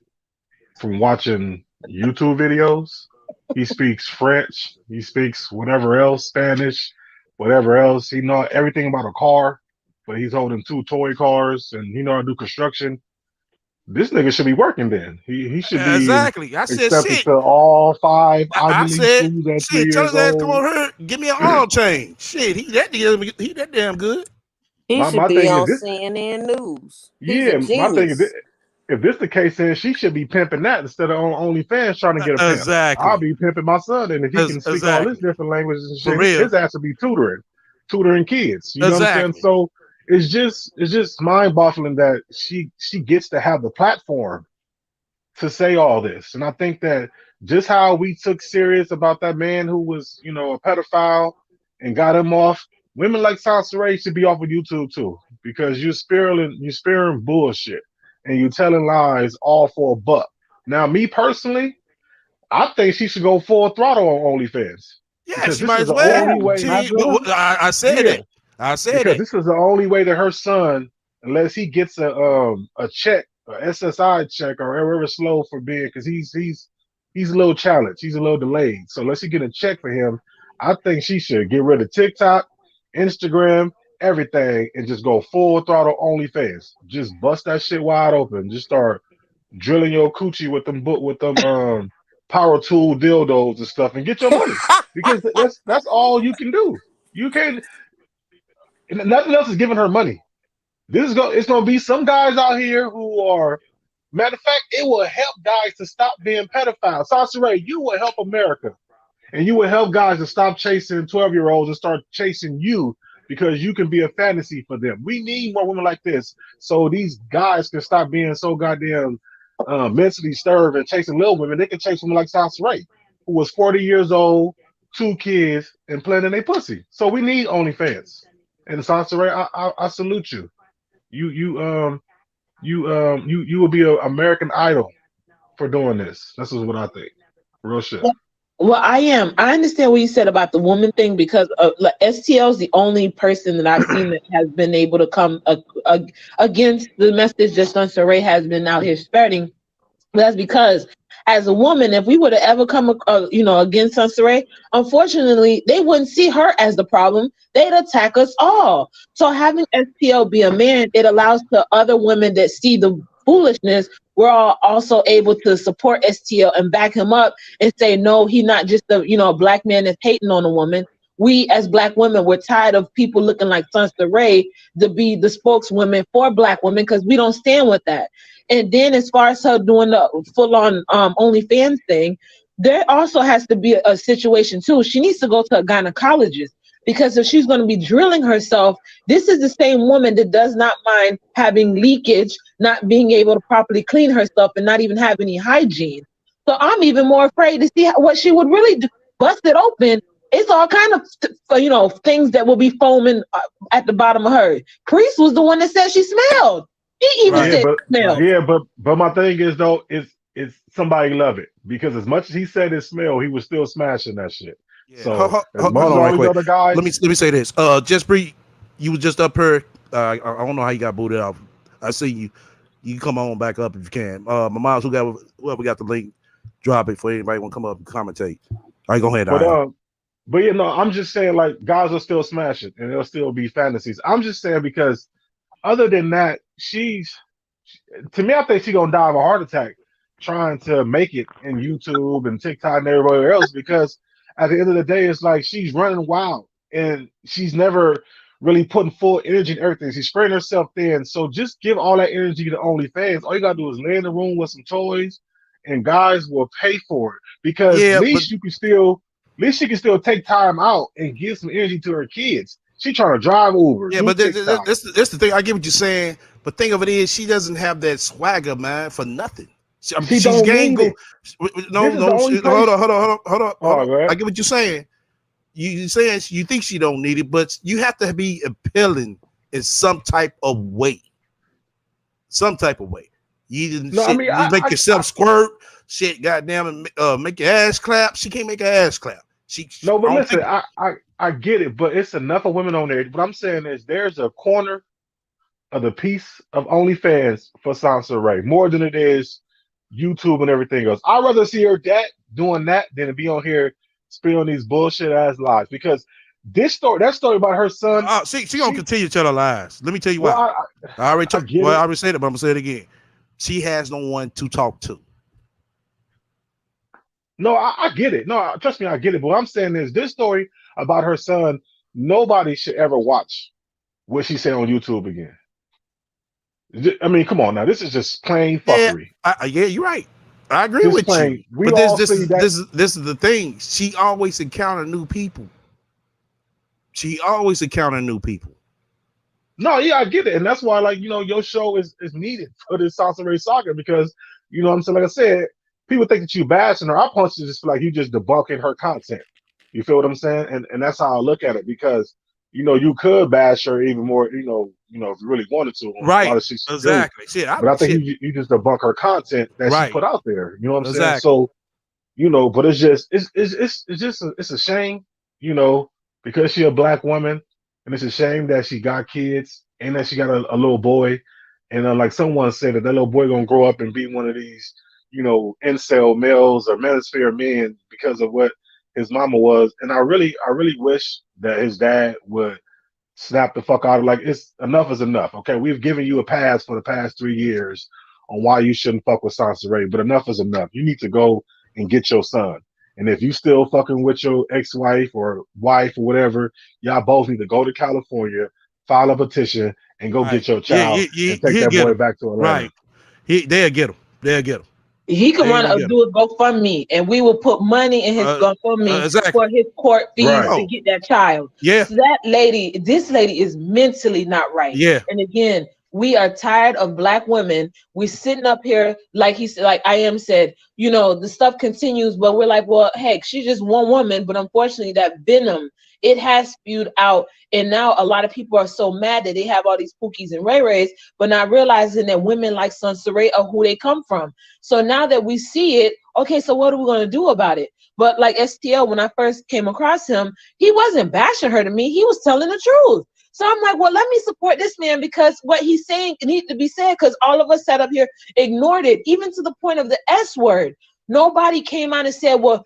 from watching YouTube videos. He speaks French. He speaks whatever else, Spanish, whatever else. He know everything about a car, but he's holding two toy cars, and he know how to do construction. This nigga should be working then. He should be Exactly. I said accepted shit. to all five I Ivy League said schools at three shit. Tell years his ass come old. on here. Give me an oil change. Shit. He that damn good. He should My be thing is on this. CNN News. He's a Yeah, my thing is this. genius. If this the case, then she should be pimping that instead of on OnlyFans trying to get a pimp. I'll Exactly. be pimping my son, and if he can speak all this Exactly. different languages and For shit, real. his ass would be tutoring kids. You know what I'm saying? Exactly. So it's just mind boggling that she gets to have the platform to say all this. And I think that just how we took serious about that man who was, you know, a pedophile and got him off, women like Sansaray should be off of YouTube too, because you're spearing bullshit and you're telling lies all for a buck. Now, me personally, I think she should go full throttle on OnlyFans Yeah, because she this might is as the well. only Yeah, way. might as She, well. I said Yeah, it. I said because it. this is the only way that her son, unless he gets a check, a SSI check, or whatever slow for being, because he's a little challenged, he's a little delayed. So unless he get a check for him, I think she should get rid of TikTok, Instagram, everything, and just go full throttle OnlyFans. Just bust that shit wide open. Just start drilling your coochie with them power tool dildos and stuff, and get your money because that's all you can do. You can't. Nothing else is giving her money. It's gonna be some guys out here who are, matter of fact, it will help guys to stop being pedophiles. Sasha, you will help America. And you will help guys to stop chasing 12-year-olds and start chasing you because you can be a fantasy for them. We need more women like this so these guys can stop being so goddamn mentally disturbed and chasing little women. They can chase women like Sasha Ray, who was 40 years old, two kids, and playing in a pussy. So we need OnlyFans. And Sasha Ray, I salute you. You you um you will be an American Idol for doing this. That's just what I think. Real shit. Well, I am. I understand what you said about the woman thing because like, STL is the only person that I've seen that has been able to come against the message that Sunset has been out here spreading. That's because as a woman, if we would have ever come, against Sunset, unfortunately, they wouldn't see her as the problem. They'd attack us all. So having STL be a man, it allows the other women that see the foolishness, we're all also able to support STL and back him up and say, no, he's not just a black man that's hating on a woman. We as black women, we're tired of people looking like Sansa Ray to be the spokeswomen for black women because we don't stand with that. And then as far as her doing the full on OnlyFans thing, there also has to be a situation too. She needs to go to a gynecologist because if she's going to be drilling herself, this is the same woman that does not mind having leakage, not being able to properly clean herself, and not even have any hygiene. So I'm even more afraid to see what she would really do. Bust it open. It's all kind of things that will be foaming at the bottom of her. Priest was the one that said she smelled. He even Yeah, Right. said but smell. Right. yeah, but my thing is though, it's somebody love it because as much as he said it smell, he was still smashing that shit. Yeah. So as much Hold as on all right these quick. other guys, Let me say this. Just Bree, you was just up here. I don't know how you got booted off. I see you. You can come on back up if you can. My moms whoever got the link, drop it for anybody want to come up and commentate. All right, go ahead, but Aya. but I'm just saying like guys will still smash it and there'll still be fantasies. I'm just saying because other than that, to me, I think she's gonna die of a heart attack trying to make it in YouTube and TikTok and everywhere else because at the end of the day, it's like she's running wild and she's never really putting full energy in everything. She's spreading herself thin. So just give all that energy to OnlyFans. All you gotta do is lay in the room with some toys, and guys will pay for it because Yeah, but at least she can still take time out and give some energy to her kids. She trying to drive Uber, yeah, do but TikTok. that's the thing. I get what you're saying, but thing of it is, she doesn't have that swagger, man, for nothing. She She's don't gained need go. it. No, This is the no, only hold place. on, hold on, hold on, hold on, hold Oh on. I man. get what you're saying. You saying you think she don't need it, but you have to be appealing in some type of way. Some type of way. You didn't No, I shit. mean, You make I yourself squirt. Shit, goddamn, and make your ass clap. She can't make her ass clap. no, I but don't listen, think. I get it, but it's enough of women on there. What I'm saying is, there's a corner of the piece of OnlyFans for Sansa Ray more than it is YouTube and everything else. I'd rather see her doing that than to be on here spilling these bullshit ass lies because that story about her son, She gonna she, continue to tell her lies. Let me tell you well, why. I get I it. already said it, but I'm gonna say it again. She has no one to talk to. No, I get it. No, trust me, I get it. But what I'm saying is, this story about her son, nobody should ever watch what she said on YouTube again. I mean, come on now. This is just plain Yeah, fuckery. yeah, you're right. I agree Just with you. plain. We But all see that. this is the thing. She always encounter new people. She always encounter new people. No, yeah, I get it, and that's why, like, your show is needed for this Salsa Ray Saga because what I'm saying. Like I said, people think that you bashing her. I punch it just feel like you just debunking her content. You feel what I'm saying? And that's how I look at it because you could bash her even more. If you really wanted to on a Right. lot of shit she do. Exactly. Shit. But I think Shit. you just debunk her content that she Right. put out there. You know what I'm saying? Exactly. So but it's a shame, you know, because she a black woman, and it's a shame that she got kids and that she got a little boy, and like someone said, that little boy gonna grow up and be one of these, incel males or manosphere men because of what his mama was, and I really wish that his dad would snap the fuck out of, like, it's enough is enough. Okay, we've given you a pass for the past 3 years on why you shouldn't fuck with Sansa Ray, but enough is enough. You need to go and get your son. And if you still fucking with your ex-wife or wife or whatever, y'all both need to go to California, file a petition, and go Right. get your Yeah. child and take He'll that get boy him. back to Atlanta. Right. They'll get him. They'll get him. He can They run will a get him. do a GoFundMe, and we will put money in his GoFundMe Exactly. for his court fees Right. to Oh, get that child. yeah. So this lady is mentally not right. Yeah. And again, we are tired of black women. We're sitting up here like he said, like I am said, the stuff continues, but we're like, well, heck, she's just one woman. But unfortunately, that venom, it has spewed out. And now a lot of people are so mad that they have all these Pookies and Ray Rays, but not realizing that women like Sansa are who they come from. So now that we see it, okay, so what are we going to do about it? But like STL, when I first came across him, he wasn't bashing her to me. He was telling the truth. So I'm like, well, let me support this man because what he's saying needs to be said, because all of us sat up here, ignored it, even to the point of the S word. Nobody came out and said, well,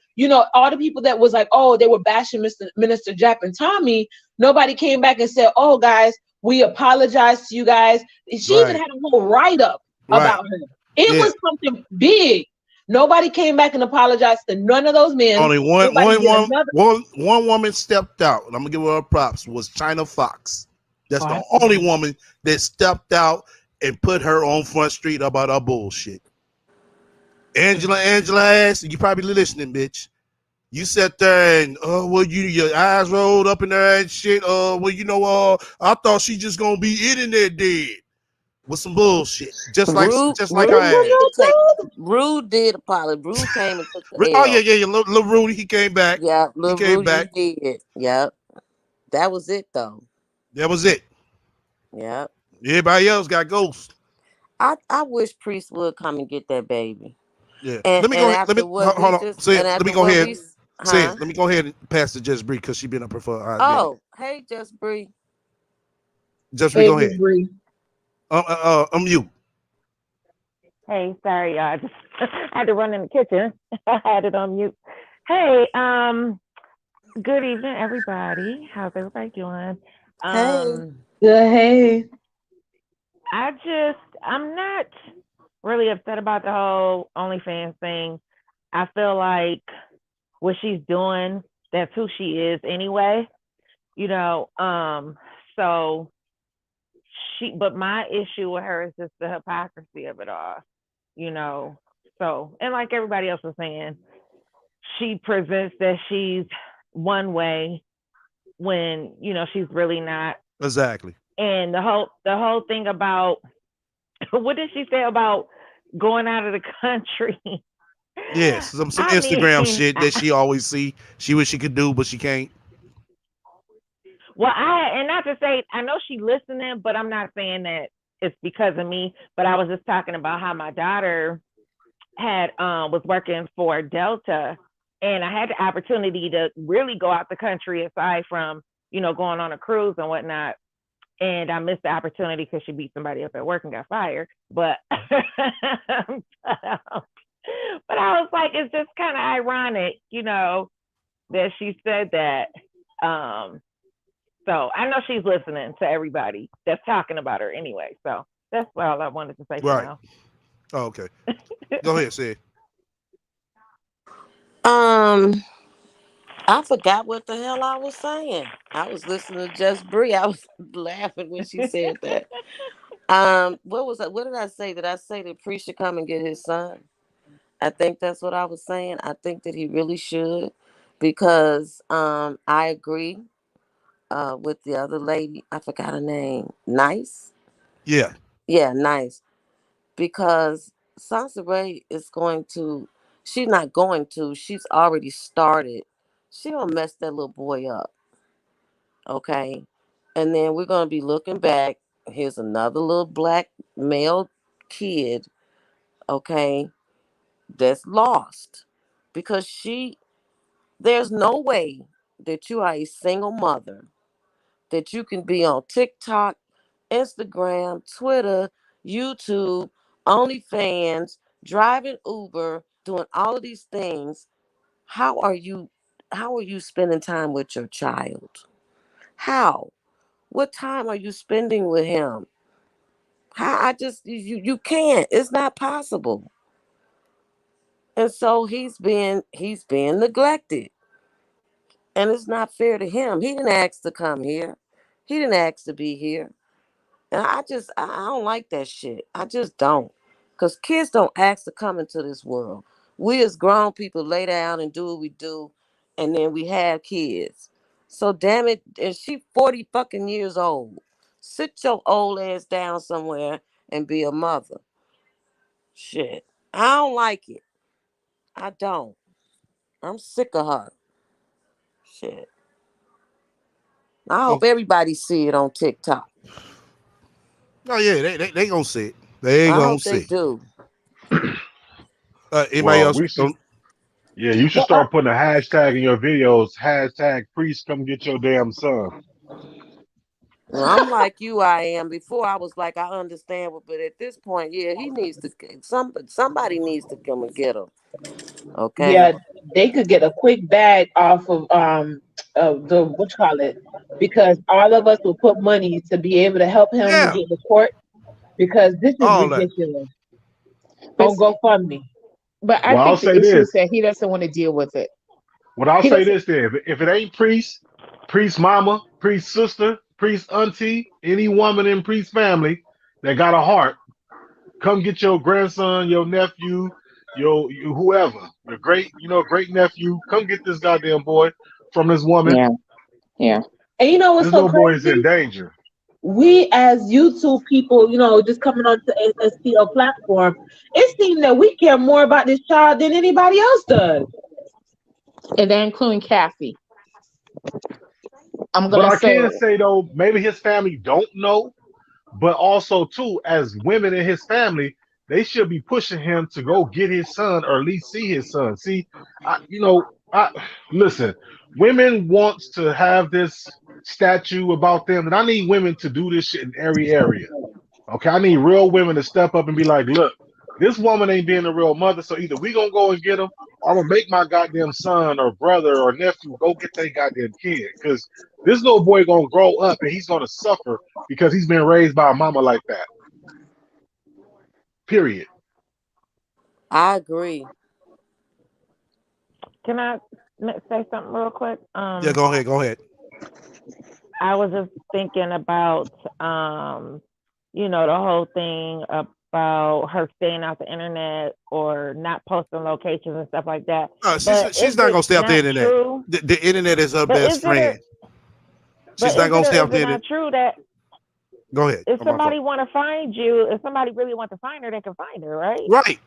all the people that was like, oh, they were bashing Minister Jack and Tommy. Nobody came back and said, oh, guys, we apologize to you guys. She even Right. had a whole write-up Right. about her. It Yeah. was something big. Nobody came back and apologized to none of those men. Only Nobody did another. one woman stepped out. I'm gonna give her props. Was China Fox. That's Oh, the only absolutely. woman that stepped out and put her on Front Street about our bullshit. Angela ass, you probably listening, bitch. You sat there and your eyes rolled up in there and shit. I thought she just gonna be in there dead with some bullshit, Rude, just like her It Rude was ass. did no take. good. Rude did apologize. Rude came and took the Oh yeah, L. yeah, yeah. Little Rudy, he came back. Yeah, He little came Rudy back. did. Yep, that was it though. That was it. Yep. Everybody else got ghosts. I wish Priest would come and get that baby. Yeah. And Let me go and ahead. Let me after what we hold on. just Say and it. Let me after go what ahead. we Say it. huh? Let me go ahead and pass to Just Bree because she been up here for a hot minute. Oh, hey, just breathe. Just Bree, Hey, go Miss ahead. Bree. I'm you. Hey, sorry, y'all. I just had to run in the kitchen. I had it on mute. Hey, good evening, everybody. How's everybody doing? Hey. Um, Good. Hey. I'm not really upset about the whole OnlyFans thing. I feel like what she's doing, that's who she is anyway. You know, so but my issue with her is just the hypocrisy of it all. You know, so and like everybody else was saying, she presents that she's one way when she's really not. Exactly. And the whole thing about what did she say about going out of the country? Yes, some I Instagram mean, shit that she always see. She wish she could do, but she can't. well, and not to say I know she listening, but I'm not saying that it's because of me. But I was just talking about how my daughter had was working for Delta, and I had the opportunity to really go out the country aside from going on a cruise and whatnot. And I missed the opportunity because she beat somebody up at work and got fired. But but I was like, it's just kind of ironic, that she said that. Um, so I know she's listening to everybody that's talking about her anyway. So that's all I wanted to say for Right. now. Oh, okay. Go ahead, say it. Um, I forgot what the hell I was saying. I was listening to Just Bree. I was laughing when she said that. What was that? What did I say? Did I say that Priest should come and get his son? I think that's what I was saying. I think that he really should, because I agree with the other lady. I forgot her name. Nice. Yeah. Yeah, nice. Because Sansa Ray is going to. She's not going to. She's already started. She gonna mess that little boy up. Okay. And then we're gonna be looking back. Here's another little black male kid. Okay, that's lost because there's no way that you are a single mother, that you can be on TikTok, Instagram, Twitter, YouTube, OnlyFans, driving Uber, doing all of these things. How are you spending time with your child? How? What time are you spending with him? How I just you can't. It's not possible. And so he's being neglected. And it's not fair to him. He didn't ask to come here. He didn't ask to be here. And I don't like that shit. I just don't. Because kids don't ask to come into this world. We as grown people lay down and do what we do, and then we have kids. So damn it, and she 40 fucking years old. Sit your old ass down somewhere and be a mother. Shit. I don't like it. I don't. I'm sick of her. Shit. I hope Oh, everybody see it on TikTok. oh yeah, they gonna see it. They I gonna hope they see. do. Anybody Well, else? we should. Yeah, you should Well, start putting a hashtag in your videos. Hashtag priest, come get your damn son. Well, I'm like you. I am. Before I was like, I understand, but at this point, yeah, he needs to. Somebody needs to come and get him. Okay. yeah, they could get a quick bag off of the what you call it, because all of us will put money to be able to help him Yeah, get the court, because this is all that. ridiculous But on GoFundMe. but I Well, I'll think the say issue is this. that he doesn't want to deal with it. What I'll He say doesn't. this then. If it ain't priest, priest mama, priest sister, priest auntie, any woman in priest family that got a heart, come get your grandson, your nephew, whoever, your great nephew. Come get this goddamn boy from this woman. Yeah, yeah. And you know what's This so little boy is in crazy? danger. We as YouTube people, just coming onto the SSPO platform, it seems that we care more about this child than anybody else does. And then including Kathy. I'm But gonna I say can it. say though, maybe his family don't know, but also too, as women in his family, they should be pushing him to go get his son or at least see his son. See, I listen. Women wants to have this statue about them, and I need women to do this shit in every area. Okay, I need real women to step up and be like, look, this woman ain't being a real mother, so either we gonna go and get him, or I'm gonna make my goddamn son or brother or nephew go get their goddamn kid. Because this little boy gonna grow up and he's gonna suffer because he's been raised by a mama like that. Period. I agree. Can I say something real quick? Yeah, go ahead. Go ahead. I was just thinking about, the whole thing about her staying off the internet or not posting locations and stuff like that. But She's is not it gonna stay off the not internet. true? The internet is her But best is it a, friend. She's not gonna stay off is the it internet. not true that Go ahead. if On my fault. somebody want to find you, if somebody really want to find her, they can find her, right? Right.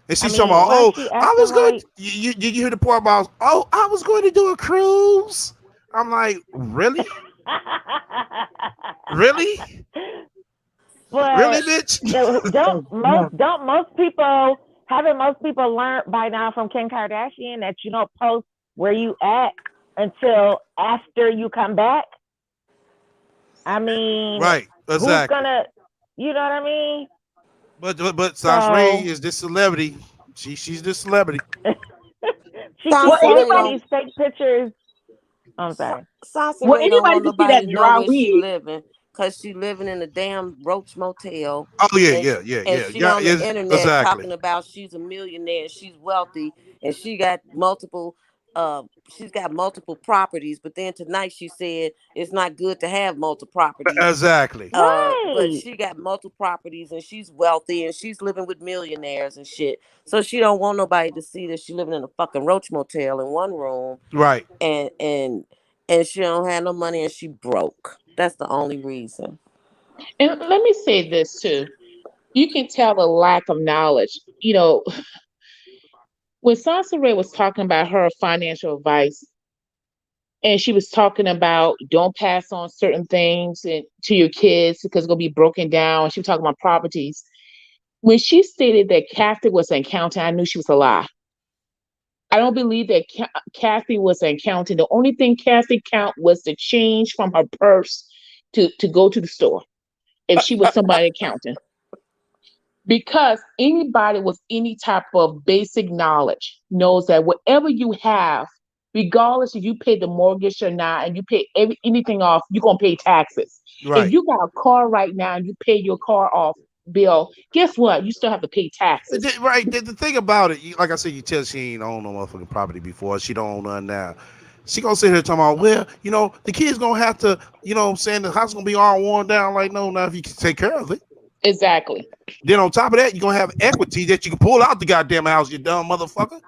And I she's talking mean, about, why is oh, she I acting was going like? to, did you hear the part about, oh, I was going to do a cruise? I'm like, really? Really? Really, But bitch? don't most people haven't most people learned by now from Kim Kardashian that you don't post where you at until after you come back? I mean, Right. who's Exactly. gonna, you know what I mean? But Sasha Ray So is this celebrity. She's this celebrity. she Well, keep Sansa Ray posting anybody, these don't. fake pictures. I'm sorry. Sansa well, Ray don't anybody want can see nobody that to know dry where she wig. living because she living in a damn roach motel, Oh yeah, and yeah, yeah, and yeah, she yeah. on the Is internet exactly talking about she's a millionaire and she's wealthy and she got multiple. She's got multiple properties, but then tonight she said it's not good to have multiple properties. exactly. But Right. she got multiple properties and she's wealthy and she's living with millionaires and shit. So she don't want nobody to see that she living in a fucking roach motel in one room, Right. and and and she don't have no money and she broke. That's the only reason. And let me say this too. You can tell the lack of knowledge. When Sansa Ray was talking about her financial advice, and she was talking about don't pass on certain things to your kids because it's gonna be broken down. She was talking about properties. When she stated that Kathy was an accountant, I knew she was a lie. I don't believe that Kathy was an accountant. The only thing Kathy count was the change from her purse to go to the store. If she was somebody accountant, because anybody with any type of basic knowledge knows that whatever you have, regardless if you pay the mortgage or not, and you pay anything off, you're gonna pay taxes. If Right. you got a car right now and you pay your car off bill, guess what? You still have to pay taxes. Right. The thing about it, like I said, you tell she ain't owned no motherfucking property before. She don't own none now. She gonna sit here talking about, well, the kids gonna have to, saying the house gonna be all worn down. Like, no, not if you can take care of it. Exactly. Then on top of that, you're gonna have equity that you can pull out the goddamn house, you dumb motherfucker.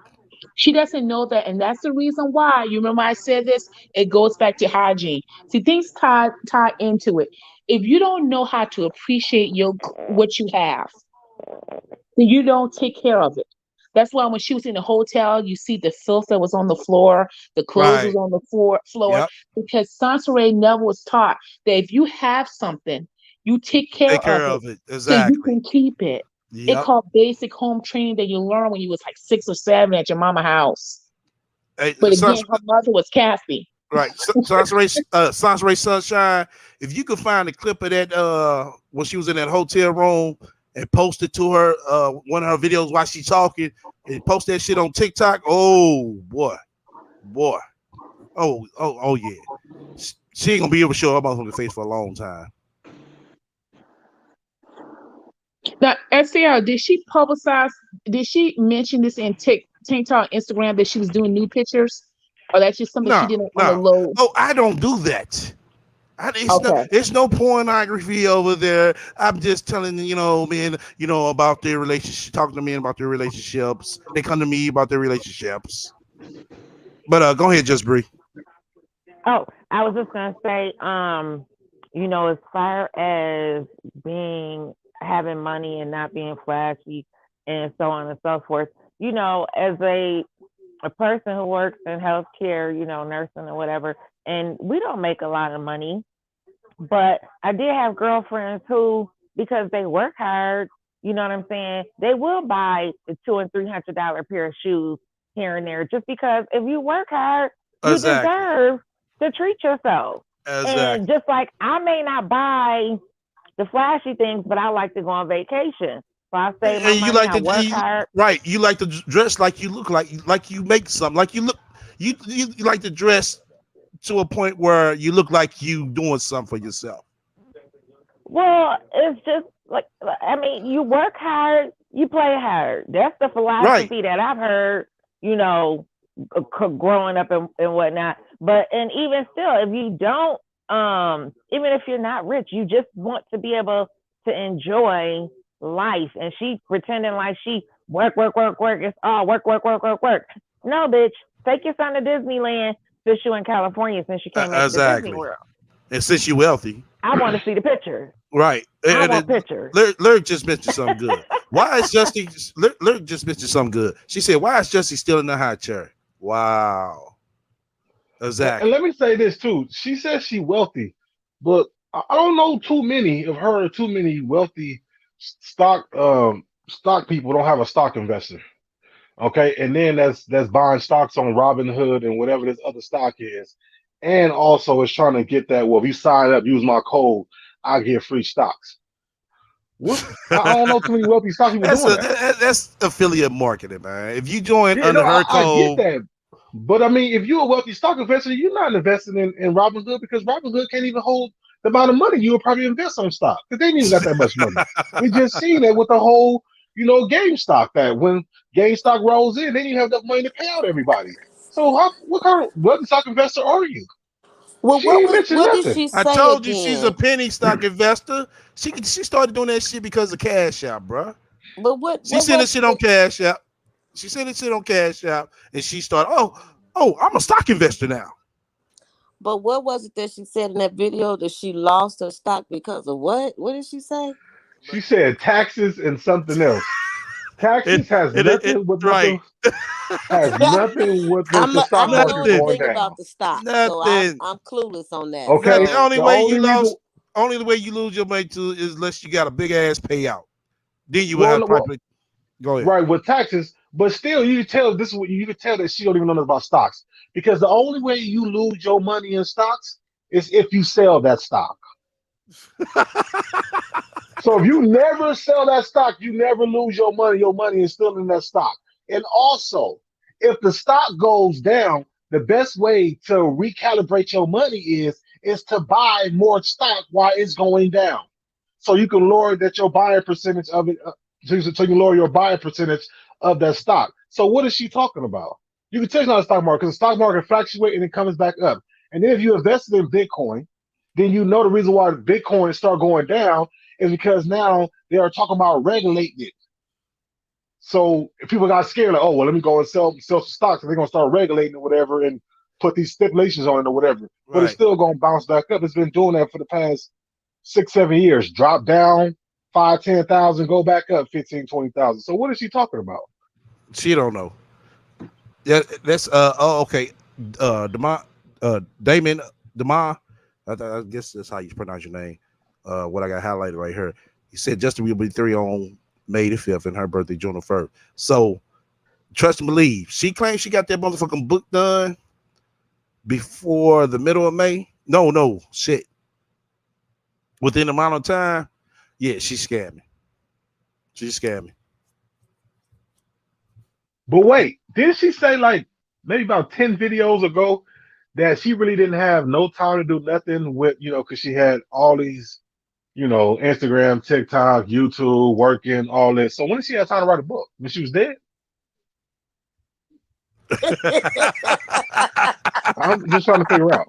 She doesn't know that, and that's the reason why. You remember I said this? It goes back to hygiene. See, things tie into it. If you don't know how to appreciate what you have, then you don't take care of it. That's why when she was in the hotel, you see the filth that was on the floor, the clothes was Right. on the floor, Yep. because Sansaray never was taught that if you have something, you take care Take of care it of it. so you Exactly. can keep it. It Yep. called basic home training that you learn when you was like 6 or 7 at your mama house. Hey, But again, her mother was Kathy. right. Sans Ray Sunshine. If you could find a clip of that when she was in that hotel room and post it to her one of her videos while she's talking and post that shit on TikTok. Oh boy. Boy. Oh yeah. She ain't gonna be able to show her motherfucking face for a long time. Now, SCL, did she publicize? Did she mention this in TikTok, Instagram that she was doing new pictures, or that's just something she No, did on the no. low? Oh, I don't do that. Okay, It's no pornography over there. I'm just telling men, about their relationship, talking to men about their relationships. They come to me about their relationships. But go ahead, just Bree. Oh, I was just gonna say, as far as being having money and not being flashy and so on and so forth, as a person who works in healthcare, nursing or whatever, and we don't make a lot of money, but I did have girlfriends who, because they work hard, you know what I'm saying, they will buy a $200 and $300 pair of shoes here and there, just because if you work hard, you Exactly. deserve to treat yourself. And Exactly. just like I may not buy the flashy things, but I like to go on vacation. So I save my And you money, like I work to hard. right. You like to dress like you look like you make something. Like you look. You like to dress to a point where you look like you doing something for yourself. Well, it's just like, I mean, you work hard you play hard. That's the Right. philosophy that I've heard, you know, growing up and whatnot. But and even still, if you don't, even if you're not rich, you just want to be able to enjoy life. And she pretending like she work, work, work, work. It's all work, work, work, work, work. No, bitch, take your son to Disneyland since you in California, since you can't make it to Disney Exactly. World. And since you wealthy, I want to see the picture. right? I And want pictures. Lyric just mentioned something good. Why is Justy? Lyric just mentioned something good. She said, "Why is Justy still in the high chair?" Wow. And Exactly. let me say this too. She says she wealthy, but I don't know too many of her. Too many wealthy stock people don't have a stock investor. Okay, and then that's buying stocks on Robinhood and whatever this other stock is, and also is trying to get that. Well, if you sign up, use my code, I get free stocks. What? I don't know too many wealthy stock people doing that. That's affiliate marketing, man. If you join Yeah, under no, her I get code, that. But I mean, if you're a wealthy stock investor, you're not investing in Robinhood because Robinhood can't even hold the amount of money you would probably invest on stock because they ain't even got that much money. We just seen that with the whole, GameStop, that when GameStop rolls in, they didn't have enough money to pay out everybody. So what kind of wealthy stock investor are you? Well, She ain't mentioned what did nothing. she I say told you she's a again? penny stock investor. She started doing that shit because of Cash App, bro. But She what sent was the shit on it? Cash App. She sent the shit on Cash App, and she started. Oh, I'm a stock investor now. But what was it that she said in that video that she lost her stock because of what? What did she say? She said taxes and something else. It, Taxes has it nothing with right. nothing has nothing with the I stock don't know market Nothing. going anything down. about the stock, so Nothing. I'm clueless on that. Not the Okay, So only the way you only reason, lost. Only the way you lose your money too is unless you got a big ass payout. Then you would well, have no, to well, probably go ahead. right, with taxes, but still, you can tell this is what you can tell that she don't even know nothing about stocks because the only way you lose your money in stocks is if you sell that stock. So if you never sell that stock, you never lose your money. Your money is still in that stock. And also, if the stock goes down, the best way to recalibrate your money is to buy more stock while it's going down. So you can lower that your buying percentage of it. So you can lower your buying percentage of that stock. So what is she talking about? You can tell it's not a stock market because the stock market fluctuates and it comes back up. And then if you invested in Bitcoin, then you know the reason why Bitcoin start going down is because now they are talking about regulating it. So if people got scared, like, oh well, let me go and sell some stocks, and they're gonna start regulating or whatever, and put these stipulations on it or whatever. But it's Right. still gonna bounce back up. It's been doing that for the past 6, 7 years. Drop down 5, 10,000, go back up 15, 20,000. So what is she talking about? She don't know. Yeah, that's okay. Dema Damon Dema. I guess that's how you pronounce your name. What I got highlighted right here. He said Justin will be 3 on May the 5th and her birthday June the 1st. So trust and believe. She claims she got that motherfucking book done before the middle of May. No, shit. Within the amount of time, yeah, she's scamming. She's scamming. But wait, didn't she say like maybe about 10 videos ago that she really didn't have no time to do nothing with, because she had all these, Instagram, TikTok, YouTube, working, all this. So when did she have time to write a book? When she was dead? I'm just trying to figure out.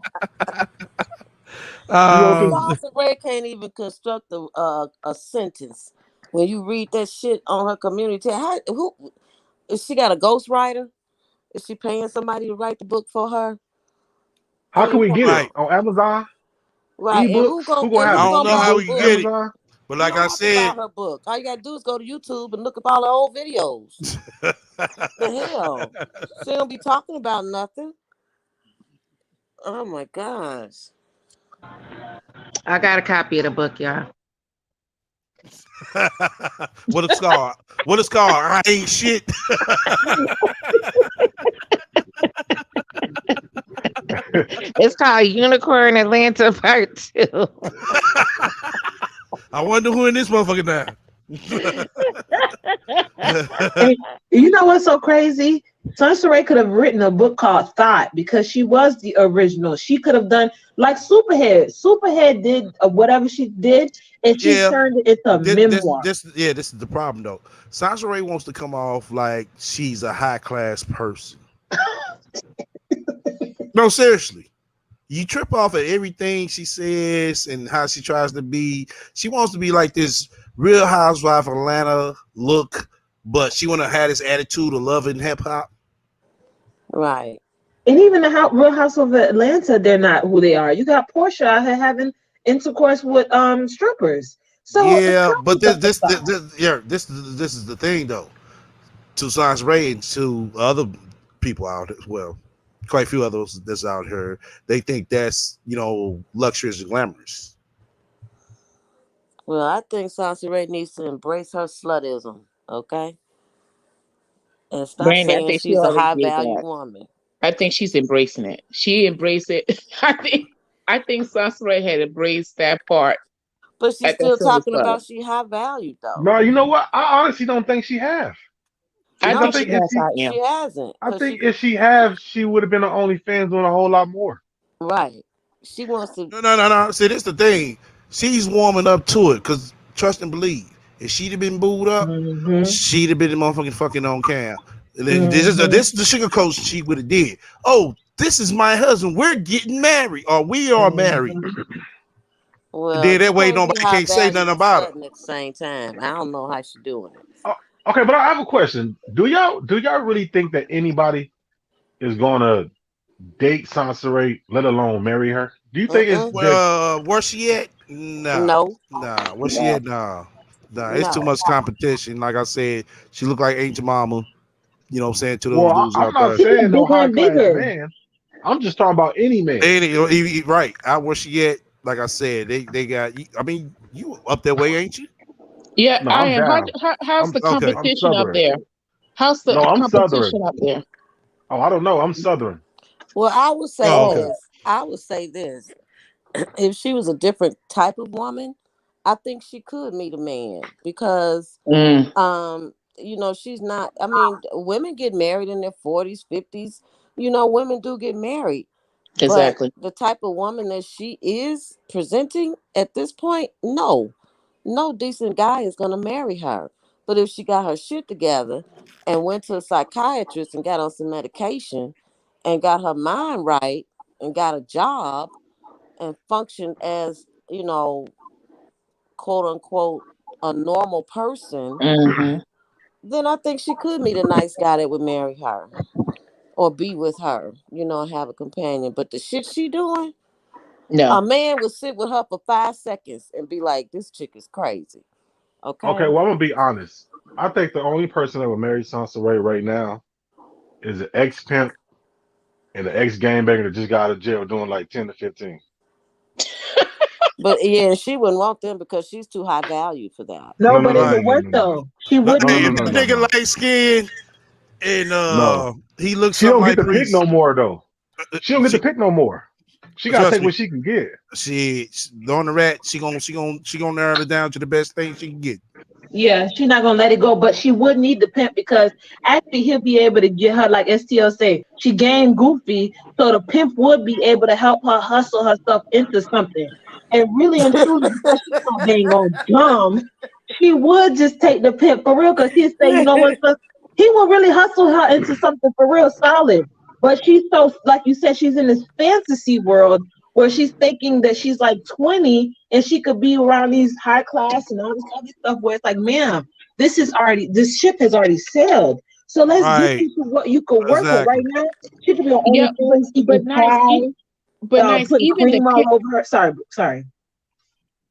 You don't think um, Salsa Ray can't even construct a sentence. When you read that shit on her community, who is she got a ghostwriter? Is she paying somebody to write the book for her? I how can mean, we come get it? right. on, On Amazon? right? Ebooks? Who gonna I have Who it? don't gonna know buy how her Ebooks? we can book? get it, Amazon? but You like don't I have to buy said, her book. All you gotta do is go to YouTube and look up all her old videos. The hell, she don't be talking about nothing. Oh my gosh. I got a copy of the book, y'all. what it's called? What it's called? I ain't shit. It's called Unicorn Atlanta Part 2. I wonder who in this motherfucker now. And you know what's so crazy? Sansa could have written a book called Thought because she was the original. She could have done like Superhead. Superhead did whatever she did, and she Yeah, turned it into a memoir. this is the problem though. Sasha Ray wants to come off like she's a high class person. No, seriously. You trip off at everything she says and how she tries to be. She wants to be like this Real Housewife of Atlanta look, but she want to have this attitude of love and hip hop. Right. And even the Real House of Atlanta, they're not who they are. You got Portia out here having intercourse with strippers. So the Yeah, but couples a facade. this is the thing though. To Science Ray and to other people out as well, quite a few others that's out here, they think that's luxurious and glamorous. Well, I think Sansa Ray needs to embrace her slutism, okay, and stop Brandy, I saying think she she's a already high did value that. woman. I think she's embracing it. She embraced it. I think Sansaray had embraced that part But she's at that still silver talking platter. about she high value though. No, you know what? I honestly don't think she have. I Because I think No, she think if has she, I am. she hasn't, I cause think she if she have, she would have been on OnlyFans doing a whole lot more. right. She wants to. No. See, this the thing. She's warming up to it because trust and believe. If she'd have been booed up, Mm-hmm. she'd have been the motherfucking fucking on cam. And then Mm-hmm. this is the sugar coat she would have did. Oh, this is my husband. We're getting married, or we are married. Mm-hmm. And Well, then you that way can't be nobody high can't say value nothing and about her. slutting at the same time. I don't know how she doing it. Oh, okay, but I have a question. Do y'all really think that anybody is gonna date Sansa, let alone marry her? Do you think it's Mm-mm. that? Well, where she at? Nah, No, nah. Where she Yeah. at? Nah. It's too no. much competition. Like I said, she look like Angel Mama. You know what I'm saying to those Well, dudes I'm out not there. She saying get no bigger high and class bigger. man. I'm just talking about any man. And right out where she at. Like I said, they got. I mean, you up that way, ain't you? Yeah, No, I I'm am. How, down. how's the Okay. I'm competition up southern. there? How's the No, I'm southern. competition up there? Oh, I don't know. I'm southern. Well, I would say Oh, okay. Oh, this. I would say this. If she was a different type of woman, I think she could meet a man because mm, she's not. I mean, women get married in their 40s, 50s. Women do get married. But exactly. the type of woman that she is presenting at this point, no. No decent guy is going to marry her. But if she got her shit together and went to a psychiatrist and got on some medication and got her mind right and got a job and functioned as, quote unquote, a normal person, Hmm. then I think she could meet a nice guy that would marry her or be with her, and have a companion. But the shit she doing, a No. man would sit with her for 5 seconds and be like, "This chick is crazy." Okay, Okay. well, I'm gonna be honest. I think the only person that would marry Sansa right now is an ex pimp and an ex gangbanger that just got out of jail doing like 10 to 15. But yeah, she wouldn't want them because she's too high value for that. No, No, no, but no, it no, Right. would no, work no, no, though. She But would no, hey, no, meet if a no, the no, man. nigga no, light skin and no. he looks She something don't get like to pick Reese, no more though. She don't get to she pick no more. She gotta trust take me. what she can get. She on the rat. She gonna narrow it down to the best thing she can get. Yeah, she's not gonna let it go, but she would need the pimp because actually he'll be able to get her, like STL say, she game goofy, so the pimp would be able to help her hustle herself into something. And really and truly, because she's so dang on dumb, she would just take the pimp for real because he'd say, you know what, sis? He will really hustle her into something for real solid. But she's so, like you said, she's in this fantasy world where she's thinking that she's like 20 and she could be around these high class and all this other stuff where it's like, ma'am, this ship has already sailed. So let's get Right. you to what you could work with right Exactly. now. She could be on Yeah, OnlyFans but eating nice. pie, But nice. putting Even the cream all over her. Sorry.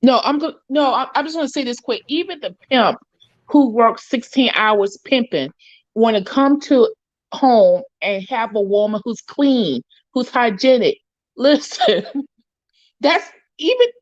no, I'm go- no. I'm just gonna say this quick. Even the pimp who works 16 hours pimping want to come to home and have a woman who's clean, who's hygienic. Listen, that's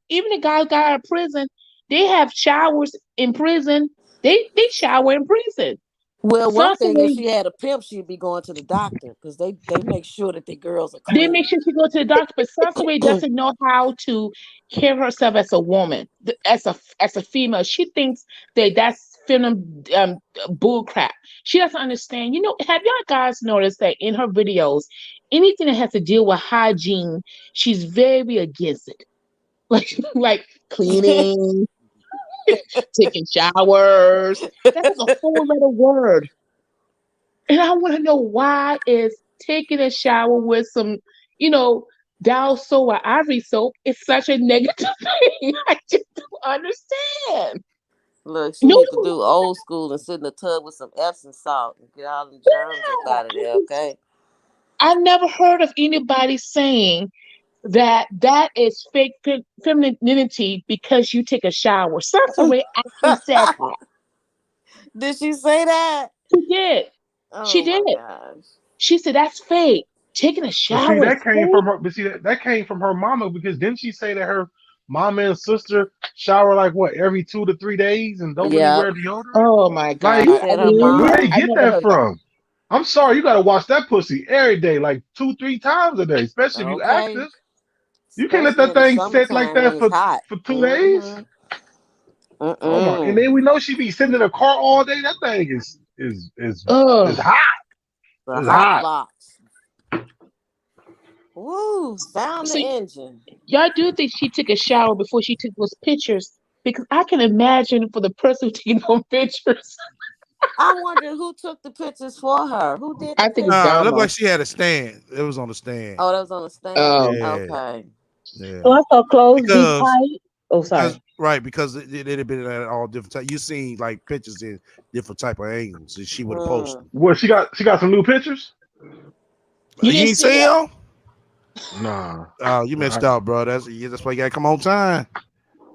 even the guys got out of prison. They have showers in prison. They shower in prison. Well, one thing, if Constantly, she had a pimp, she'd be going to the doctor because they make sure that the girls are they make clean. sure she go to the doctor. But Cecily doesn't know how to carry herself as a woman, as a female. She thinks that that's feminine bull crap. She doesn't understand. Have y'all guys noticed that in her videos, anything that has to deal with hygiene, she's very against it. Like cleaning, taking showers. That's like a four-letter word. And I want to know, why is taking a shower with some, you know, Dial soap or Ivory soap is such a negative thing. I just don't understand. Look, she No, need to do old school and sit in the tub with some Epsom salt and get all the germs up out of there, okay? I never heard of anybody saying that is fake femininity because you take a shower. Sansa actually said that. Did she say that? She did. She Oh did. my gosh. She said that's fake. Taking a But see, shower is that came fake. from her. But see, that came from her mama because didn't she say that her mama and sister shower like what every 2 to 3 days and don't really Yep. wear deodorant? Oh my Like, She God. I said her didn't hear where that. mom. they I get never that heard that. from? I'm sorry, you gotta wash that pussy every day, like 2, 3 times a day, especially if you Okay. active. You can't let Especially that in the thing sit like summertime that when it's for hot. 2 days. Mm-hmm. Oh my! And Mm-mm. then we know she be sitting in a car all day. That thing is Oh, hot. The It's hot hot. box. Woo! Sound the so engine. y'all do think she took a shower before she took those pictures? Because I can imagine for the person taking those pictures. I wonder who took the pictures for her. Who did the I think it's Nah, it looked pictures? Damo. like she had a stand. It was on the stand. Oh, that was on the stand. Oh, Yeah, Okay. So yeah. I saw clothes be Because tight. Oh, sorry. because it had been at all different types. You seen like pictures in different type of angles, and she would have posted. Mm. What she got some new pictures? you You didn't ain't see see that? them? Nah. Oh, you missed out, bro. That's why you gotta come on time.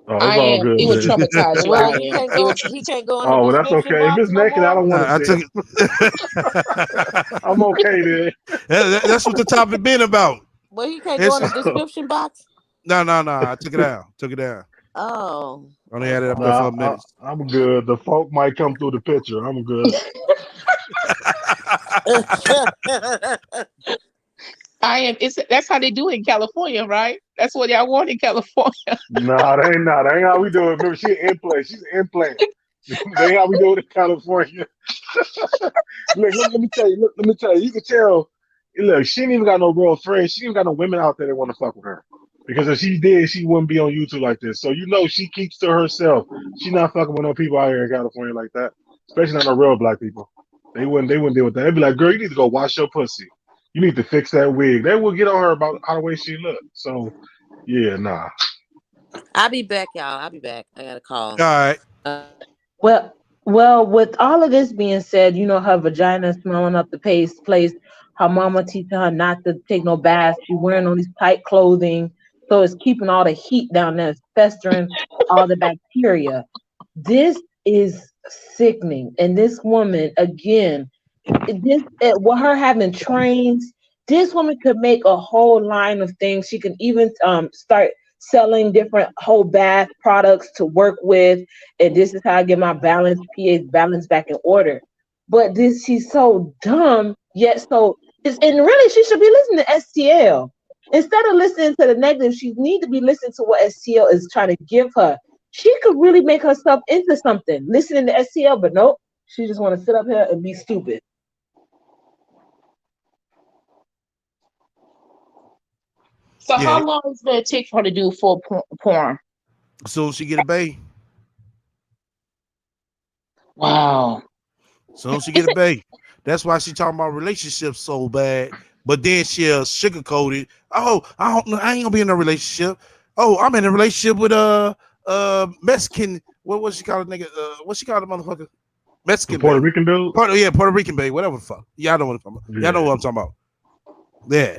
Oh, it's I all am. good, It would man. traumatize you. Well, I he am. can't It go. would. He can't go in the Oh, well, that's description okay. If box it's no naked, I more. don't want to I see took it. it. I'm okay then. That's what the topic been about. Well, he can't go It's in the description box. no. I took it out. Took it down. Oh, Only had it up there okay. for Nah, a minute. I'm good. The folk might come through the picture. I'm good. I am. That's how they do it in California, right? That's what y'all want in California. Nah, that ain't not. That ain't how we do it. Remember, she an implant. She's an implant. That ain't how we do it in California. Look, let me tell you. Look, let me tell you. You can tell. Look, she ain't even got no real friends. She ain't even got no women out there that want to fuck with her. Because if she did, she wouldn't be on YouTube like this. So you know she keeps to herself. She not fucking with no people out here in California like that. Especially not no real black people. They wouldn't deal with that. They'd be like, girl, you need to go wash your pussy. You need to fix that wig. They will get on her about how the way she look. So yeah, nah. I'll be back, y'all. I'll be back. I got a All call. right. Well, well, with all of this being said, her vagina smelling up the place. Her mama teaching her not to take no baths. She wearing all these tight clothing, so it's keeping all the heat down there, it's festering all the bacteria. This is sickening. And this woman, again, with her having trains, this woman could make a whole line of things. She can even start selling different whole bath products to work with. And this is how I get my pH balance back in order. But this, she's so dumb, yet so and really she should be listening to STL. Instead of listening to the negative, she need to be listening to what STL is trying to give her. She could really make herself into something listening to STL, but nope. She just want to sit up here and be stupid. So Yeah. how long is it going to take for her to do full porn? As soon as she get a bay. Wow. As soon as she get a bay. That's why she talking about relationships so bad. But then she'll sugarcoat it. Oh, I don't know. I ain't gonna be in a relationship. Oh, I'm in a relationship with Mexican. What she call a nigga? What she call the motherfucker? The Mexican Puerto bay. Rican dude? Puerto Rican bay, whatever the fuck. Y'all know what I'm talking about. Y'all know Yeah. what I'm talking about. Yeah.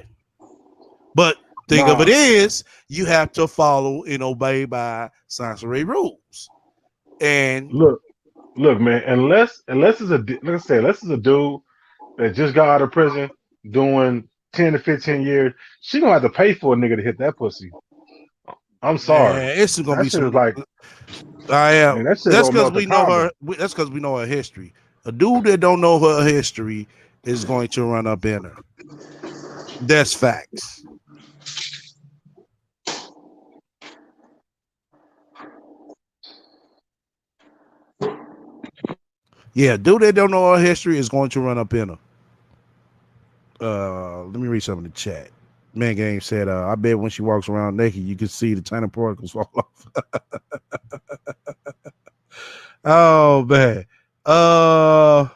But thing of it Nah. is, you have to follow and obey by sensory rules. And Look, look, man. Unless it's like I said, unless it's a dude that just got out of prison doing 10 to 15 years, she gonna have to pay for a nigga to hit that pussy. I'm sorry. man, it's gonna That be shit is some. like, I man, am. that shit That's gonna because melt the we know her. condom. That's because we know her history. A dude that don't know her history is going to run up in her. That's facts. Yeah, dude that don't know her history is going to run up in her. Let me read something in the chat. Man Game said, I bet when she walks around naked, you can see the tiny particles fall off. Oh man. Uh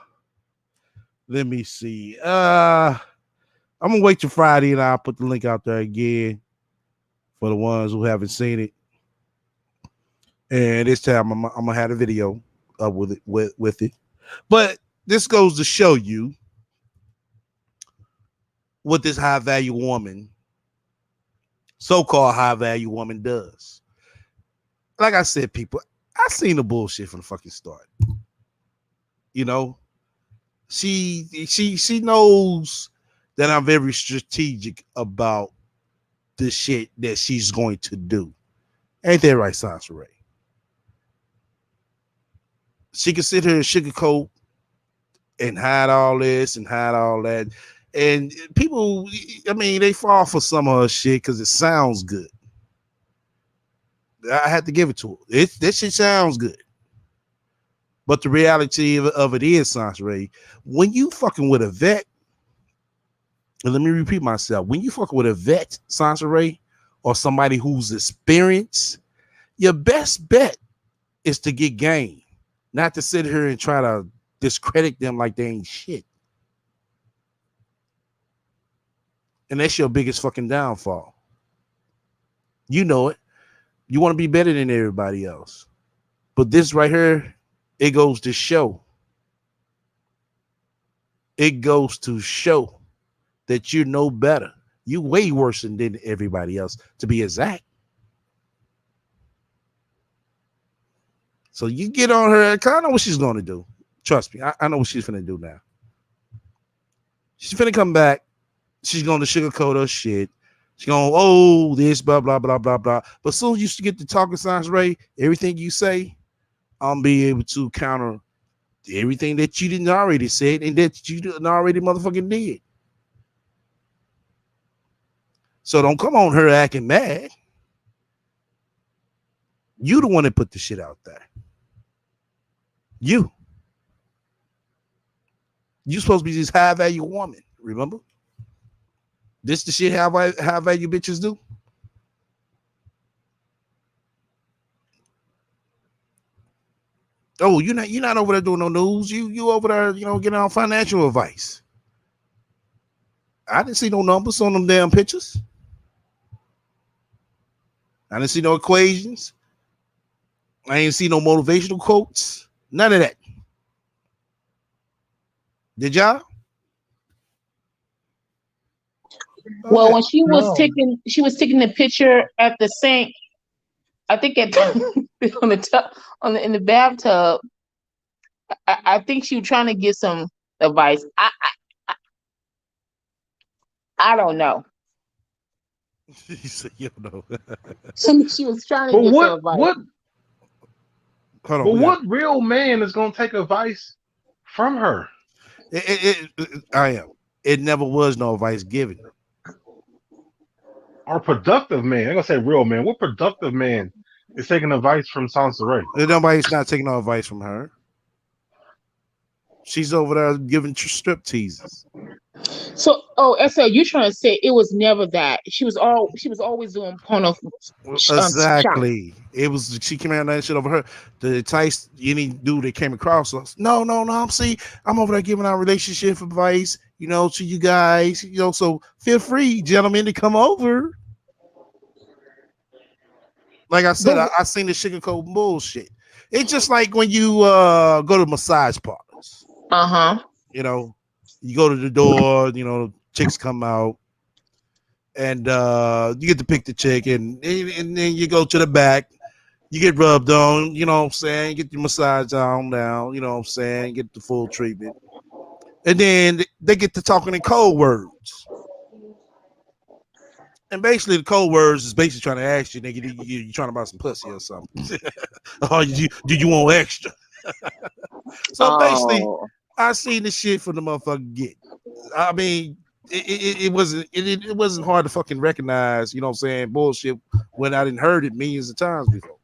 Let me see. I'm gonna wait till Friday and I'll put the link out there again for the ones who haven't seen it. And this time I'm gonna have a video up with it. But this goes to show you what this high value woman, so-called high value woman, does. Like I said, people, I seen the bullshit from the fucking start. You know, she knows that I'm very strategic about the shit that she's going to do. Ain't that right, Sansa Ray? She can sit here and sugarcoat and hide all this and hide all that. And people, I mean, they fall for some of her shit because it sounds good. I had to give it to her. This shit sounds good. But the reality of it is, Sansa Ray, when you fucking with a vet, and let me repeat myself, when you fucking with a vet, Sansa Ray, or somebody who's experienced, your best bet is to get game, not to sit here and try to discredit them like they ain't shit. And that's your biggest fucking downfall. You know it. You want to be better than everybody else. But this right here, it goes to show. It goes to show that you know better. You way worse than everybody else, to be exact. So you get on her. I know what she's going to do. Trust me. I know what she's going to do now. She's going to come back. She's going to sugarcoat her shit. She's going, oh, this, blah, blah, blah, blah, blah. But as soon as you get to talking Sansa Ray, everything you say, I'm be able to counter everything that you didn't already said and that you didn't already motherfucking did. So don't come on her acting mad. You the one that put the shit out there. You supposed to be this high value woman, remember? This the shit high value bitches do. Oh, you're not over there doing no news. You over there, getting on financial advice. I didn't see no numbers on them damn pictures. I didn't see no equations. I ain't see no motivational quotes. None of that. Did y'all? Well, when she was No. taking the picture at the sink, I think at on the tub, in the bathtub. I think she was trying to get some advice. I don't know. You said you don't know. She was trying to But get some what advice. what Hold on, but we got what real man is gonna take advice from her? I am. It never was no advice given. Or productive man. I'm gonna say real man. What productive man is taking advice from Sansa Ray? Nobody's not taking no advice from her. She's over there giving strip teases. So, SL, you're trying to say it was never that. She was always doing porno shots. Exactly. It was she came out and that shit over her. The entice any dude that came across us. No. I'm over there giving out relationship advice, to you guys. So feel free, gentlemen, to come over. Like I said, But I seen the sugarcoat bullshit. It's just like when you go to massage parlors. uh-huh. You go to the door, chicks come out, and you get to pick the chick, and then you go to the back, you get rubbed on, you know what I'm saying, get your massage on down, you know what I'm saying, get the full treatment. And then they get to talking in code words. And basically the code words is basically trying to ask you, nigga, you trying to buy some pussy or something. Or do you want extra? So basically, Oh. I seen the shit from the motherfucker get. I mean, it wasn't hard to fucking recognize, you know what I'm saying, bullshit when I didn't heard it millions of times before.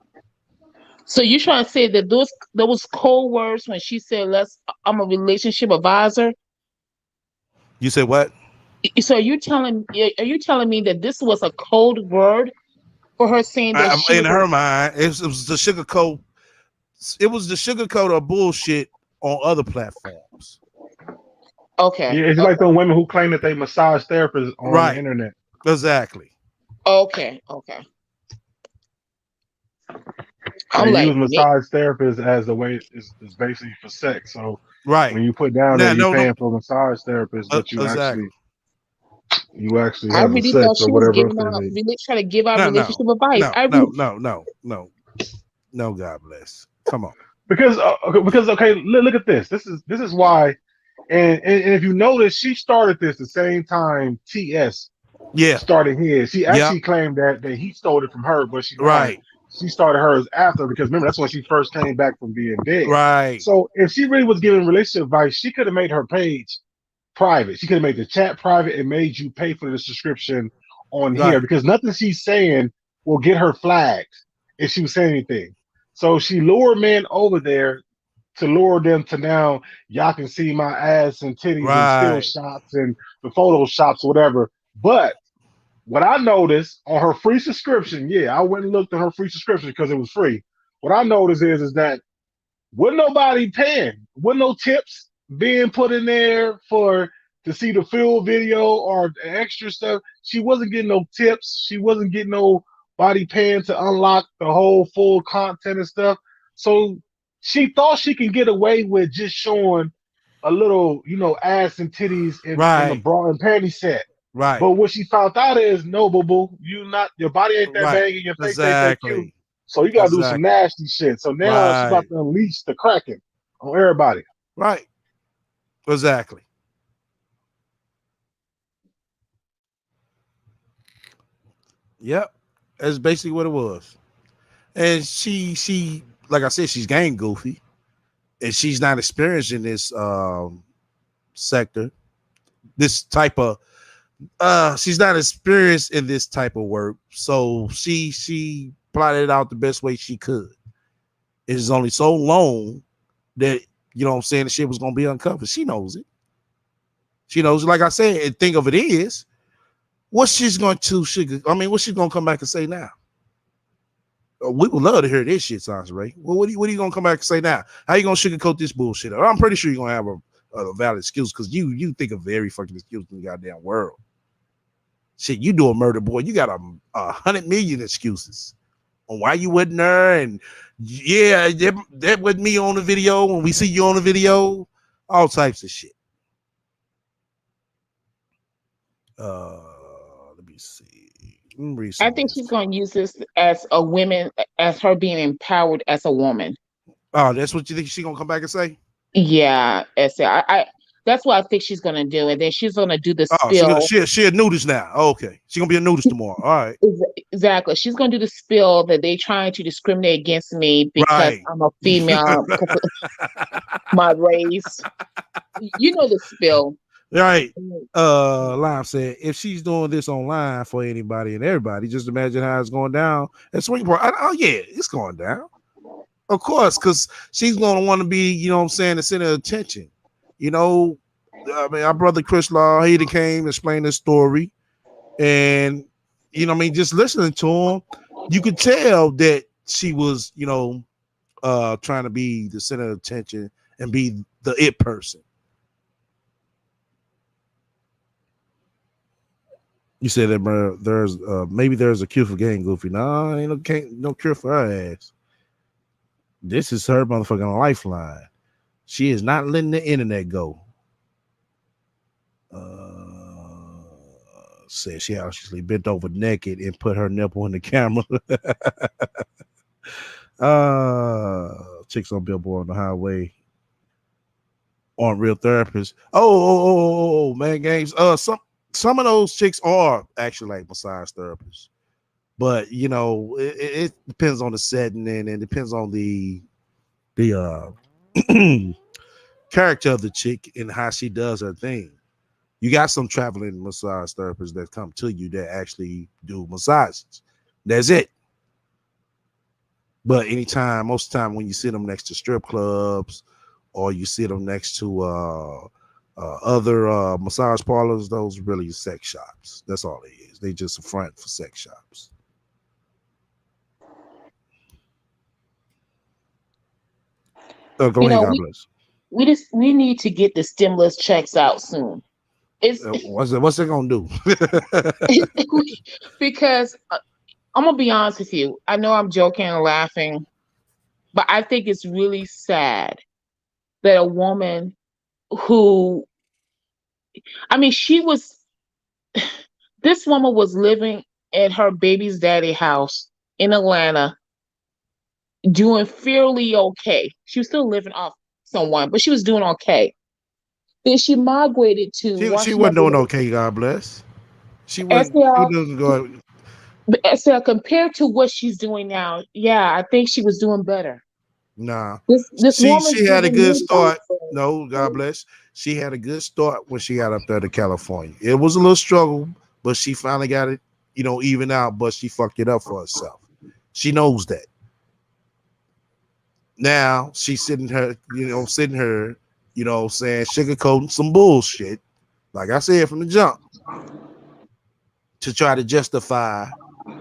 So you trying to say that those cold words when she said, "Let's," I'm a relationship advisor. You said what? So are you telling me that this was a code word for her saying that she In was her mind, it was the sugarcoat. It was the sugarcoat of bullshit on other platforms. okay, Yeah, it's like okay, the women who claim that they massage therapists on the Right. internet. Exactly. okay, okay. I'm They use like, Nick, massage therapists as the way is basically for sex. So Right. when you put down there, Now, you no, no. paying for a massage therapist, but Exactly. you actually I having really thought sex or she was whatever else giving they out, need. really trying to give out No, no, relationship advice. no, I no, really, no, no, no, no. God bless. Come on. Because okay, look at this. This is why, and if you notice, she started this the same time TS Yeah. started his. She Yep. actually claimed that he stole it from her, but she lied. Right. She started hers after because remember that's when she first came back from being dead. Right. So if she really was giving relationship advice, she could have made her page private. She could have made the chat private and made you pay for the subscription on here Right. because nothing she's saying will get her flagged if she was saying anything. So she lured men over there to lure them to now y'all can see my ass and titties and still Right. shots and the photo shops or whatever. But what I noticed on her free subscription, yeah, I went and looked at her free subscription because it was free. What I noticed is that wasn't nobody paying, wasn't no tips being put in there for to see the full video or the extra stuff. She wasn't getting no tips. She wasn't getting nobody paying to unlock the whole full content and stuff. So she thought she could get away with just showing a little, ass and titties in a Right. bra and panty set. Right. But what she found out is no, boo boo, your body ain't that Right. bang and your face ain't that cute. Exactly. So you gotta do some Exactly. nasty shit. So now she's Right. about to unleash the Kraken on everybody. Right. Exactly. Yep. That's basically what it was. And she, like I said, she's gang goofy, and she's not experienced in this sector. This type of she's not experienced in this type of work, so she plotted it out the best way she could. It's only so long that you know what I'm saying the shit was gonna be uncovered. She knows it. She knows, like I said, and think of it is what she's going to sugar. I mean, what she's gonna come back and say now? We would love to hear this shit, Ray. Well, what are you gonna come back and say now? How you gonna sugarcoat this bullshit? I'm pretty sure you're gonna have a valid excuse because you think of very fucking excuse in the goddamn world. Shit, you do a murder, boy. You got a 100 million excuses on why you wasn't there, and yeah, that was me on the video. When we see you on the video, all types of shit. Let me see. Let me read I some of think she's this. going to use this as a woman, as her being empowered as a woman. Oh, that's what you think she's gonna come back and say? Yeah, I that's what I think she's going to do, and then she's going to do the Oh, she gonna spill. she a nudist now. Oh, okay, she gonna be a nudist tomorrow. All right, Exactly. She's going to do the spill that they trying to discriminate against me because right. I'm a female, because of my race. You know the spill. Right. Lime said if she's doing this online for anybody and everybody, just imagine how it's going down at Swing Park. Oh yeah, it's going down. Of course, because she's gonna want to be, you know what I'm saying, the center of attention. You know, I mean, our brother Chris Law, he came explained his story, and you know, I mean, just listening to him, you could tell that she was, trying to be the center of attention and be the it person. You said that, bro, there's maybe there's a cure for gang goofy. No, ain't no cure for her ass. This is her motherfucking lifeline. She is not letting the internet go. Said she actually bent over naked and put her nipple in the camera. Chicks on billboard on the highway aren't real therapists. Man, games. Some of those chicks are actually like massage therapists, but it depends on the setting and it depends on the character of the chick and how she does her thing. You got some traveling massage therapists that come to you that actually do massages. That's it. But anytime, most of the time, when you see them next to strip clubs, or you see them next to other massage parlors, those really sex shops. That's all it is. They just a front for sex shops. Go You ahead, know, God bless. we need to get the stimulus checks out soon. It's What's it gonna do? because I'm gonna be honest with you. I know I'm joking and laughing, but I think it's really sad that a woman who, I mean, this woman was living at her baby's daddy house in Atlanta, doing fairly okay. She was still living off someone, but she was doing okay. Then she migrated to She Washington, wasn't doing okay. God bless. She wasn't. She SL. wasn't going. SL compared to what she's doing now, yeah, I think she was doing better. Nah. This woman's She had a giving good me start. No, God bless. She had a good start when she got up there to California. It was a little struggle, but she finally got it, even out. But she fucked it up for herself. She knows that. Now she's sitting her, saying sugarcoating some bullshit, like I said from the jump, to try to justify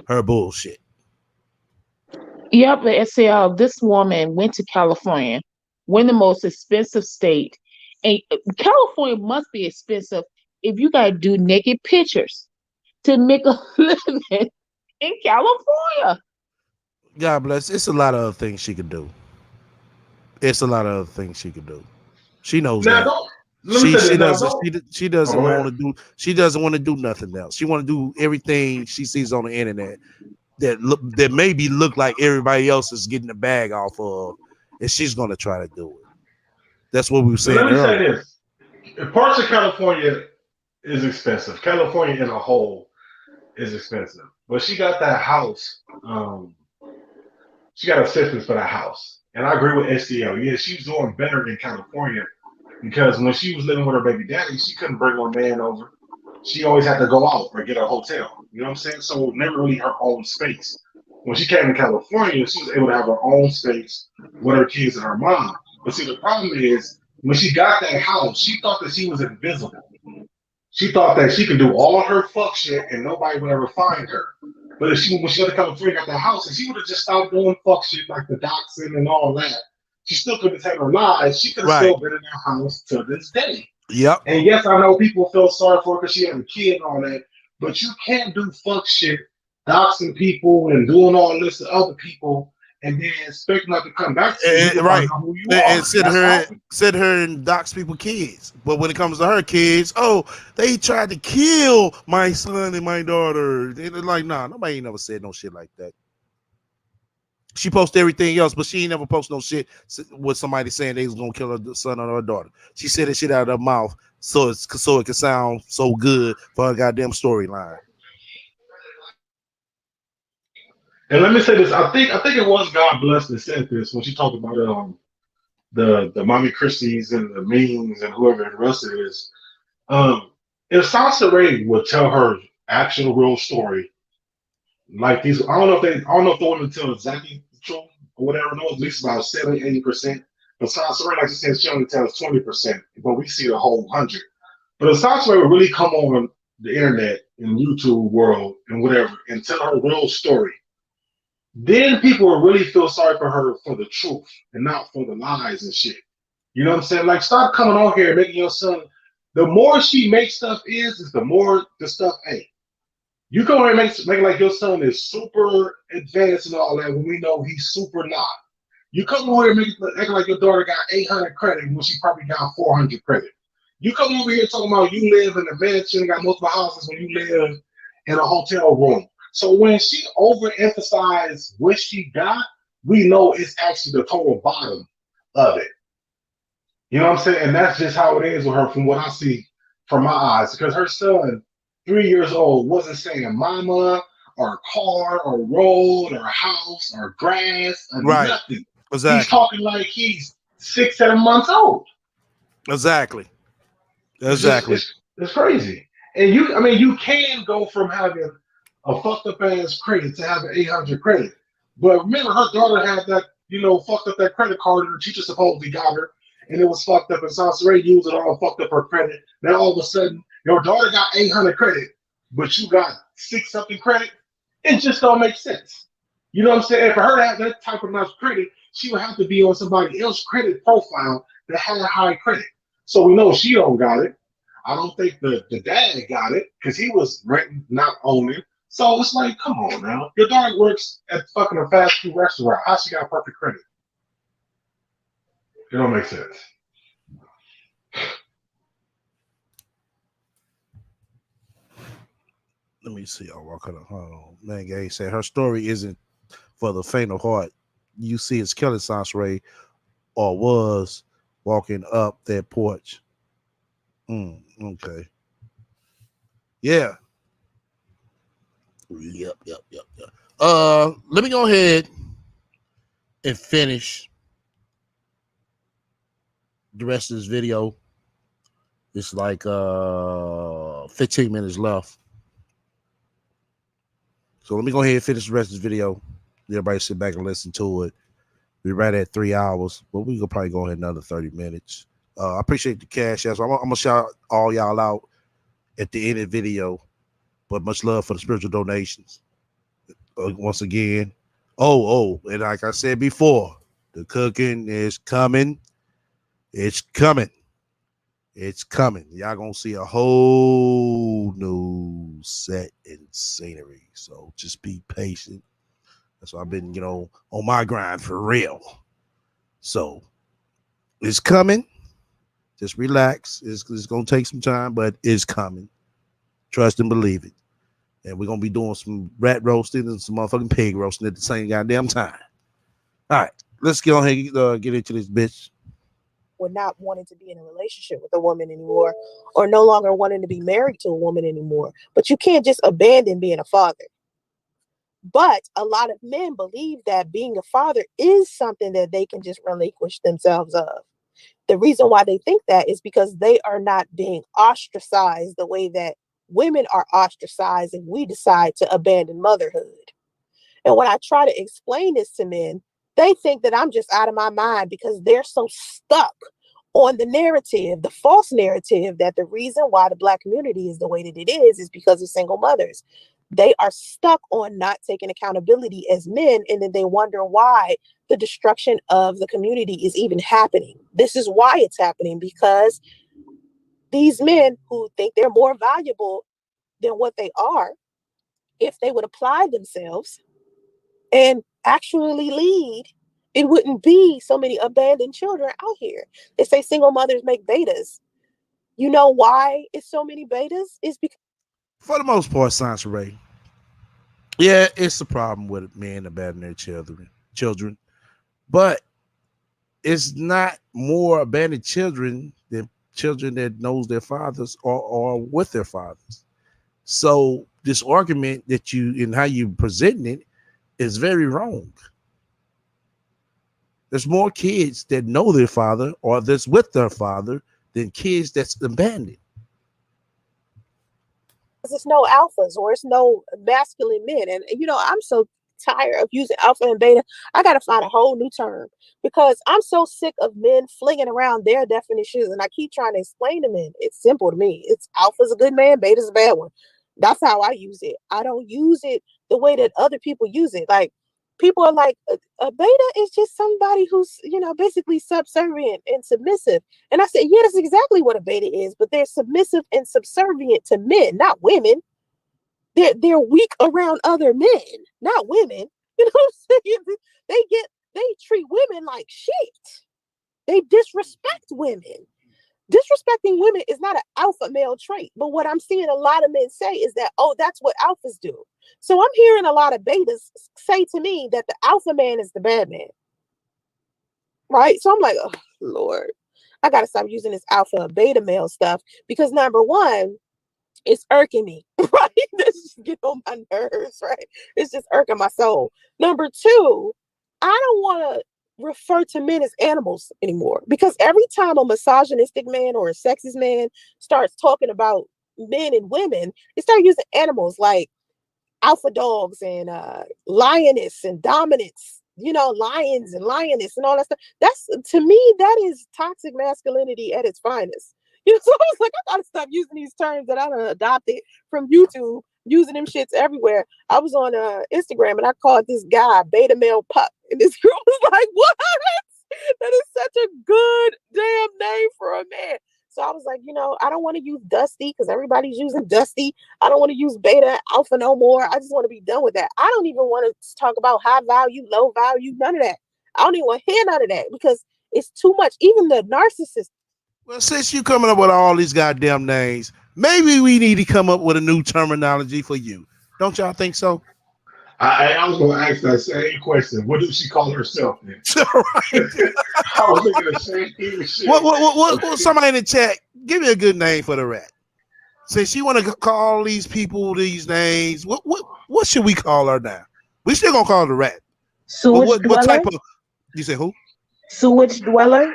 her bullshit. Yep, but SL, this woman went to California, went the most expensive state. And California must be expensive if you gotta do naked pictures to make a living in California. God bless. It's a lot of other things she could do. It's a lot of other things she could do. She knows Now, that. don't let me say this. Now, don't. She Oh, doesn't go want ahead. to do. She doesn't want to do nothing else. She want to do everything she sees on the internet that maybe look like everybody else is getting the bag off of, and she's gonna try to do it. That's what we were Now, let saying me say earlier. this. Parts of California is expensive. California as a whole is expensive. But she got that house. She got acceptance for that house. And I agree with STL. Yeah, she's doing better in California because when she was living with her baby daddy, she couldn't bring her man over. She always had to go out or get a hotel. You know what I'm saying? So never really her own space. When she came to California, she was able to have her own space with her kids and her mom. But see, the problem is when she got that house, she thought that she was invisible. She thought that she could do all her fuck shit and nobody would ever find her. But if when she got to California, got the house, and she would have just stopped doing fuck shit like the doxing and all that, she still couldn't take her lives. She could have Right. still been in that house to this day. Yep. And yes, I know people feel sorry for her because she had a kid and all that, but you can't do fuck shit, doxing people and doing all this to other people, and then expect not to come back to you to find Right. out who you And are. That's happened. sit her and dox people kids. But when it comes to her kids, oh, they tried to kill my son and my daughter. They're like, nah, nobody ain't never said no shit like that. She posted everything else, but she ain't never post no shit with somebody saying they was gonna kill her son or her daughter. She said that shit out of her mouth so it could sound so good for her goddamn storyline. And let me say this: I think it was God bless that said this when she talked about the mommy Christies and the memes and whoever the rest of it is. Um, if Sansa Ray would tell her actual real story, like these, I don't know if the women tell exactly the truth or whatever. No, at least about 70, 80%. But Sansa Ray, like you said, she only tells 20%, but we see the whole 100. But if Sansa Ray would really come on the internet and YouTube world and whatever and tell her real story, then people will really feel sorry for her for the truth and not for the lies and shit. You know what I'm saying? Like, stop coming on here and making your son. The more she makes stuff is the more the stuff ain't. You come here and make like your son is super advanced and all that when we know he's super not. You come over here and act like your daughter got 800 credit when she probably got 400 credit. You come over here talking about you live in a mansion and got multiple houses when you live in a hotel room. So when she overemphasized what she got, we know it's actually the total bottom of it. You know what I'm saying? And that's just how it is with her from what I see from my eyes. Because her son, 3 years old, wasn't saying mama or car or road or house or grass or Right. nothing. He's Exactly. talking like he's 6, 7 months old. Exactly. It's just Exactly. it's crazy. And you can go from having a fucked up ass credit to having 800 credit. But remember, her daughter had that, fucked up that credit card, and the teacher supposedly got her, and it was fucked up, and Sansa Ray used it all, fucked up her credit. Now all of a sudden, your daughter got 800 credit, but you got 6 something credit. It just don't make sense. You know what I'm saying? For her to have that type of nice credit, she would have to be on somebody else's credit profile that had high credit. So we know she don't got it. I don't think the dad got it because he was renting, not owning. So it's like, come on now. Your daughter works at fucking a fast food restaurant. How she got perfect credit? It don't make sense. Let me see. Oh, hold on. Man, Gay said her story isn't for the faint of heart. You see, it's killing Sansa Ray, or was walking up that porch. Okay. Yeah. Yep. Let me go ahead and finish the rest of this video. It's like 15 minutes left. So let me go ahead and finish the rest of this video. Everybody sit back and listen to it. We're right at 3 hours, but we could probably go ahead another 30 minutes. I appreciate the cash. So I'm gonna shout all y'all out at the end of the video. But much love for the spiritual donations. Once again. And like I said before, the cooking is coming. It's coming. It's coming. Y'all gonna see a whole new set and scenery. So just be patient. That's why I've been, on my grind for real. So it's coming. Just relax. It's gonna take some time, but it's coming. Trust and believe it. And we're gonna be doing some rat roasting and some motherfucking pig roasting at the same goddamn time. All right, let's go ahead and get into this bitch. Or not wanting to be in a relationship with a woman anymore, or no longer wanting to be married to a woman anymore. But you can't just abandon being a father. But a lot of men believe that being a father is something that they can just relinquish themselves of. The reason why they think that is because they are not being ostracized the way that women are ostracized if we decide to abandon motherhood. And when I try to explain this to men, they think that I'm just out of my mind because they're so stuck on the narrative, the false narrative, that the reason why the Black community is the way that it is because of single mothers. They are stuck on not taking accountability as men, and then they wonder why the destruction of the community is even happening. This is why it's happening, because these men who think they're more valuable than what they are, if they would apply themselves and actually lead, it wouldn't be so many abandoned children out here. They say single mothers make betas. You know why it's so many betas? It's because For the most part, Sansa Ray. Yeah, it's a problem with men abandoning their children. But it's not more abandoned children than children that knows their fathers or with their fathers. So this argument that you and how you presenting it is very wrong. There's more kids that know their father or that's with their father than kids that's abandoned. it's no alphas or it's no masculine men. And, I'm so tired of using alpha and beta. I got to find a whole new term because I'm so sick of men flinging around their definitions. And I keep trying to explain to men. It's simple to me. It's alpha's a good man, beta's a bad one. That's how I use it. I don't use it the way that other people use it. Like, people are like, a beta is just somebody who's, basically subservient and submissive. And I said, yeah, that's exactly what a beta is, but they're submissive and subservient to men, not women. They're weak around other men, not women. You know what I'm saying? They treat women like shit. They disrespect women. Disrespecting women is not an alpha male trait. But what I'm seeing a lot of men say is that, oh, that's what alphas do. So I'm hearing a lot of betas say to me that the alpha man is the bad man. Right? So I'm like, oh, Lord, I got to stop using this alpha beta male stuff because number one, it's irking me, right? This just get on my nerves, right? It's just irking my soul. Number two, I don't want to refer to men as animals anymore because every time a misogynistic man or a sexist man starts talking about men and women, they start using animals like alpha dogs and lioness and dominance, lions and lioness and all that stuff. That's, to me, that is toxic masculinity at its finest. So I was like, I gotta stop using these terms that I done adopted from YouTube, using them shits everywhere. I was on Instagram and I called this guy beta male pup, and this girl was like, "What? That is such a good damn name for a man." So I was like, I don't want to use Dusty because everybody's using Dusty. I don't want to use beta alpha no more. I just want to be done with that. I don't even want to talk about high value, low value, none of that. I don't even want to hear none of that because it's too much. Even the narcissist. Well, since you coming up with all these goddamn names, maybe we need to come up with a new terminology for you. Don't y'all think so? I was going to ask that same question. What does she call herself then? Right. I was thinking the same thing. Shit. What, somebody in the chat, give me a good name for the rat. Since she want to call these people these names, what should we call her now? We still gonna call her the rat. Sewage What dweller? type of? You say who? Sewage dweller?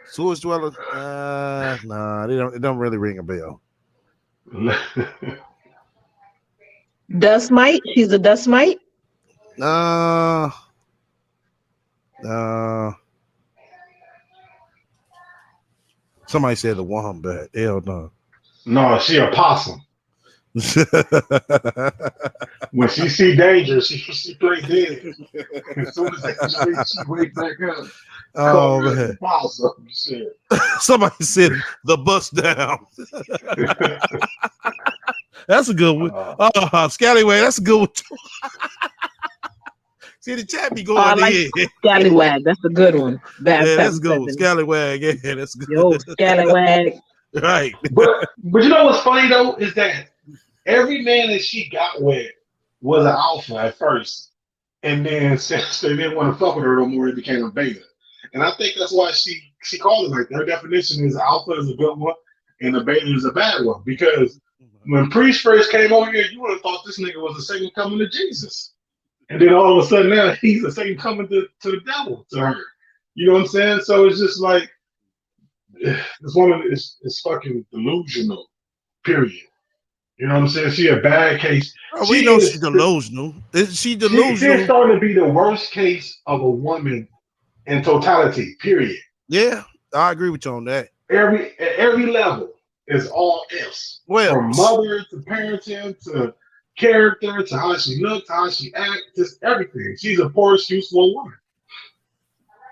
Sewage dweller? Nah, it don't really ring a bell. Dust mite? She's a dust mite? Somebody said the wombat. Hell no. No, she a possum. When she see danger, she play dead. As soon as she wake back up, Oh man. Possum. Shit. Somebody said the bust down. That's a good one. Scallywag, that's a good one too. See, the chat be going I like Scallywag. That's a good one. Yeah, that's good. Scallywag, yeah, that's good. Yo, Scallywag. Right. But you know what's funny though is that every man that she got with was an alpha at first, and then since they didn't want to fuck with her no more, it became a beta. And I think that's why she called it like that. Her definition is alpha is a good one, and a beta is a bad one. Because when Priest first came over here, you would have thought this nigga was the second coming of Jesus. And then all of a sudden now he's the second coming to the devil to her. You know what I'm saying? So it's just like this woman is fucking delusional. Period. You know what I'm saying? She a bad case. We know she's delusional. She delusional. She's starting to be the worst case of a woman in totality. Period. Yeah, I agree with you on that. Every level is all F's. Well, from mother to parenting to character to how she looks, how she acts, just everything. She's a poor, useful woman.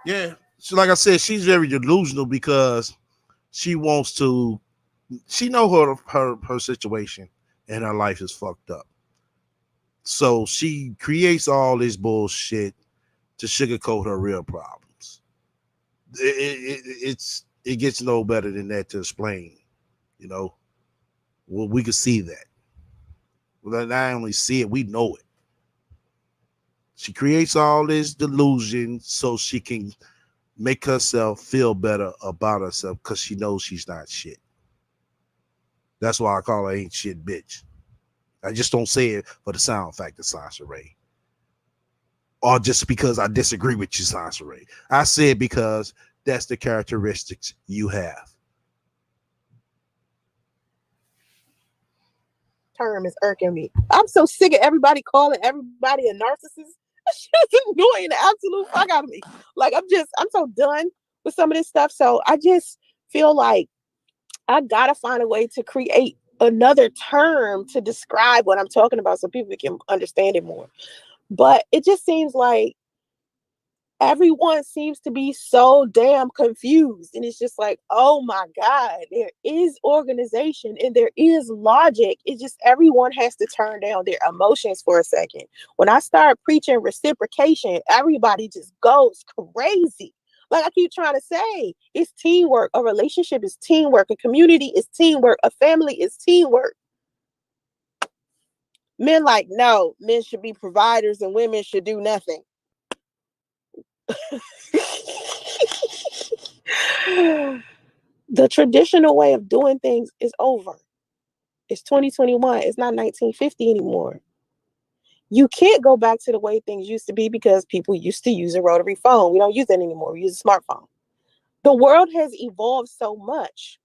Yeah. So like I said, she's very delusional because she wants to. She know her situation and her life is fucked up. So she creates all this bullshit to sugarcoat her real problems. It gets no better than that to explain. Well, we can see that. Well, not only see it, we know it. She creates all this delusion so she can make herself feel better about herself because she knows she's not shit. That's why I call her ain't shit bitch. I just don't say it for the sound factor, Sasha Ray. Or just because I disagree with you, Sasha Ray. I say it because that's the characteristics you have. Term is irking me. I'm so sick of everybody calling everybody a narcissist. That's just annoying the absolute fuck out of me. Like I'm so done with some of this stuff. So I just feel like I gotta find a way to create another term to describe what I'm talking about so people can understand it more. But it just seems like everyone seems to be so damn confused. And it's just like, oh my God, there is organization and there is logic. It's just everyone has to turn down their emotions for a second. When I start preaching reciprocation, everybody just goes crazy. Like I keep trying to say, it's teamwork. A relationship is teamwork. A community is teamwork. A family is teamwork. Men like, no, men should be providers and women should do nothing. The traditional way of doing things is over. It's 2021. It's not 1950 anymore. You can't go back to the way things used to be because people used to use a rotary phone. We don't use that anymore. We use a smartphone. The world has evolved so much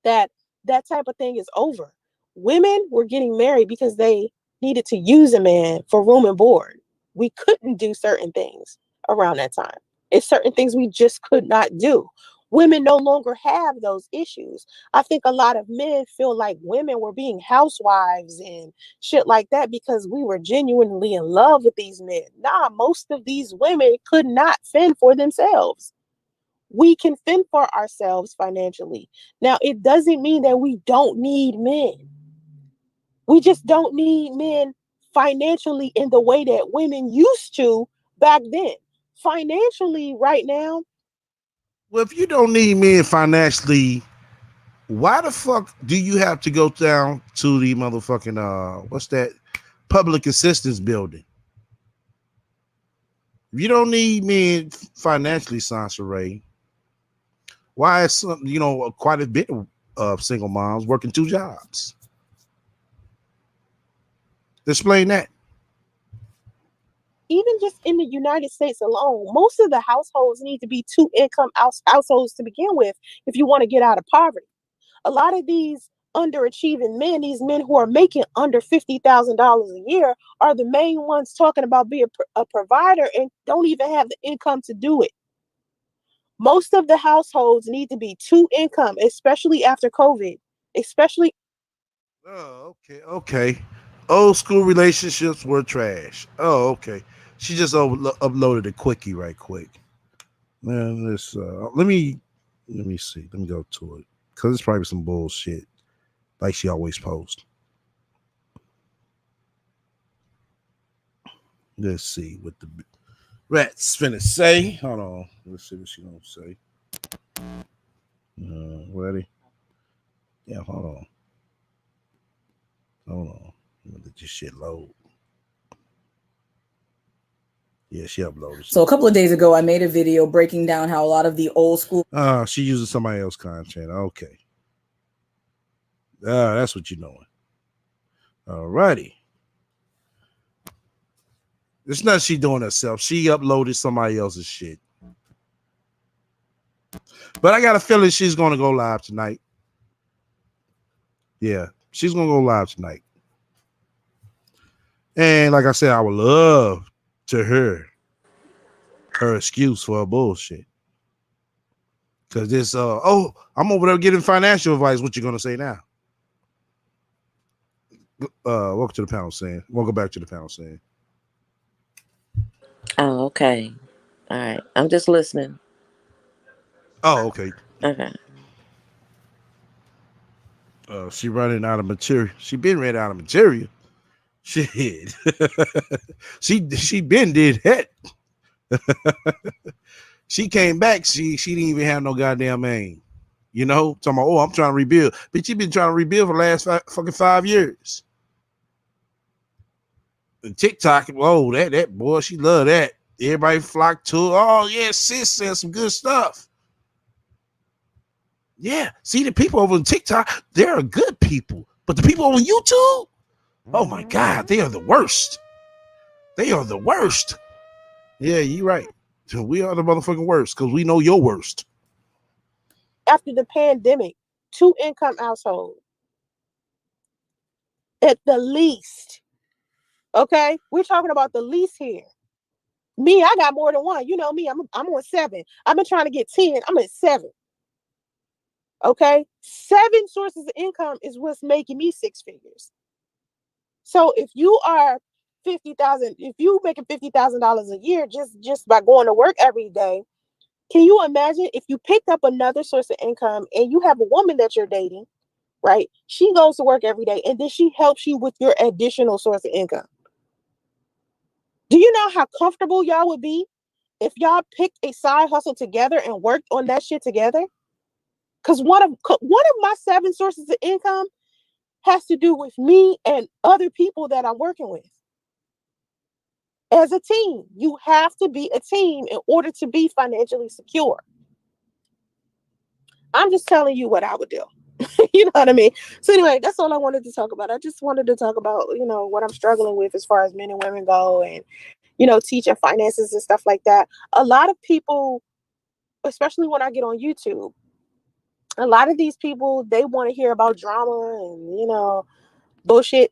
that type of thing is over. Women were getting married because they needed to use a man for room and board. We couldn't do certain things around that time. It's certain things we just could not do. Women no longer have those issues. I think a lot of men feel like women were being housewives and shit like that because we were genuinely in love with these men. Nah, most of these women could not fend for themselves. We can fend for ourselves financially. Now, it doesn't mean that we don't need men. We just don't need men financially in the way that women used to back then. Financially, right now, Well, if you don't need men financially, why the fuck do you have to go down to the motherfucking what's that public assistance building? If you don't need men financially, Sansa Ray, why is some quite a bit of single moms working two jobs? Explain that. even just in the United States alone, most of the households need to be two income households to begin with if you want to get out of poverty. A lot of these underachieving men, these men who are making under $50,000 a year, are the main ones talking about being a provider and don't even have the income to do it. Most of the households need to be two income, especially after COVID, especially. Oh, okay. Old school relationships were trash. Oh, okay. She just uploaded a quickie right quick. Man, this let me see. Let me go to it because it's probably some bullshit like she always posts. Let's see what the rat's finna say. Hold on. Let's see what she gonna say. Ready? Yeah, hold on. Hold on. Let this shit load. Yeah, she uploaded. So a couple of days ago, I made a video breaking down how a lot of the old school. She uses somebody else's content. Okay. That's what you're doing. Alrighty. It's not she doing herself. She uploaded somebody else's shit. But I got a feeling she's gonna go live tonight. Yeah, she's gonna go live tonight. And like I said, I would love to hear her excuse for her bullshit. Cause this I'm over there getting financial advice. What you gonna say now? Welcome to the panel, saying. We'll go back to the panel, saying. Oh, okay. All right. I'm just listening. Oh, okay. Okay. She running out of material. She been ran out of material. Shit. she been did that. She came back. She didn't even have no goddamn aim. You know, talking about, I'm trying to rebuild. Bitch, you been trying to rebuild for the last fucking 5 years. And TikTok, that boy, she love that. Everybody flocked to her. Oh, yeah, sis said some good stuff. Yeah, see the people over on TikTok, they're good people. But the people on YouTube, oh my God, they are the worst. They are the worst. Yeah, you're right. We are the motherfucking worst because we know your worst. After the pandemic, two income household at the least. Okay, we're talking about the least here. Me, I got more than one. You know me, I'm on 7. I've been trying to get 10. I'm at 7. Okay, 7 sources of income is what's making me 6 figures. So if you are 50,000, if you making $50,000 a year just by going to work every day, can you imagine if you picked up another source of income and you have a woman that you're dating, right? She goes to work every day and then she helps you with your additional source of income. Do you know how comfortable y'all would be if y'all picked a side hustle together and worked on that shit together? Because one of my 7 sources of income has to do with me and other people that I'm working with. As a team, you have to be a team in order to be financially secure. I'm just telling you what I would do. You know what I mean? So anyway, that's all I wanted to talk about. I just wanted to talk about, what I'm struggling with as far as men and women go and, teaching finances and stuff like that. A lot of people, especially when I get on YouTube, a lot of these people, they want to hear about drama and, bullshit.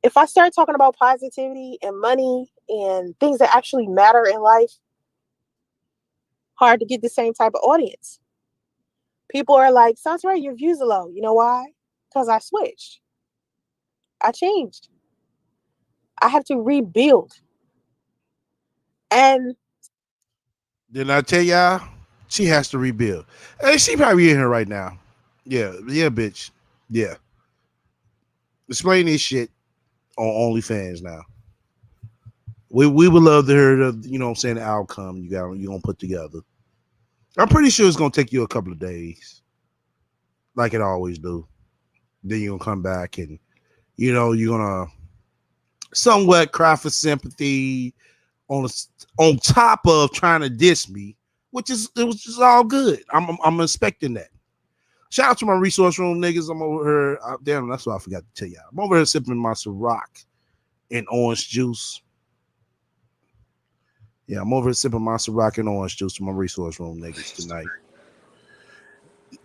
If I start talking about positivity and money and things that actually matter in life, hard to get the same type of audience. People are like, sounds right, your views are low. You know why? Because I switched. I changed. I have to rebuild. And Didn't I tell y'all? She has to rebuild. Hey, she probably in here right now. Yeah, yeah, bitch. Yeah. Explain this shit on OnlyFans now. We would love to hear the, you know what I'm saying, the outcome you gonna put together. I'm pretty sure it's gonna take you a couple of days, like it always do. Then you're gonna come back and you're gonna somewhat cry for sympathy on on top of trying to diss me, it was just all good. I'm expecting that. Shout out to my resource room niggas. I'm over here. Damn, that's what I forgot to tell y'all. I'm over here sipping my Ciroc and orange juice. Yeah, I'm over here sipping my Ciroc and orange juice to my resource room niggas tonight.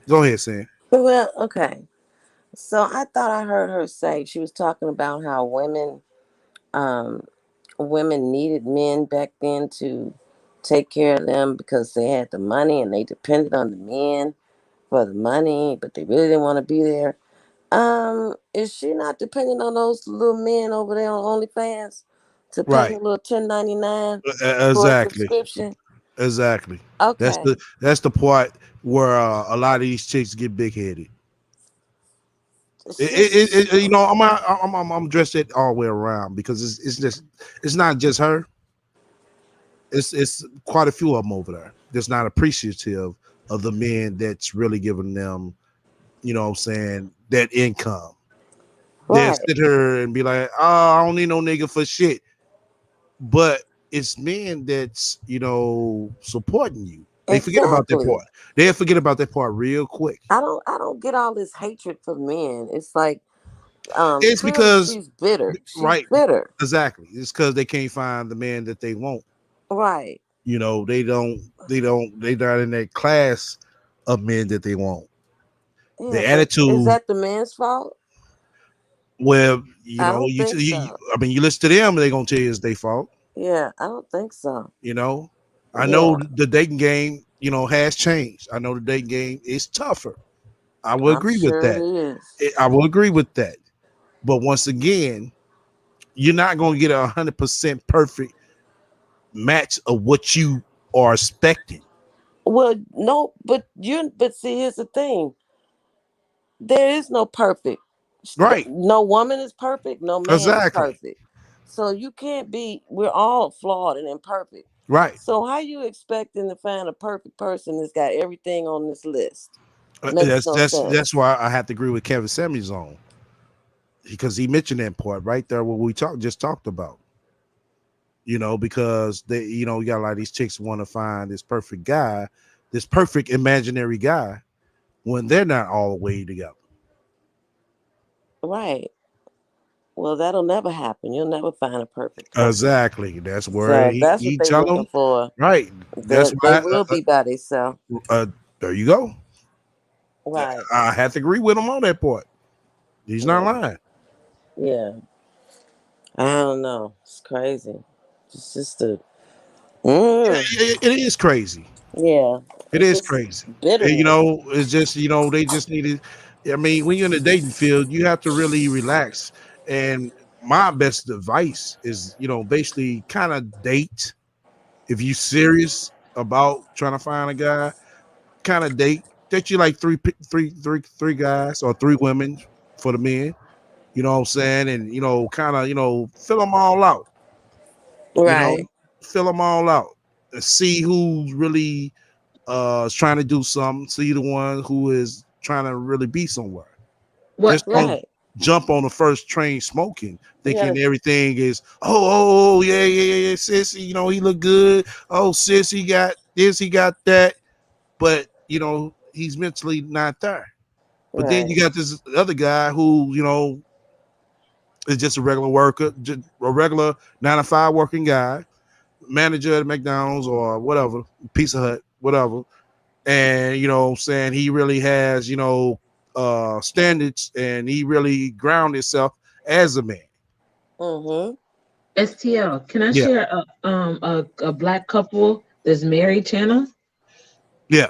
Go ahead, Sam. Well, okay. So I thought I heard her say she was talking about how um, women needed men back then to take care of them because they had the money and they depended on the men for the money, but they really didn't want to be there. Is she not depending on those little men over there on OnlyFans to pay her Right. little 1099 for a Exactly. subscription? Exactly. Okay. That's the part where a lot of these chicks get big headed. She's I'm dressed it all the way around because it's not just her. It's quite a few of them over there that's not appreciative of the men that's really giving them, you know what I'm saying, that income. They'll right. sit here and be like, oh, I don't need no nigga for shit. But it's men that's, supporting you. They forget about that Exactly. part. They'll forget about that part real quick. I don't get all this hatred for men. It's like It's clearly because, she's bitter. She's right, bitter. exactly. It's because they can't find the man that they want. Right. They're not in that class of men that they want. Yeah, The but is attitude that the man's fault? where, I don't think so. I mean, you listen to them, they're gonna tell you it's their fault. Yeah, I don't think so. You know, I know Yeah, the dating game, has changed. I know the dating game is tougher. I will I'm agree with sure it that. is. I will agree with that. But once again, you're not gonna get 100% perfect match of what you are expecting. Well, no, but see, here's the thing. There is no perfect. Right. No woman is perfect. No man is Exactly. perfect. So you can't be. We're all flawed and imperfect. Right. So how you expecting to find a perfect person that's got everything on this list? Makes no That's sense. why I have to agree with Kevin Samuels on, because he mentioned that part right there what we just talked about. Because you got a lot of these chicks want to find this perfect guy, this perfect imaginary guy, when they're not all the way together. Right. Well, that'll never happen. You'll never find a perfect couple. Exactly. That's where So if that's what he they're tell looking them. for, Right. That's then they why. will be by themselves. There you go. Right. I have to agree with him on that part. He's not Yeah. lying. Yeah. I don't know. It's crazy. It's just a. Mm, It is crazy. yeah. It It's is just crazy. And, bitterness. it's just, they just needed. I mean, when you're in the dating field, you have to really relax. And my best advice is, basically kind of date. If you serious about trying to find a guy, kind of date you like three guys or three women for the men. You know what I'm saying? And kind of fill them all out. You know, Right. fill them all out and see who's really is trying to do something. See the one who is trying to really be somewhere. What? Just don't Right. jump on the first train smoking, You thinking gotta. everything is yeah, sis, he look good. Oh, sis, he got this, he got that, but he's mentally not there. But then Right. you got this other guy who is just a regular worker, just a regular 9 to 5 working guy, manager at McDonald's or whatever, Pizza Hut, whatever. And what I'm saying, he really has standards, and he really ground himself as a man. Mm-hmm. STL. Can I Yeah, share a black couple that's married channel? yeah,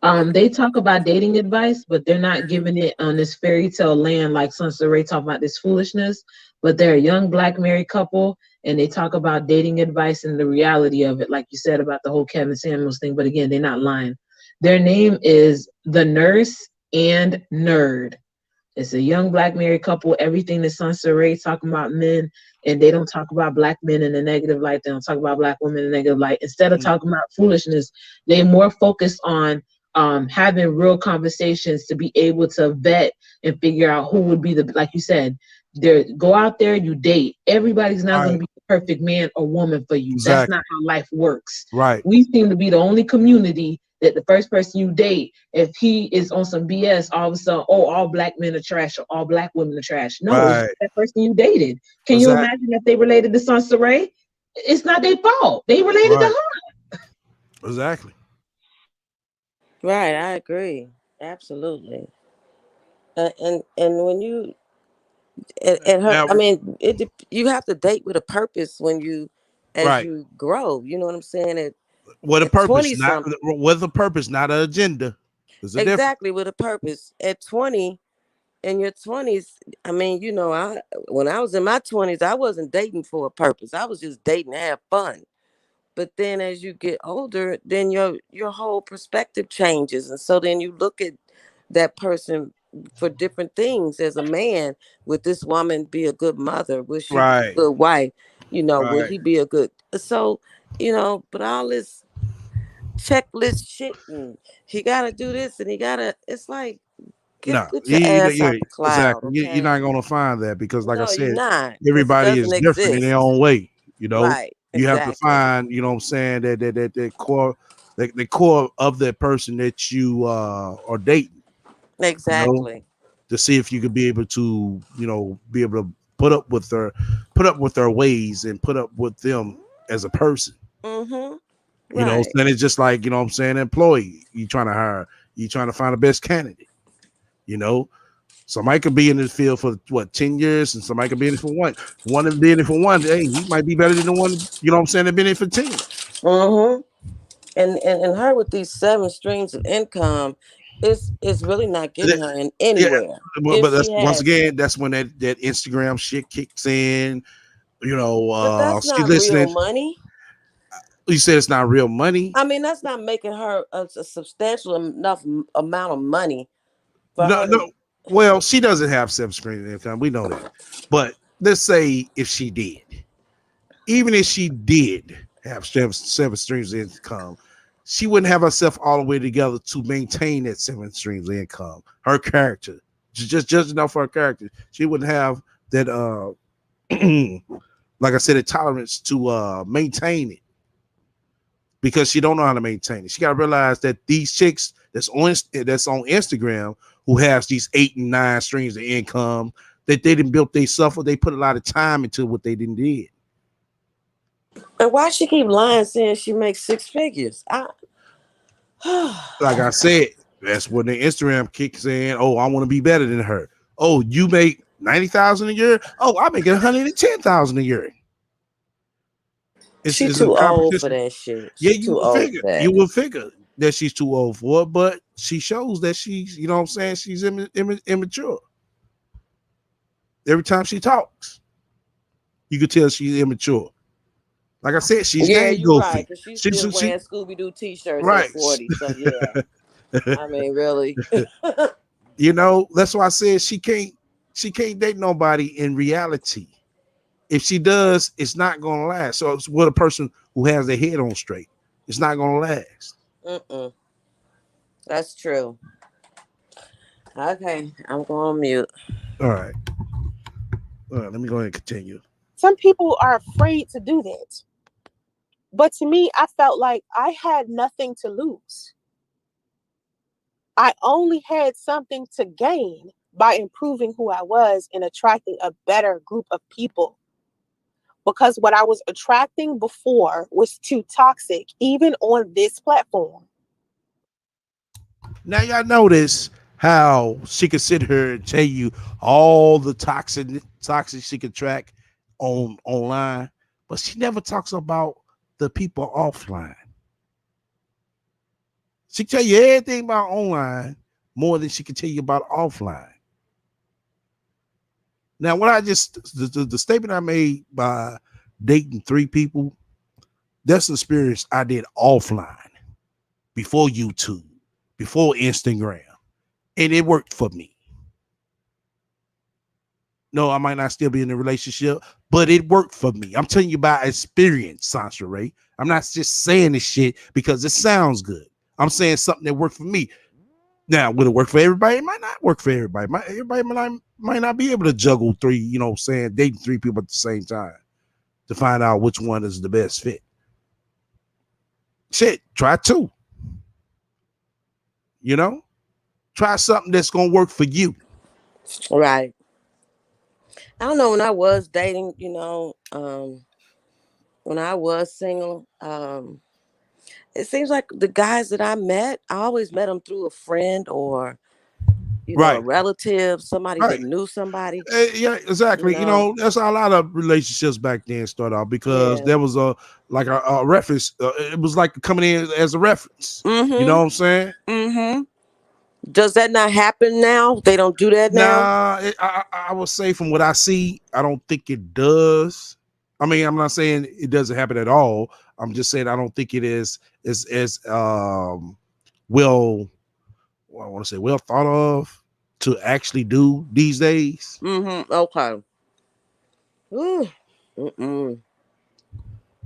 They talk about dating advice, but they're not giving it on this fairy tale land like Sunset Ray talk about this foolishness. But they're a young black married couple, and they talk about dating advice and the reality of it, like you said about the whole Kevin Samuels thing. But again, they're not lying. Their name is The Nurse and Nerd. It's a young black married couple. Everything that Sansa Ray talking about men, and they don't talk about black men in a negative light. They don't talk about black women in a negative light. Instead of talking about foolishness, they more focused on having real conversations to be able to vet and figure out who would be the, like you said, there, go out there, you date. Everybody's not going to right, be the perfect man or woman for you. That's exactly, not how life works. right, We seem to be the only community that the first person you date, if he is on some BS, all of a sudden, oh, all black men are trash or all black women are trash. No, it's right, just that person you dated. Can you exactly, imagine if they related to Sansa Ray? It's not their fault. They related to right, her. exactly. Right, I agree. Absolutely. And when you and her, Now, I mean, you have to date with a purpose when you, as right, you grow. You know what I'm saying? with a At purpose, 20 not something, with a purpose, not an agenda. There's a difference. exactly, with a purpose. At 20, in your 20s, I mean, I when I was in my 20s, I wasn't dating for a purpose. I was just dating to have fun. But then as you get older, then your whole perspective changes, and so then you look at that person for different things. As a man, would this woman be a good mother? Would she be a Right, good wife? Would right. he be a good? So, but all this checklist shit, and he got to do this, and he got to. It's like, No, get your ass out the cloud, exactly. You're okay? not going to find that because, like I No, you're said, not, because it everybody doesn't is different in their exist. own way. You know, Right? you have to Exactly. find, you know what I'm saying, that core, the core of that person that you are dating, you know, Exactly. to see if you could be able to, be able to put up with their ways and put up with them as a person. Mm-hmm. So Right. then it's just like, what I'm saying, employee, you trying to hire, you trying to find the best candidate, you know. Somebody could be in this field for what 10 years, and somebody could be in it for one. One that be in it for one, hey, he might be better than the one, what I'm saying, that been in it for 10. Mm-hmm. And her with these 7 streams of income, it's really not getting her in Yeah, anywhere but if that's she once has it. again, that's when that Instagram shit kicks in. But that's She not real listening. money. You said it's not real money. I mean, that's not making her a substantial enough amount of money for No, her to. no. Well, she doesn't have 7 screen income. We know that. But let's say if she did, even if she did have seven streams of income, she wouldn't have herself all the way together to maintain that 7 streams of income. Her character, just enough for her character, she wouldn't have that. Like I said, a tolerance to maintain it because she don't know how to maintain it. She got to realize that these chicks that's on Instagram who has these 8 and 9 streams of income that they didn't build, they suffer, they put a lot of time into what they didn't did. And why she keep lying, saying she makes 6 figures? Like I said, that's when the Instagram kicks in. Oh, I want to be better than her. Oh, you make 90,000 a year. Oh, I make 110,000 a year. She It's a too old for competition. that shit. Yeah, She too old for you that. will figure that she's too old for it, but she shows that she's, what I'm saying, she's immature. Every time she talks, you could tell she's immature. Like I said, she's Yeah, game you're right. goofy. Cause she's still She wearing Scooby Doo t-shirts at right. 40. So yeah, I mean, really. That's why I said she can't date nobody in reality. If she does, it's not gonna last. So it's with a person who has their head on straight. It's not gonna last. Mm-mm. That's true. Okay, I'm going on mute. All right. All right. Let me go ahead and continue. Some people are afraid to do that. But to me, I felt like I had nothing to lose. I only had something to gain by improving who I was and attracting a better group of people. Because what I was attracting before was too toxic, even on this platform. Now y'all notice how she could sit here and tell you all the toxic she could track online, but she never talks about the people offline. She tell you everything about online more than she can tell you about offline. Now, what I just the statement I made by dating 3 people, that's an experience I did offline before YouTube, before Instagram, and it worked for me. No, I might not still be in a relationship, but it worked for me. I'm telling you about experience, Sasha Ray. I'm not just saying this shit because it sounds good. I'm saying something that worked for me. Now, would it work for everybody? It might not work for everybody. Everybody might not be able to juggle 3, saying dating 3 people at the same time to find out which one is the best fit. Shit, try 2. Try something that's gonna work for you. Right. I don't know, when I was dating, when I was single, it seems like the guys that I met, I always met them through a friend or, a Right, relative, somebody right. that knew somebody, Yeah, exactly. That's how a lot of relationships back then started out because Yeah. there was a reference. It was like coming in as a reference. You know Mm-hmm. what I'm saying? Mm-hmm. Does that not happen now? They don't do that now? Nah, I would say from what I see, I don't think it does. I mean, I'm not saying it doesn't happen at all. I'm just saying I don't think it is as well. I want to say well thought of to actually do these days. Mm-hmm. Okay. Ooh. Mm-mm.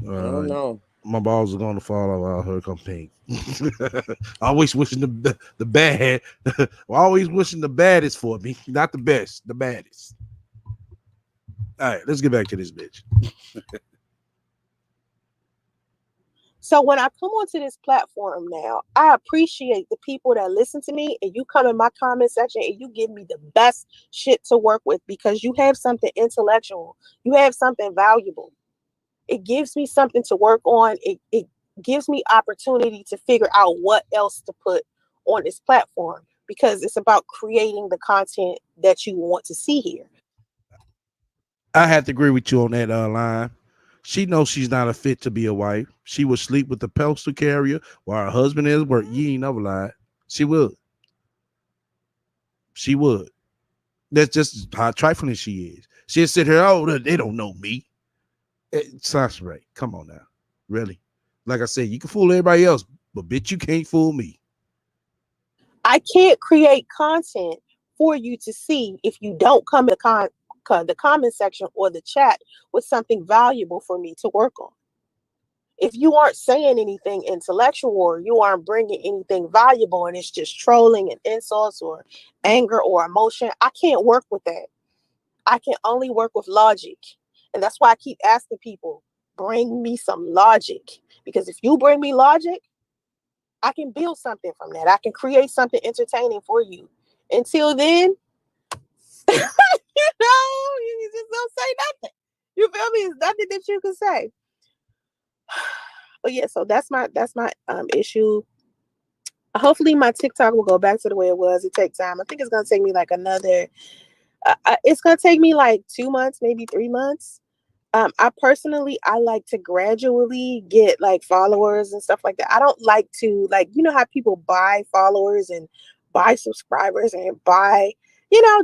I don't Uh, know. my balls are going to fall off. Her come pink. Always wishing the bad. Always wishing the baddest for me, not the best, the baddest. All right, let's get back to this bitch. So when I come onto this platform now, I appreciate the people that listen to me and you come in my comment section and you give me the best shit to work with because you have something intellectual. You have something valuable. It gives me something to work on. It gives me opportunity to figure out what else to put on this platform because it's about creating the content that you want to see here. I have to agree with you on that line. She knows she's not a fit to be a wife. She would sleep with the postal carrier while her husband is work. You ain't never lied. She would. She would. That's just how trifling she is. She'll sit here, oh, they don't know me. Sounds right. Come on now. Really? Like I said, you can fool everybody else, but bitch, you can't fool me. I can't create content for you to see if you don't come in the comment section or the chat with something valuable for me to work on. If you aren't saying anything intellectual or you aren't bringing anything valuable and it's just trolling and insults or anger or emotion, I can't work with that. I can only work with logic. And that's why I keep asking people, bring me some logic. Because if you bring me logic, I can build something from that. I can create something entertaining for you. Until then, you just don't say nothing. You feel me? It's nothing that you can say. But yeah, so that's my issue. Hopefully my TikTok will go back to the way it was. It takes time. I think it's gonna take me like another. It's gonna take me like 2 months, maybe 3 months. I like to gradually get like followers and stuff like that. I don't like to like how people buy followers and buy subscribers and buy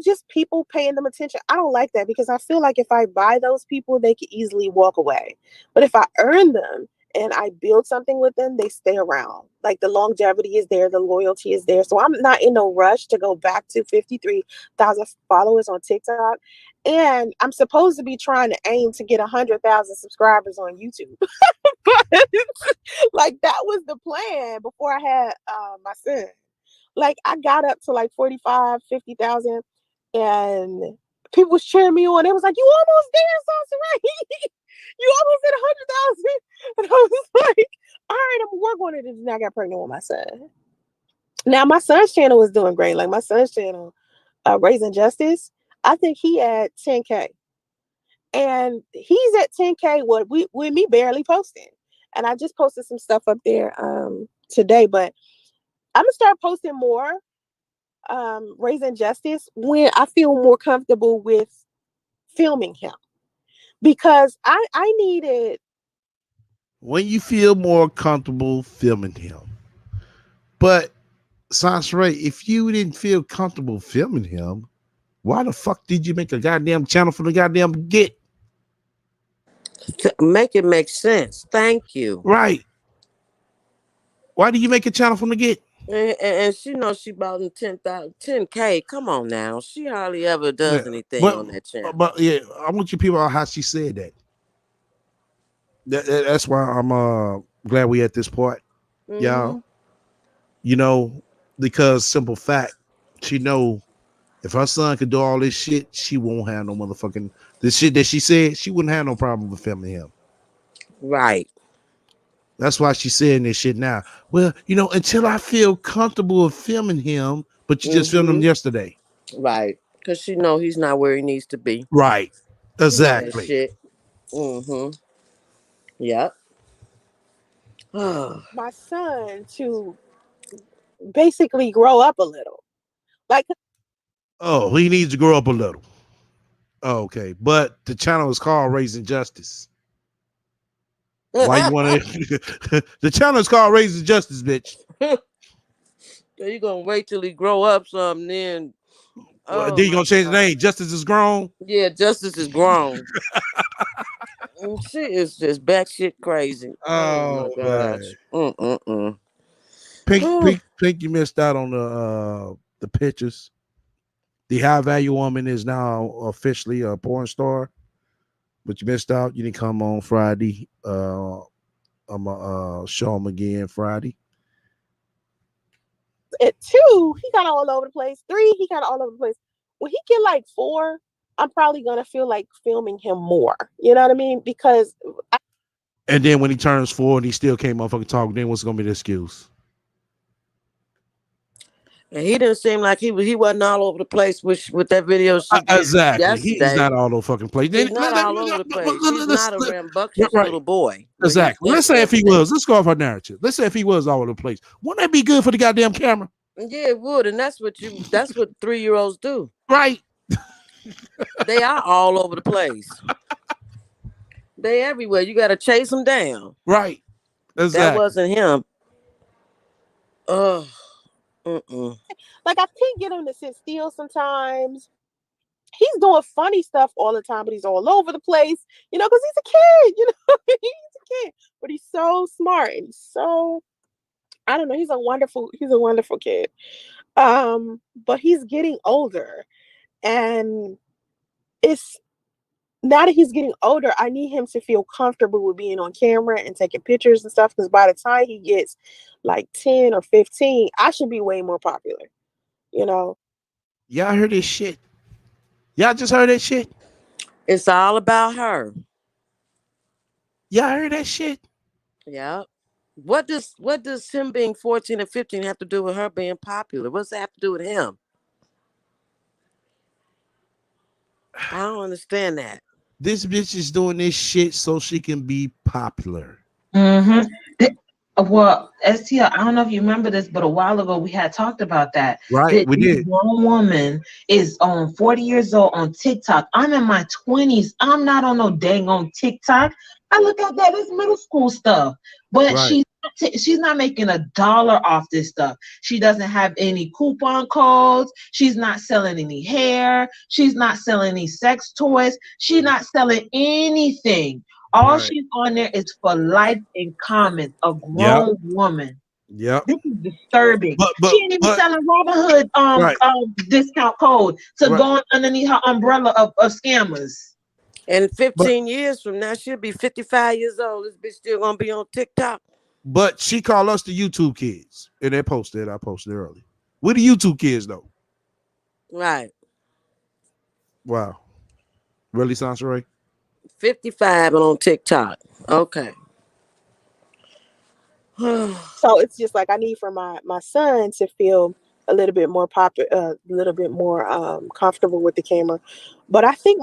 just people paying them attention. I don't like that because I feel like if I buy those people, they could easily walk away. But if I earn them and I build something with them, they stay around. Like the longevity is there, the loyalty is there. So I'm not in no rush to go back to 53,000 followers on TikTok. And I'm supposed to be trying to aim to get 100,000 subscribers on YouTube. But like that was the plan before I had my son. Like I got up to like 45, 50,000, and people was cheering me on. It was like, you almost there, Sauce, right? You almost hit 100,000. And I was like, all right, I'm gonna work on it. And then I got pregnant with my son. Now my son's channel was doing great. Like my son's channel, Raising Justice, I think he had 10K. And he's at 10K with me barely posting. And I just posted some stuff up there today, but I'm gonna start posting more Raising Justice when I feel more comfortable with filming him. because I needed. When you feel more comfortable filming him. But Sansaray, if you didn't feel comfortable filming him, why the fuck did you make a goddamn channel for the goddamn Get? Make it make sense. Thank you. Right. Why did you make a channel from the Get? And she knows she bought in 10K. Come on now. She hardly ever Yeah. does anything on that channel. But yeah, I want you people out how she said that. That's why I'm glad we at this part, y'all. Mm-hmm. You know, because simple fact, she know if her son could do all this shit, she won't have no motherfucking this shit that she said. She wouldn't have no problem with filming him. Right. That's why she's saying this shit now. Well, you know, until I feel comfortable with filming him, but you just filmed him Mm-hmm. yesterday. Right. Because she know he's not where he needs to be. Right. She know that Exactly. shit. Mm-hmm. Yep. My son to basically grow up a little. Like, Oh, he needs to grow up a little. Okay. But the channel is called Raising Justice. Why you want to? The channel is called Raising Justice, bitch. So you gonna wait till he grow up some, then oh Then you my gonna change the god. name. Justice is grown. Yeah, Justice is grown. She is just batshit crazy. Oh my Oh man. gosh. Mm-mm-mm. Pink, you missed out on the pictures. The high value woman is now officially a porn star, but you missed out. You didn't come on Friday. I'm gonna show him again Friday. at 2, he kind of all over the place. 3, he kind of all over the place. When he get like 4, I'm probably gonna feel like filming him more. You know what I mean? Because And then when he turns 4 and he still can't motherfucking talk, then what's gonna be the excuse? And he didn't seem like he wasn't all over the place with that video she did Exactly. He is yesterday. not all over fucking place. He's not all over the place. He's not a rambunctious Right. little boy where he Exactly. Let's thinks say if he everything. was, let's go off our narrative. Let's say if he was all over the place. Wouldn't that be good for the goddamn camera? Yeah, it would, and that's what 3-year-olds do. Right. They are all over the place. They everywhere. You gotta chase them down. Right. That Exactly. wasn't him. Oh, mm-mm. like I can't get him to sit still sometimes. He's doing funny stuff all the time, but he's all over the place, you know, because he's a kid, you know, he's a kid, but he's so smart and he's so, I don't know, he's a wonderful kid. But he's getting older, and it's now that he's getting older, I need him to feel comfortable with being on camera and taking pictures and stuff. Because by the time he gets like 10 or 15, I should be way more popular, you know. Y'all heard this shit. Y'all just heard that shit. It's all about her. Y'all heard that shit. Yeah. What does him being 14 and 15 have to do with her being popular? What's that have to do with him? I don't understand that. This bitch is doing this shit so she can be popular. Mm-hmm. Well, STL, I don't know if you remember this, but a while ago we had talked about that. Right? We This did. grown woman is on 40 years old on TikTok. I'm in my 20s. I'm not on no dang on TikTok. I look at that as middle school stuff. But Right. she's not making $1 off this stuff. She doesn't have any coupon codes. She's not selling any hair. She's not selling any sex toys. She's not selling anything. All Right. she's on there is for likes and comments. A Yep. grown woman. Yep. This is disturbing. But She ain't even selling Robinhood right. discount code to Right. go on underneath her umbrella of scammers. And But 15 years from now, she'll be 55 years old. This bitch still gonna be on TikTok. but she called us the YouTube kids. And they posted. I posted earlier. We're the YouTube kids though. Right. Wow. Really, Sansaray? 55 and on TikTok. Okay. So it's just like I need for my son to feel a little bit more popular, a little bit more comfortable with the camera. But I think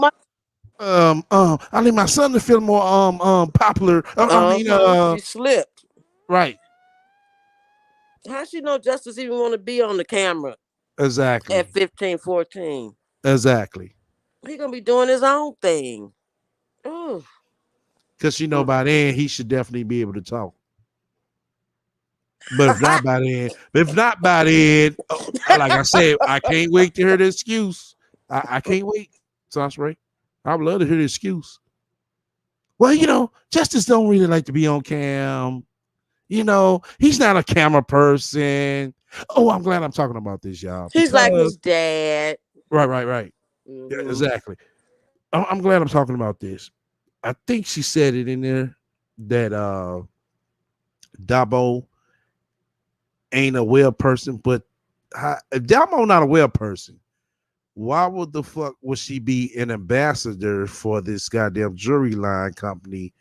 I need my son to feel more popular. She slipped. Right. How she know Justice even want to be on the camera Exactly. at 15, 14? Exactly. He gonna be doing his own thing. Ooh. Because you know Mm. by then he should definitely be able to talk. But if not by then, like I said, I can't wait to hear the excuse. I can't wait, Sauce Ray. I would love to hear the excuse. Well, Justice don't really like to be on cam. He's not a camera person. Oh, I'm glad I'm talking about this, y'all. He's like his Because dad. right. Yeah, Hmm. exactly. I'm glad I'm talking about this. I think she said it in there that Dabo ain't a well person, but if Dabo not a well person, why would the fuck would she be an ambassador for this goddamn jewelry line company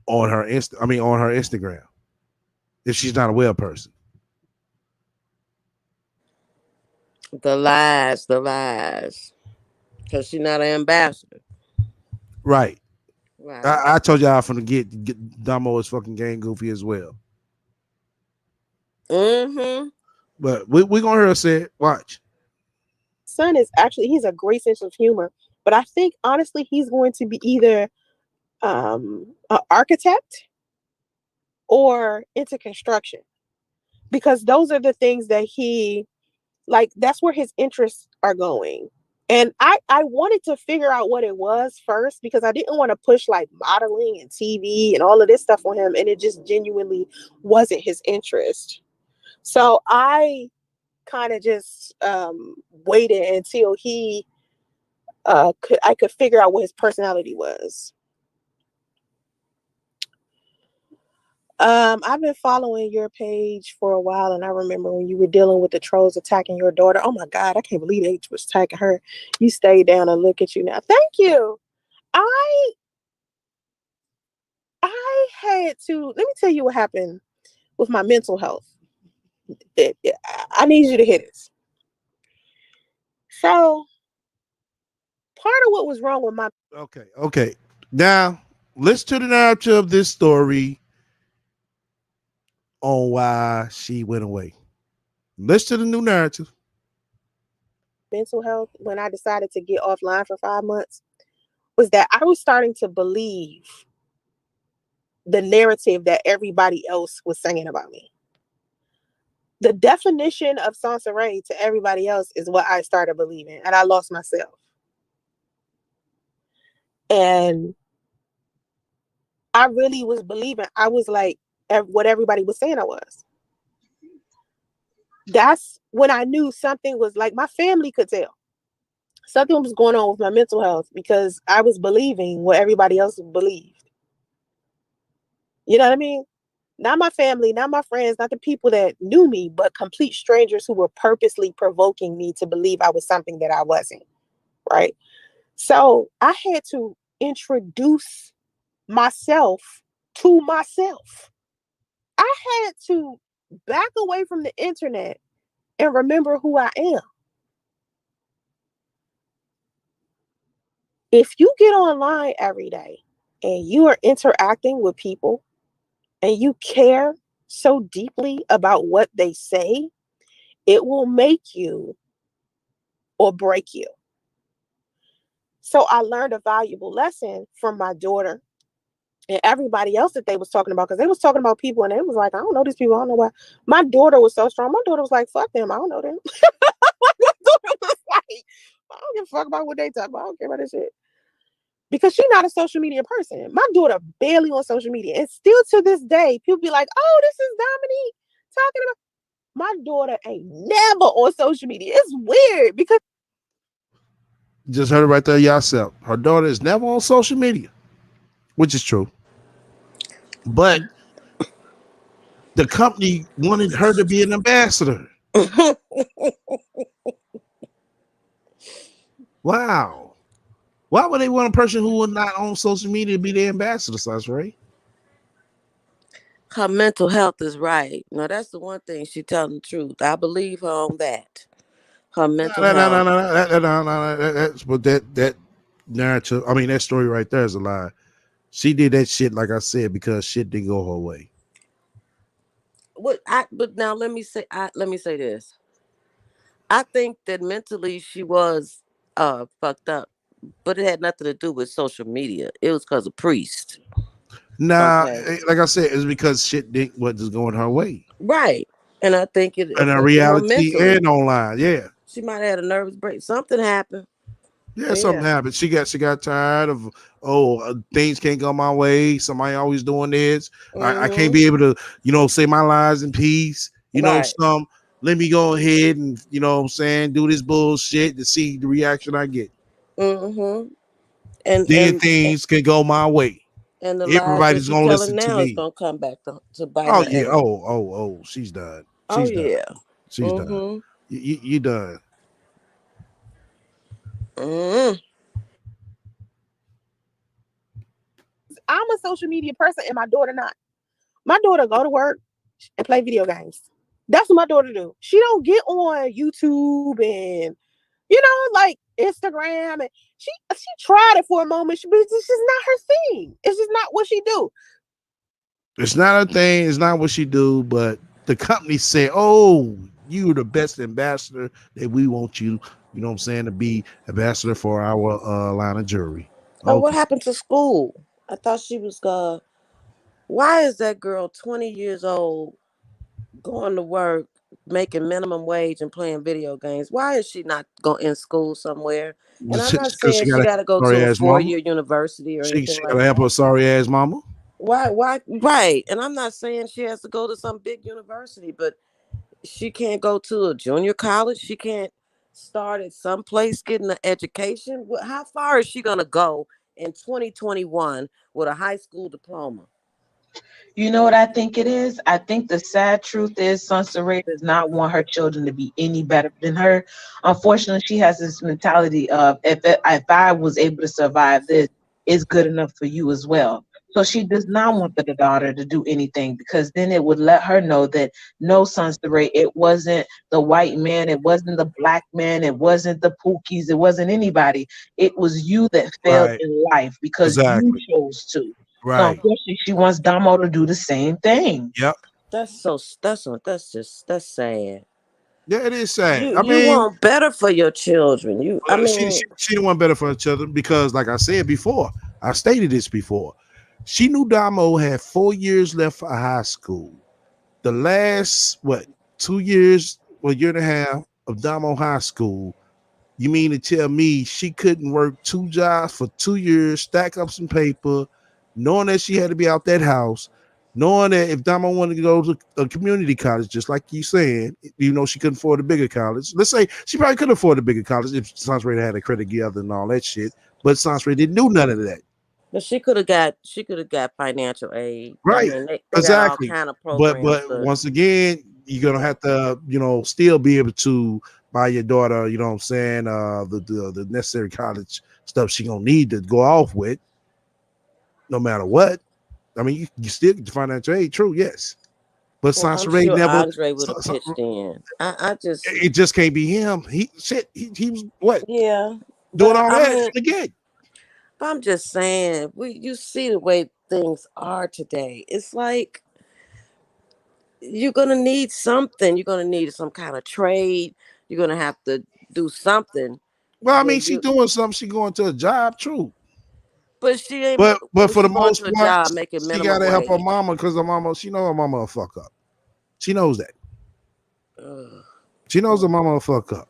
on her on her Instagram if she's not a well person? The lies, the lies. Because she's not an ambassador. Right. Right. I told y'all from the get Damo is fucking gang goofy as well. Mm-hmm. But we gonna hear her say it. Watch. Son is actually, he's a great sense of humor, but I think honestly he's going to be either an architect or into construction, because those are the things that he like, that's where his interests are going. And I wanted to figure out what it was first, because I didn't want to push like modeling and TV and all of this stuff on him, and it just genuinely wasn't his interest. So I kind of just waited until I could figure out what his personality was. I've been following your page for a while, and I remember when you were dealing with the trolls attacking your daughter. Oh my God, I can't believe they was attacking her. You stayed down and look at you now. Thank you. I I had to let me tell you what happened with my mental health. I need you to hear this. So part of what was wrong with my Okay. Now let's to the narrative of this story on why she went away. Let's to the new narrative. mental health when I decided to get offline for 5 months was that I was starting to believe the narrative that everybody else was saying about me. The definition of Sansa Ray to everybody else is what I started believing, and I lost myself. And I really was believing I was like what everybody was saying I was. That's when I knew something was like, my family could tell something was going on with my mental health, because I was believing what everybody else believed. You know what I mean? Not my family, not my friends, not the people that knew me, but complete strangers who were purposely provoking me to believe I was something that I wasn't. Right. So I had to introduce myself to myself. I had to back away from the internet and remember who I am. If you get online every day and you are interacting with people and you care so deeply about what they say, it will make you or break you. So I learned a valuable lesson from my daughter and everybody else that they was talking about, because they was talking about people and it was like, I don't know these people, I don't know why. My daughter was so strong. My daughter was like, fuck them, I don't know them. My daughter was like, I don't give a fuck about what they talk about. I don't care about this shit. Because she's not a social media person. My daughter barely on social media. And still to this day, people be like, oh, this is Dominique talking about. My daughter ain't never on social media. It's weird because Just heard it right there yourself. Her daughter is never on social media, which is true. But the company wanted her to be an ambassador. Wow. Why would they want a person who was not on social media to be the ambassador, Sauce Ray? Her mental health is right. No, that's the one thing she telling the truth. I believe her on that. Her No, mental no, no, no, health. no, that's but that narrative. I mean, that story right there is a lie. She did that shit, like I said, because shit didn't go her way. But now let me say this. I think that mentally she was fucked up but it had nothing to do with social media. It was because of priest. Nah, Okay. like I said, it's because shit didn't what is going her way. Right. And I think it And in affected her reality mentally. and online, yeah. She might have had a nervous break. Something happened. Yeah, something Yeah. happened. She got tired of things can't go my way. Somebody always doing this. I can't Mm-hmm. be able to say my lies in peace. Right. Some let me go ahead and what I'm saying, do this bullshit to see the reaction I get. Mm-hmm. And Then and things can go my way. and the lies that Everybody's she gonna telling listen to now is me. gonna come back to bite Oh her yeah. ass. Oh. She's done. Oh She's done. yeah. She's done. Mm-hmm. You done. Mm-hmm. I'm a social media person and my daughter not. My daughter go to work and play video games. That's what my daughter do. She don't get on YouTube and like Instagram, and she tried it for a moment, but it's just not her thing. It's just not what she do. It's not a thing. It's not what she do. But the company said, "Oh, you're the best ambassador that we want you. You know what I'm saying, to be ambassador for our line of jewelry." Oh, what Okay. happened to school? I thought she was why is that girl 20 years old going to work, making minimum wage and playing video games? Why is she not going in school somewhere? And I'm not Because saying she she got a got to go to sorry a ass mama. 4-year university or She anything got like to help that. her sorry ass mama. Why? Right. And I'm not saying she has to go to some big university, but she can't go to a junior college. She can't start at some place getting an education. How far is she going to go in 2021 with a high school diploma? You know what I think it is? I think the sad truth is Sansa Ray does not want her children to be any better than her. Unfortunately, she has this mentality of if I was able to survive this, it's good enough for you as well. So she does not want the daughter to do anything because then it would let her know that no, Sansa Ray, it wasn't the white man, it wasn't the black man, it wasn't the Pookies, it wasn't anybody. It was you that failed Right. in life because you Exactly. chose to. So Right. unfortunately, she wants Damo to do the same thing. Yep. That's sad. Yeah, it is sad. I You mean, want better for your children. I mean, she didn't want better for each other because, like I said before, I stated this before. She knew Damo had 4 years left for high school. The last 2 years, year and a half of Damo High School. You mean to tell me she couldn't work 2 jobs for 2 years, stack up some paper, knowing that she had to be out that house, knowing that if Damo wanted to go to a community college, just like you saying, she couldn't afford a bigger college. Let's say she probably could afford a bigger college if Sansray had a credit together and all that shit. But Sansray didn't do none of that. but she could have got financial aid. I Right. mean, they got all Exactly. kind of But programs to. once again, you're gonna have to, still be able to buy your daughter, you know what I'm saying, the necessary college stuff she gonna need to go off with, no matter what. I mean, you still get the financial aid, true, yes. But Well, I'm Sansaray sure never Andre would have pitched in. I just, it just can't be him. He was what yeah, doing but all I that mean, again. I'm just saying, you see the way things are today. It's like you're gonna need something. You're gonna need some kind of trade. You're gonna have to do something Well, I where mean, she you. doing something, she going to a job, true. But she ain't. But Was for she the going most to a part, job making she minimum gotta help her wage? mama because she know her mama will fuck up. She knows that. Ugh. She knows her mama will fuck up.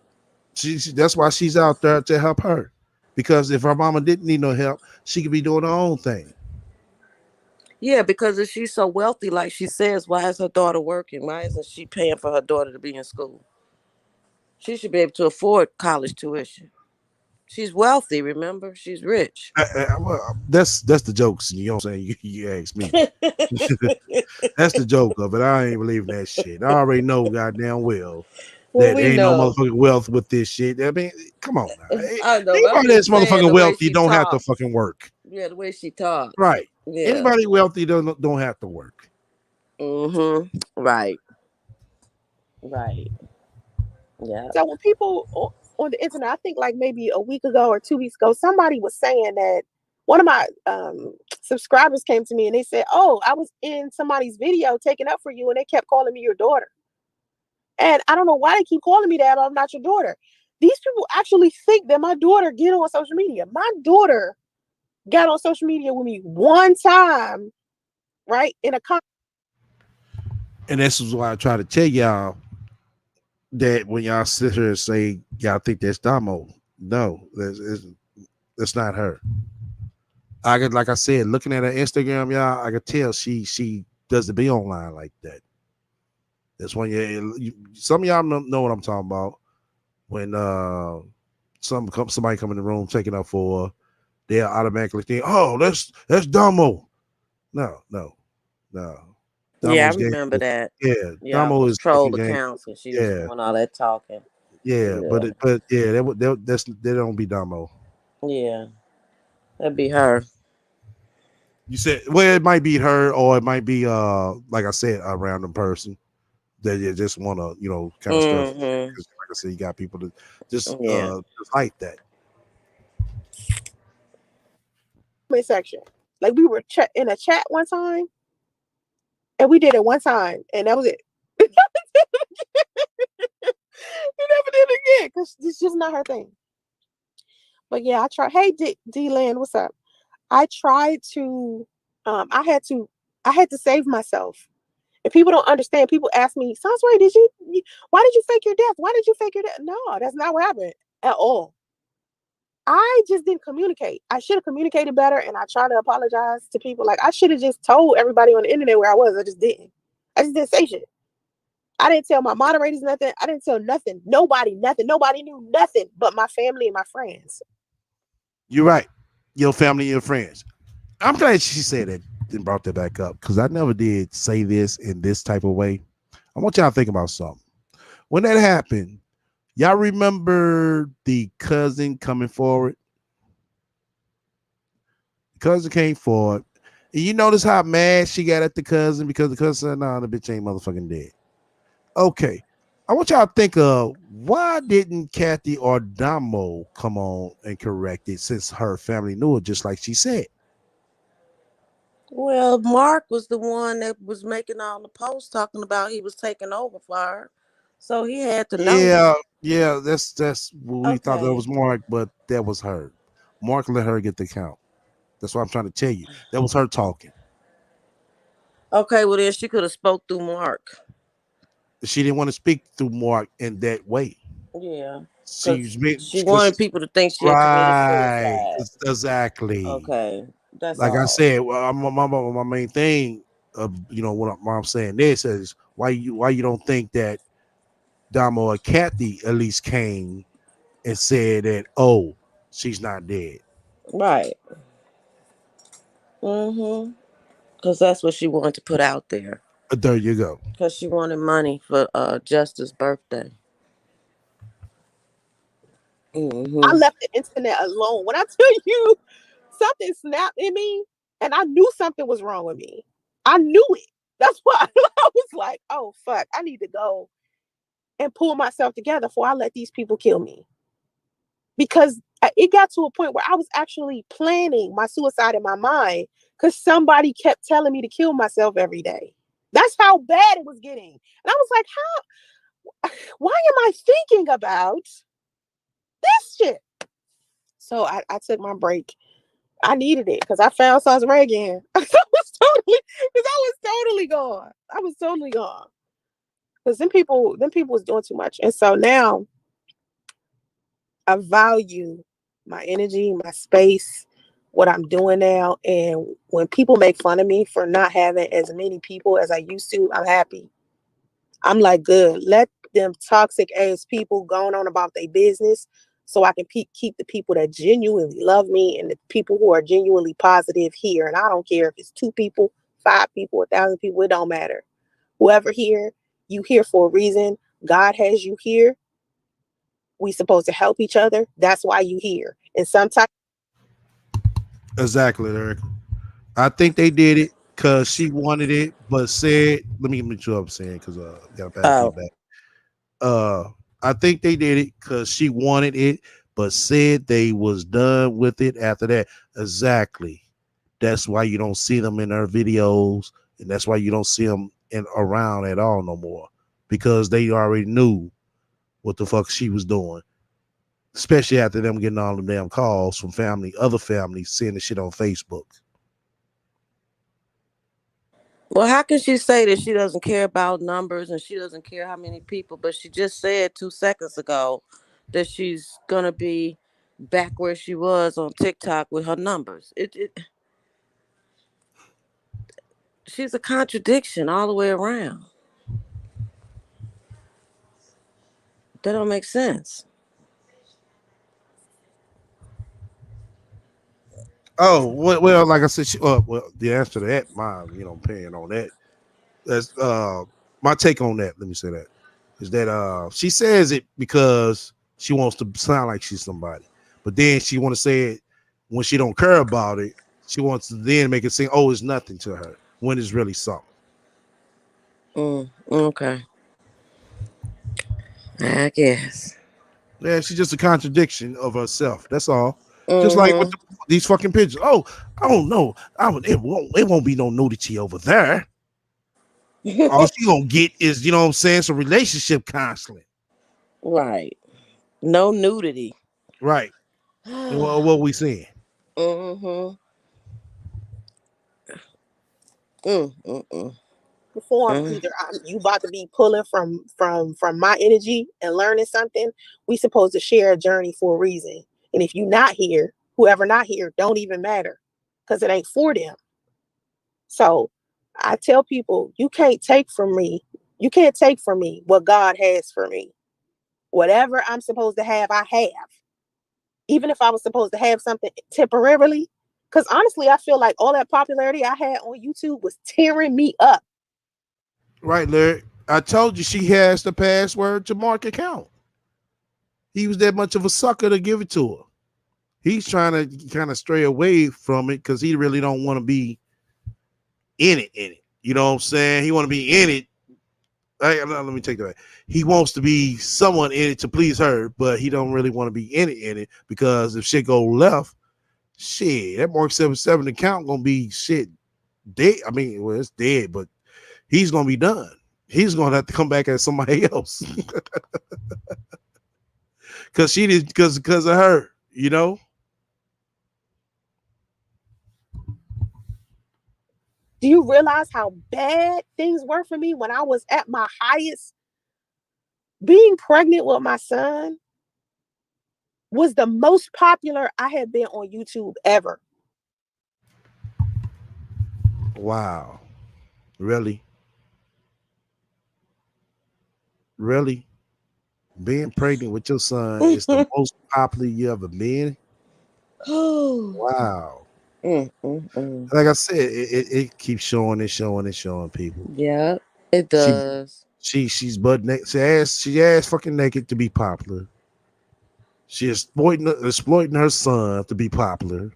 That's why she's out there to help her. Because if her mama didn't need no help, she could be doing her own thing. Yeah, because if she's so wealthy, like she says, why is her daughter working? Why isn't she paying for her daughter to be in school? She should be able to afford college tuition. She's wealthy, remember? She's rich. Well, that's the jokes. You know what I'm saying? You ask me. That's the joke of it. I ain't believing that shit. I already know goddamn well Well, that we ain't no know. motherfucking wealth with this shit. I mean, come on now. I know, but I'm Anybody that's just saying motherfucking the way wealthy she don't have to talks. fucking work. Yeah, the way she talks. Right. Yeah. Anybody wealthy don't have to work. Mm-hmm. Right. Right. Yeah. So when people on the internet, I think like maybe a week ago or 2 weeks ago, somebody was saying that one of my subscribers came to me and they said, "Oh, I was in somebody's video taking up for you, and they kept calling me your daughter." And I don't know why they keep calling me that. I'm not your daughter. these people actually think that my daughter get on social media. My daughter got on social media with me one time, right? In a And this is why I try to tell y'all that when y'all sit here and say y'all think that's Damo, no, that's not her. I could, like I said, looking at her Instagram, y'all, I could tell she doesn't be online like that. That's when some of y'all know what I'm talking about. When somebody come in the room taking up for her, they'll automatically think, oh, that's Damo. No. Yeah, I Damo's game remember is, that. yeah, Yeah, Damo was is fucking troll game. accounts and she was Yeah, doing all that talking. yeah, Yeah, but yeah, they don't be Damo. yeah, that'd be her. You said, well, it might be her, or it might be like I said, a random person that you just want to, kind of stir. Mm-hmm. Because like I said, you got people that Yeah. just like that. comment section. Like we were in a chat one time, and we did it one time, and that was it. We never did it again because it's just not her thing. But yeah, I tried. Hey, D-Land, what's up? I tried to. I had to save myself. And people don't understand. People ask me, Sansari, why did you fake your death? Why did you fake your death? No, that's not what happened at all. I just didn't communicate. I should have communicated better, and I try to apologize to people. Like, I should have just told everybody on the internet where I was. I just didn't. I just didn't say shit. I didn't tell my moderators nothing. I didn't tell nothing. Nobody, nothing. Nobody knew nothing but my family and my friends. You're right. Your family and your friends. I'm glad she said that and brought that back up because I never did say this in this type of way. I want y'all to think about something. When that happened, y'all remember the cousin coming forward? The cousin came forward. And you notice how mad she got at the cousin because the cousin said, nah, the bitch ain't motherfucking dead. Okay. I want y'all to think of why didn't Kathy or Damo come on and correct it since her family knew it, just like she said? Well, Mark was the one that was making all the posts talking about he was taking over for her, so he had to know. Yeah, that's what we thought that Okay. was Mark, but that was her. Mark let her get the count. That's what I'm trying to tell you. That was her talking. Okay. Well, then she could have spoke through Mark. She didn't want to speak through Mark in that way. Yeah, She's because she wanted people to think she had committed right, suicide. exactly. Okay, that's Like I all. said, well, my main thing of what I'm saying this is why you don't think that Damo or Kathy at least came and said that, oh, she's not dead. Right. Mm-hmm. Because that's what she wanted to put out there. There you go. Because she wanted money for Justice's birthday. I Mm-hmm. left the internet alone. When I tell you something snapped in me, and I knew something was wrong with me. I knew it. That's why I was like, oh, fuck, I need to go and pull myself together before I let these people kill me. Because it got to a point where I was actually planning my suicide in my mind because somebody kept telling me to kill myself every day. That's how bad it was getting. And I was like, why am I thinking about this shit? So I took my break. I needed it because I found Sauce Ray again. I was totally gone. I was totally gone. Because them people was doing too much. And so now I value my energy, my space, what I'm doing now. And when people make fun of me for not having as many people as I used to, I'm happy. I'm like, good. Let them toxic ass people going on about their business so I can keep the people that genuinely love me and the people who are genuinely positive here. And I don't care if it's 2 people, 5 people, 1,000 people, it don't matter. Whoever here, you here for a reason. God has you here. We supposed to help each other. That's why you here. And sometimes Exactly, Eric. I think they did it because she wanted it, but said, let me make sure I'm saying because got a bad Oh, feedback. Uh, I think they did it because she wanted it, but said they was done with it after that. Exactly. That's why you don't see them in her videos, and that's why you don't see them around at all no more because they already knew what the fuck she was doing. especially after them getting all the damn calls from other families, seeing the shit on Facebook. Well, how can she say that she doesn't care about numbers and she doesn't care how many people? But she just said 2 seconds ago that she's gonna be back where she was on TikTok with her numbers. She's a contradiction all the way around. That don't make sense. Oh well, like I said, well, the answer to that, my opinion on that. That's my take on that. Let me say that is that she says it because she wants to sound like she's somebody, but then she want to say it when she don't care about it. She wants to then make it seem, oh, it's nothing to her when it's really something. Okay, I guess. Yeah, she's just a contradiction of herself. That's all. Just like with Mm-hmm. these fucking pictures. Oh, I don't know. It won't be no nudity over there. All she gonna get is, you know what I'm saying, some relationship counseling. Right. No nudity. Right. And what we seeing? Mm-hmm. Mm-mm-mm. Form Mm. either you about to be pulling from my energy and learning something. We supposed to share a journey for a reason. And if you not here, whoever not here don't even matter, because it ain't for them. So I tell people, you can't take from me. You can't take from me what God has for me. Whatever I'm supposed to have, I have. Even if I was supposed to have something temporarily, because honestly, I feel like all that popularity I had on YouTube was tearing me up. Right, Larry. I told you she has the password to Mark account. He was that much of a sucker to give it to her. He's trying to kind of stray away from it because he really don't want to be in it. You know what I'm saying? He want to be in it. Let me take that back. He wants to be someone in it to please her, but he don't really want to be in it because if shit go left, shit, that Mark 77 account gonna be shit dead. I mean, well, it's dead, but he's gonna be done. He's gonna have to come back as somebody else because she did because of her. You know. Do you realize how bad things were for me when I was at my highest? Being pregnant with my son was the most popular I had been on YouTube ever. Wow. Really? Really? Being pregnant with your son is the most popular you ever been? Wow. Mm-mm-mm. Like I said, it keeps showing and showing and showing people. Yeah, it She does. she's butt naked. She asked fucking naked to be popular. She exploiting her son to be popular.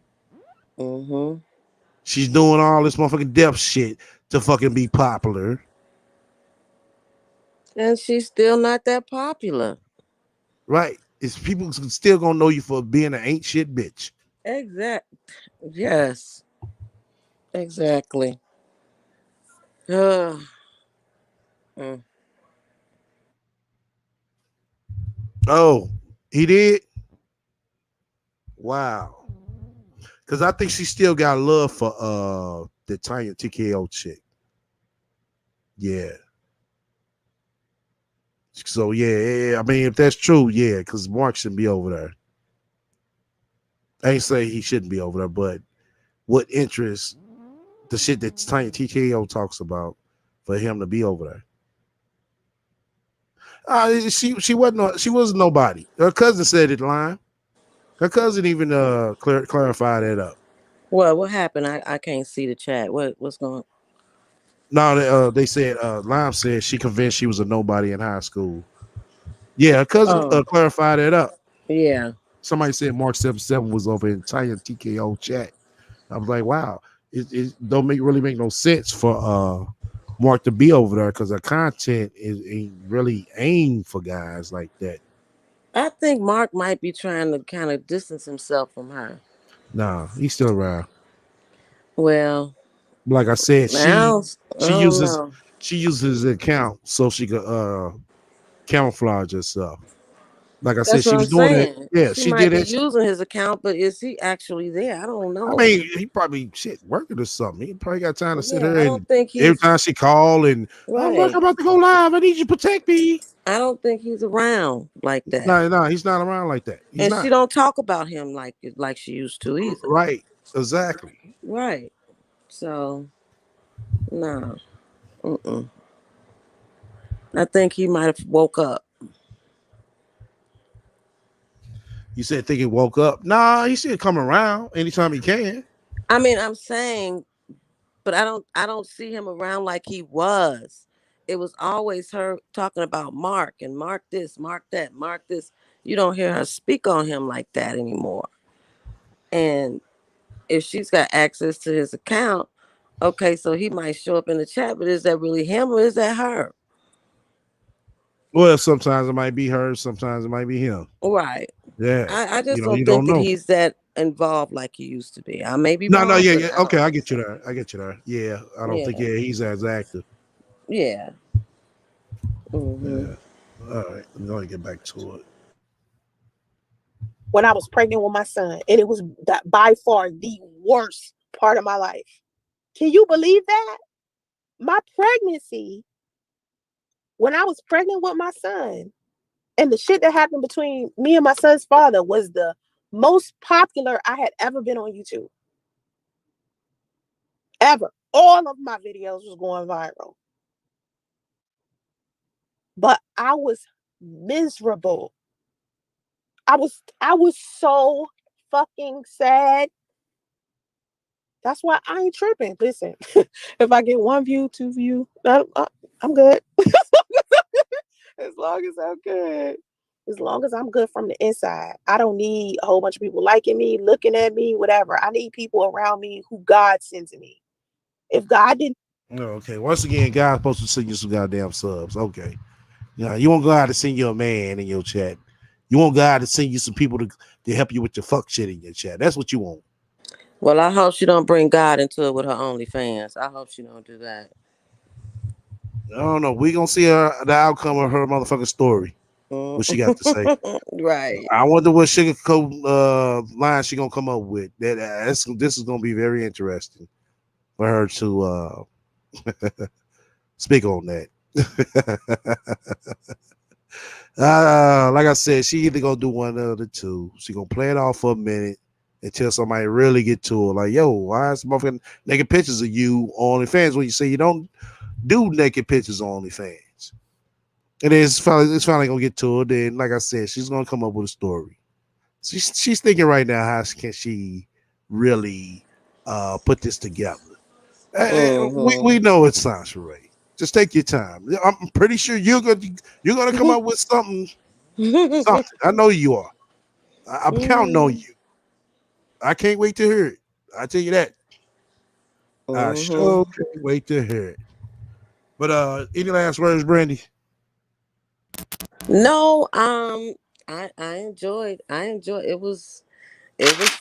Mm-hmm. She's doing all this motherfucking death shit to fucking be popular. And she's still not that popular. Right? It's people still gonna know you for being an ain't shit bitch. Exact. Yes. Exactly. Ugh. Mm. Oh, he did? Wow. Cause I think she still got love for the Tanya TKO chick. Yeah. So yeah, I mean, if that's true, yeah, because Mark shouldn't be over there. I ain't say he shouldn't be over there, but what interest the shit that Tanya TKO talks about for him to be over there? She wasn't nobody. Her cousin said it, line. Her cousin even clarified that up. What happened? I can't see the chat. What's going on? No, they said Lime said she convinced she was a nobody in high school. Yeah, her cousin Oh, clarified that up. yeah. Somebody said Mark 77 was over in Tanya TKO chat. I was like, wow, it don't really make no sense for Mark to be over there because her content is ain't really aimed for guys like that. I think Mark might be trying to kind of distance himself from her. Nah, he's still around. Well, Like I said, I she don't uses know. she uses his account so she could camouflage herself. Like I said, That's she what I'm was doing it. saying. Yeah, She she might did be it. using his account, but is he actually there? I don't I know. mean, he probably shit working or something. He probably got time to sit Yeah, her I and don't think every he's time she call and I'm right. about to go live. I need you to protect me. I don't think he's around like that. No, he's not around like that. He's And she not. don't talk about him like she used to either. Right. Exactly. Right. So no. Mm-mm. I think he might have woke up. You said think he woke up. Nah, he should come around anytime he can. I mean, I'm saying, but I don't see him around like he was. It was always her talking about Mark and Mark this, Mark that, Mark this. You don't hear her speak on him like that anymore. And if she's got access to his account, okay, so he might show up in the chat, but is that really him or is that her? Well, sometimes it might be her, sometimes it might be him. Right. Yeah. I just You don't think don't that know. he's that involved like he used to be. I may be No, wrong, yeah, but yeah. I Okay, don't I think get you so. there. I get you there. Yeah. I don't think Yeah. he's as active. Yeah. Hmm. Yeah. All right. I'm gonna get back to it. When I was pregnant with my son, and it was that by far the worst part of my life. Can you believe that? My pregnancy, when I was pregnant with my son, and the shit that happened between me and my son's father was the most popular I had ever been on YouTube. Ever. All of my videos was going viral. But I was miserable. I was so fucking sad. That's why I ain't tripping. Listen, if I get 1 view, 2 view, I'm good. As long as I'm good. As long as I'm good from the inside. I don't need a whole bunch of people liking me, looking at me, whatever. I need people around me who God sends me. If God didn't, Okay. Once again, God's supposed to send you some goddamn subs. Okay. Yeah, you want God to send you a man in your chat. You want God to send you some people to help you with your fuck shit in your chat. That's what you want. Well, I hope she don't bring God into it with her OnlyFans. I hope she don't do that. I don't know. We gonna see the outcome of her motherfucking story. Mm. What she got to say. Right. I wonder what sugarcoat line she gonna come up with. This is gonna be very interesting for her to speak on that. Like I said, she either gonna do one of the two. She gonna play it off for a minute until somebody really get to her. Like, yo, why is motherfucking naked pictures of you on OnlyFans when you say you don't do naked pictures on OnlyFans? And then it's finally gonna get to her. Then, like I said, she's gonna come up with a story. She's thinking right now, how can she really put this together? We Mm-hmm. know it's lingerie. Just take your time. I'm pretty sure you're gonna come up with something. Something. I know you are. I'm counting on you. I can't wait to hear it. I tell you that. I Mm-hmm. sure can't wait to hear it. But any last words, Brandy? No, I enjoyed it was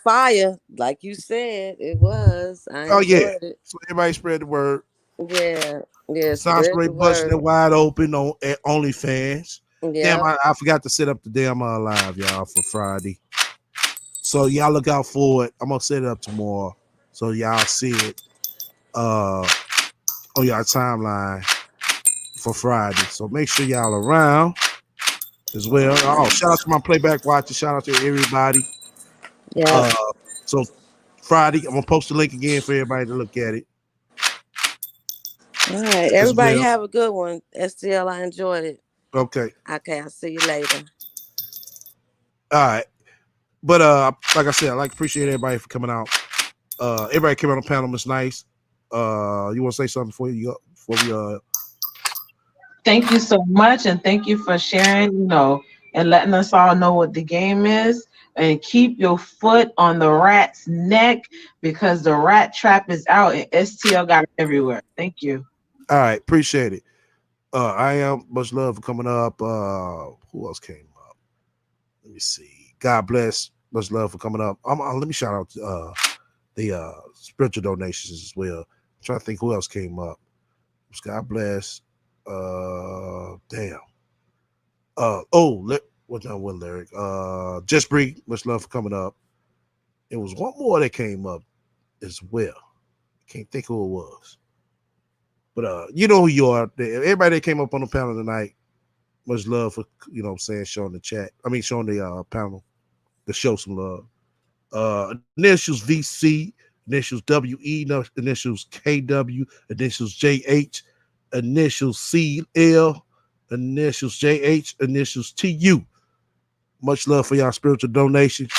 fire. Like you said, it was. I Oh yeah. enjoyed it. So everybody spread the word. Yeah. Yeah, spread Sansaray the busting word. it wide open on at OnlyFans. Damn, Yep. I forgot to set up the damn live, y'all, for Friday. So y'all look out for it. I'm gonna set it up tomorrow, so y'all see it on y'all timeline for Friday. So make sure y'all around as well. Oh, shout out to my playback watchers. Shout out to everybody. Yep. Uh, so Friday, I'm gonna post the link again for everybody to look at it All right. as Everybody well. have a good one. STL, I enjoyed it. Okay, Okay, I'll see you later. all right. But like I said, I like to appreciate everybody for coming out. Everybody came on the panel. It's nice. You want to say something before you go? Before we Thank you so much, and thank you for sharing, and letting us all know what the game is. And keep your foot on the rat's neck because the rat trap is out and STL got it everywhere. Thank you. all right, appreciate it. I am much love for coming up. Who else came up? Let me see. God bless. Much love for coming up. Let me shout out the spiritual donations as well. I'm trying to think who else came up. God bless. Damn. Oh, What's that one lyric? Just Breathe, much love for coming up. It was one more that came up as well. Can't think who it was. But you know who you are. Everybody that came up on the panel tonight, much love for, you know what I'm saying, showing the chat. I mean, showing the panel to show some love. Initials VC, initials WE, initials KW, initials JH, initials CL, initials JH, initials TU. Much love for y'all spiritual donations.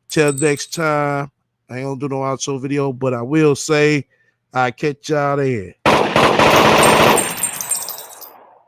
Till next time, I ain't gonna do no outro video, but I will say I catch y'all there.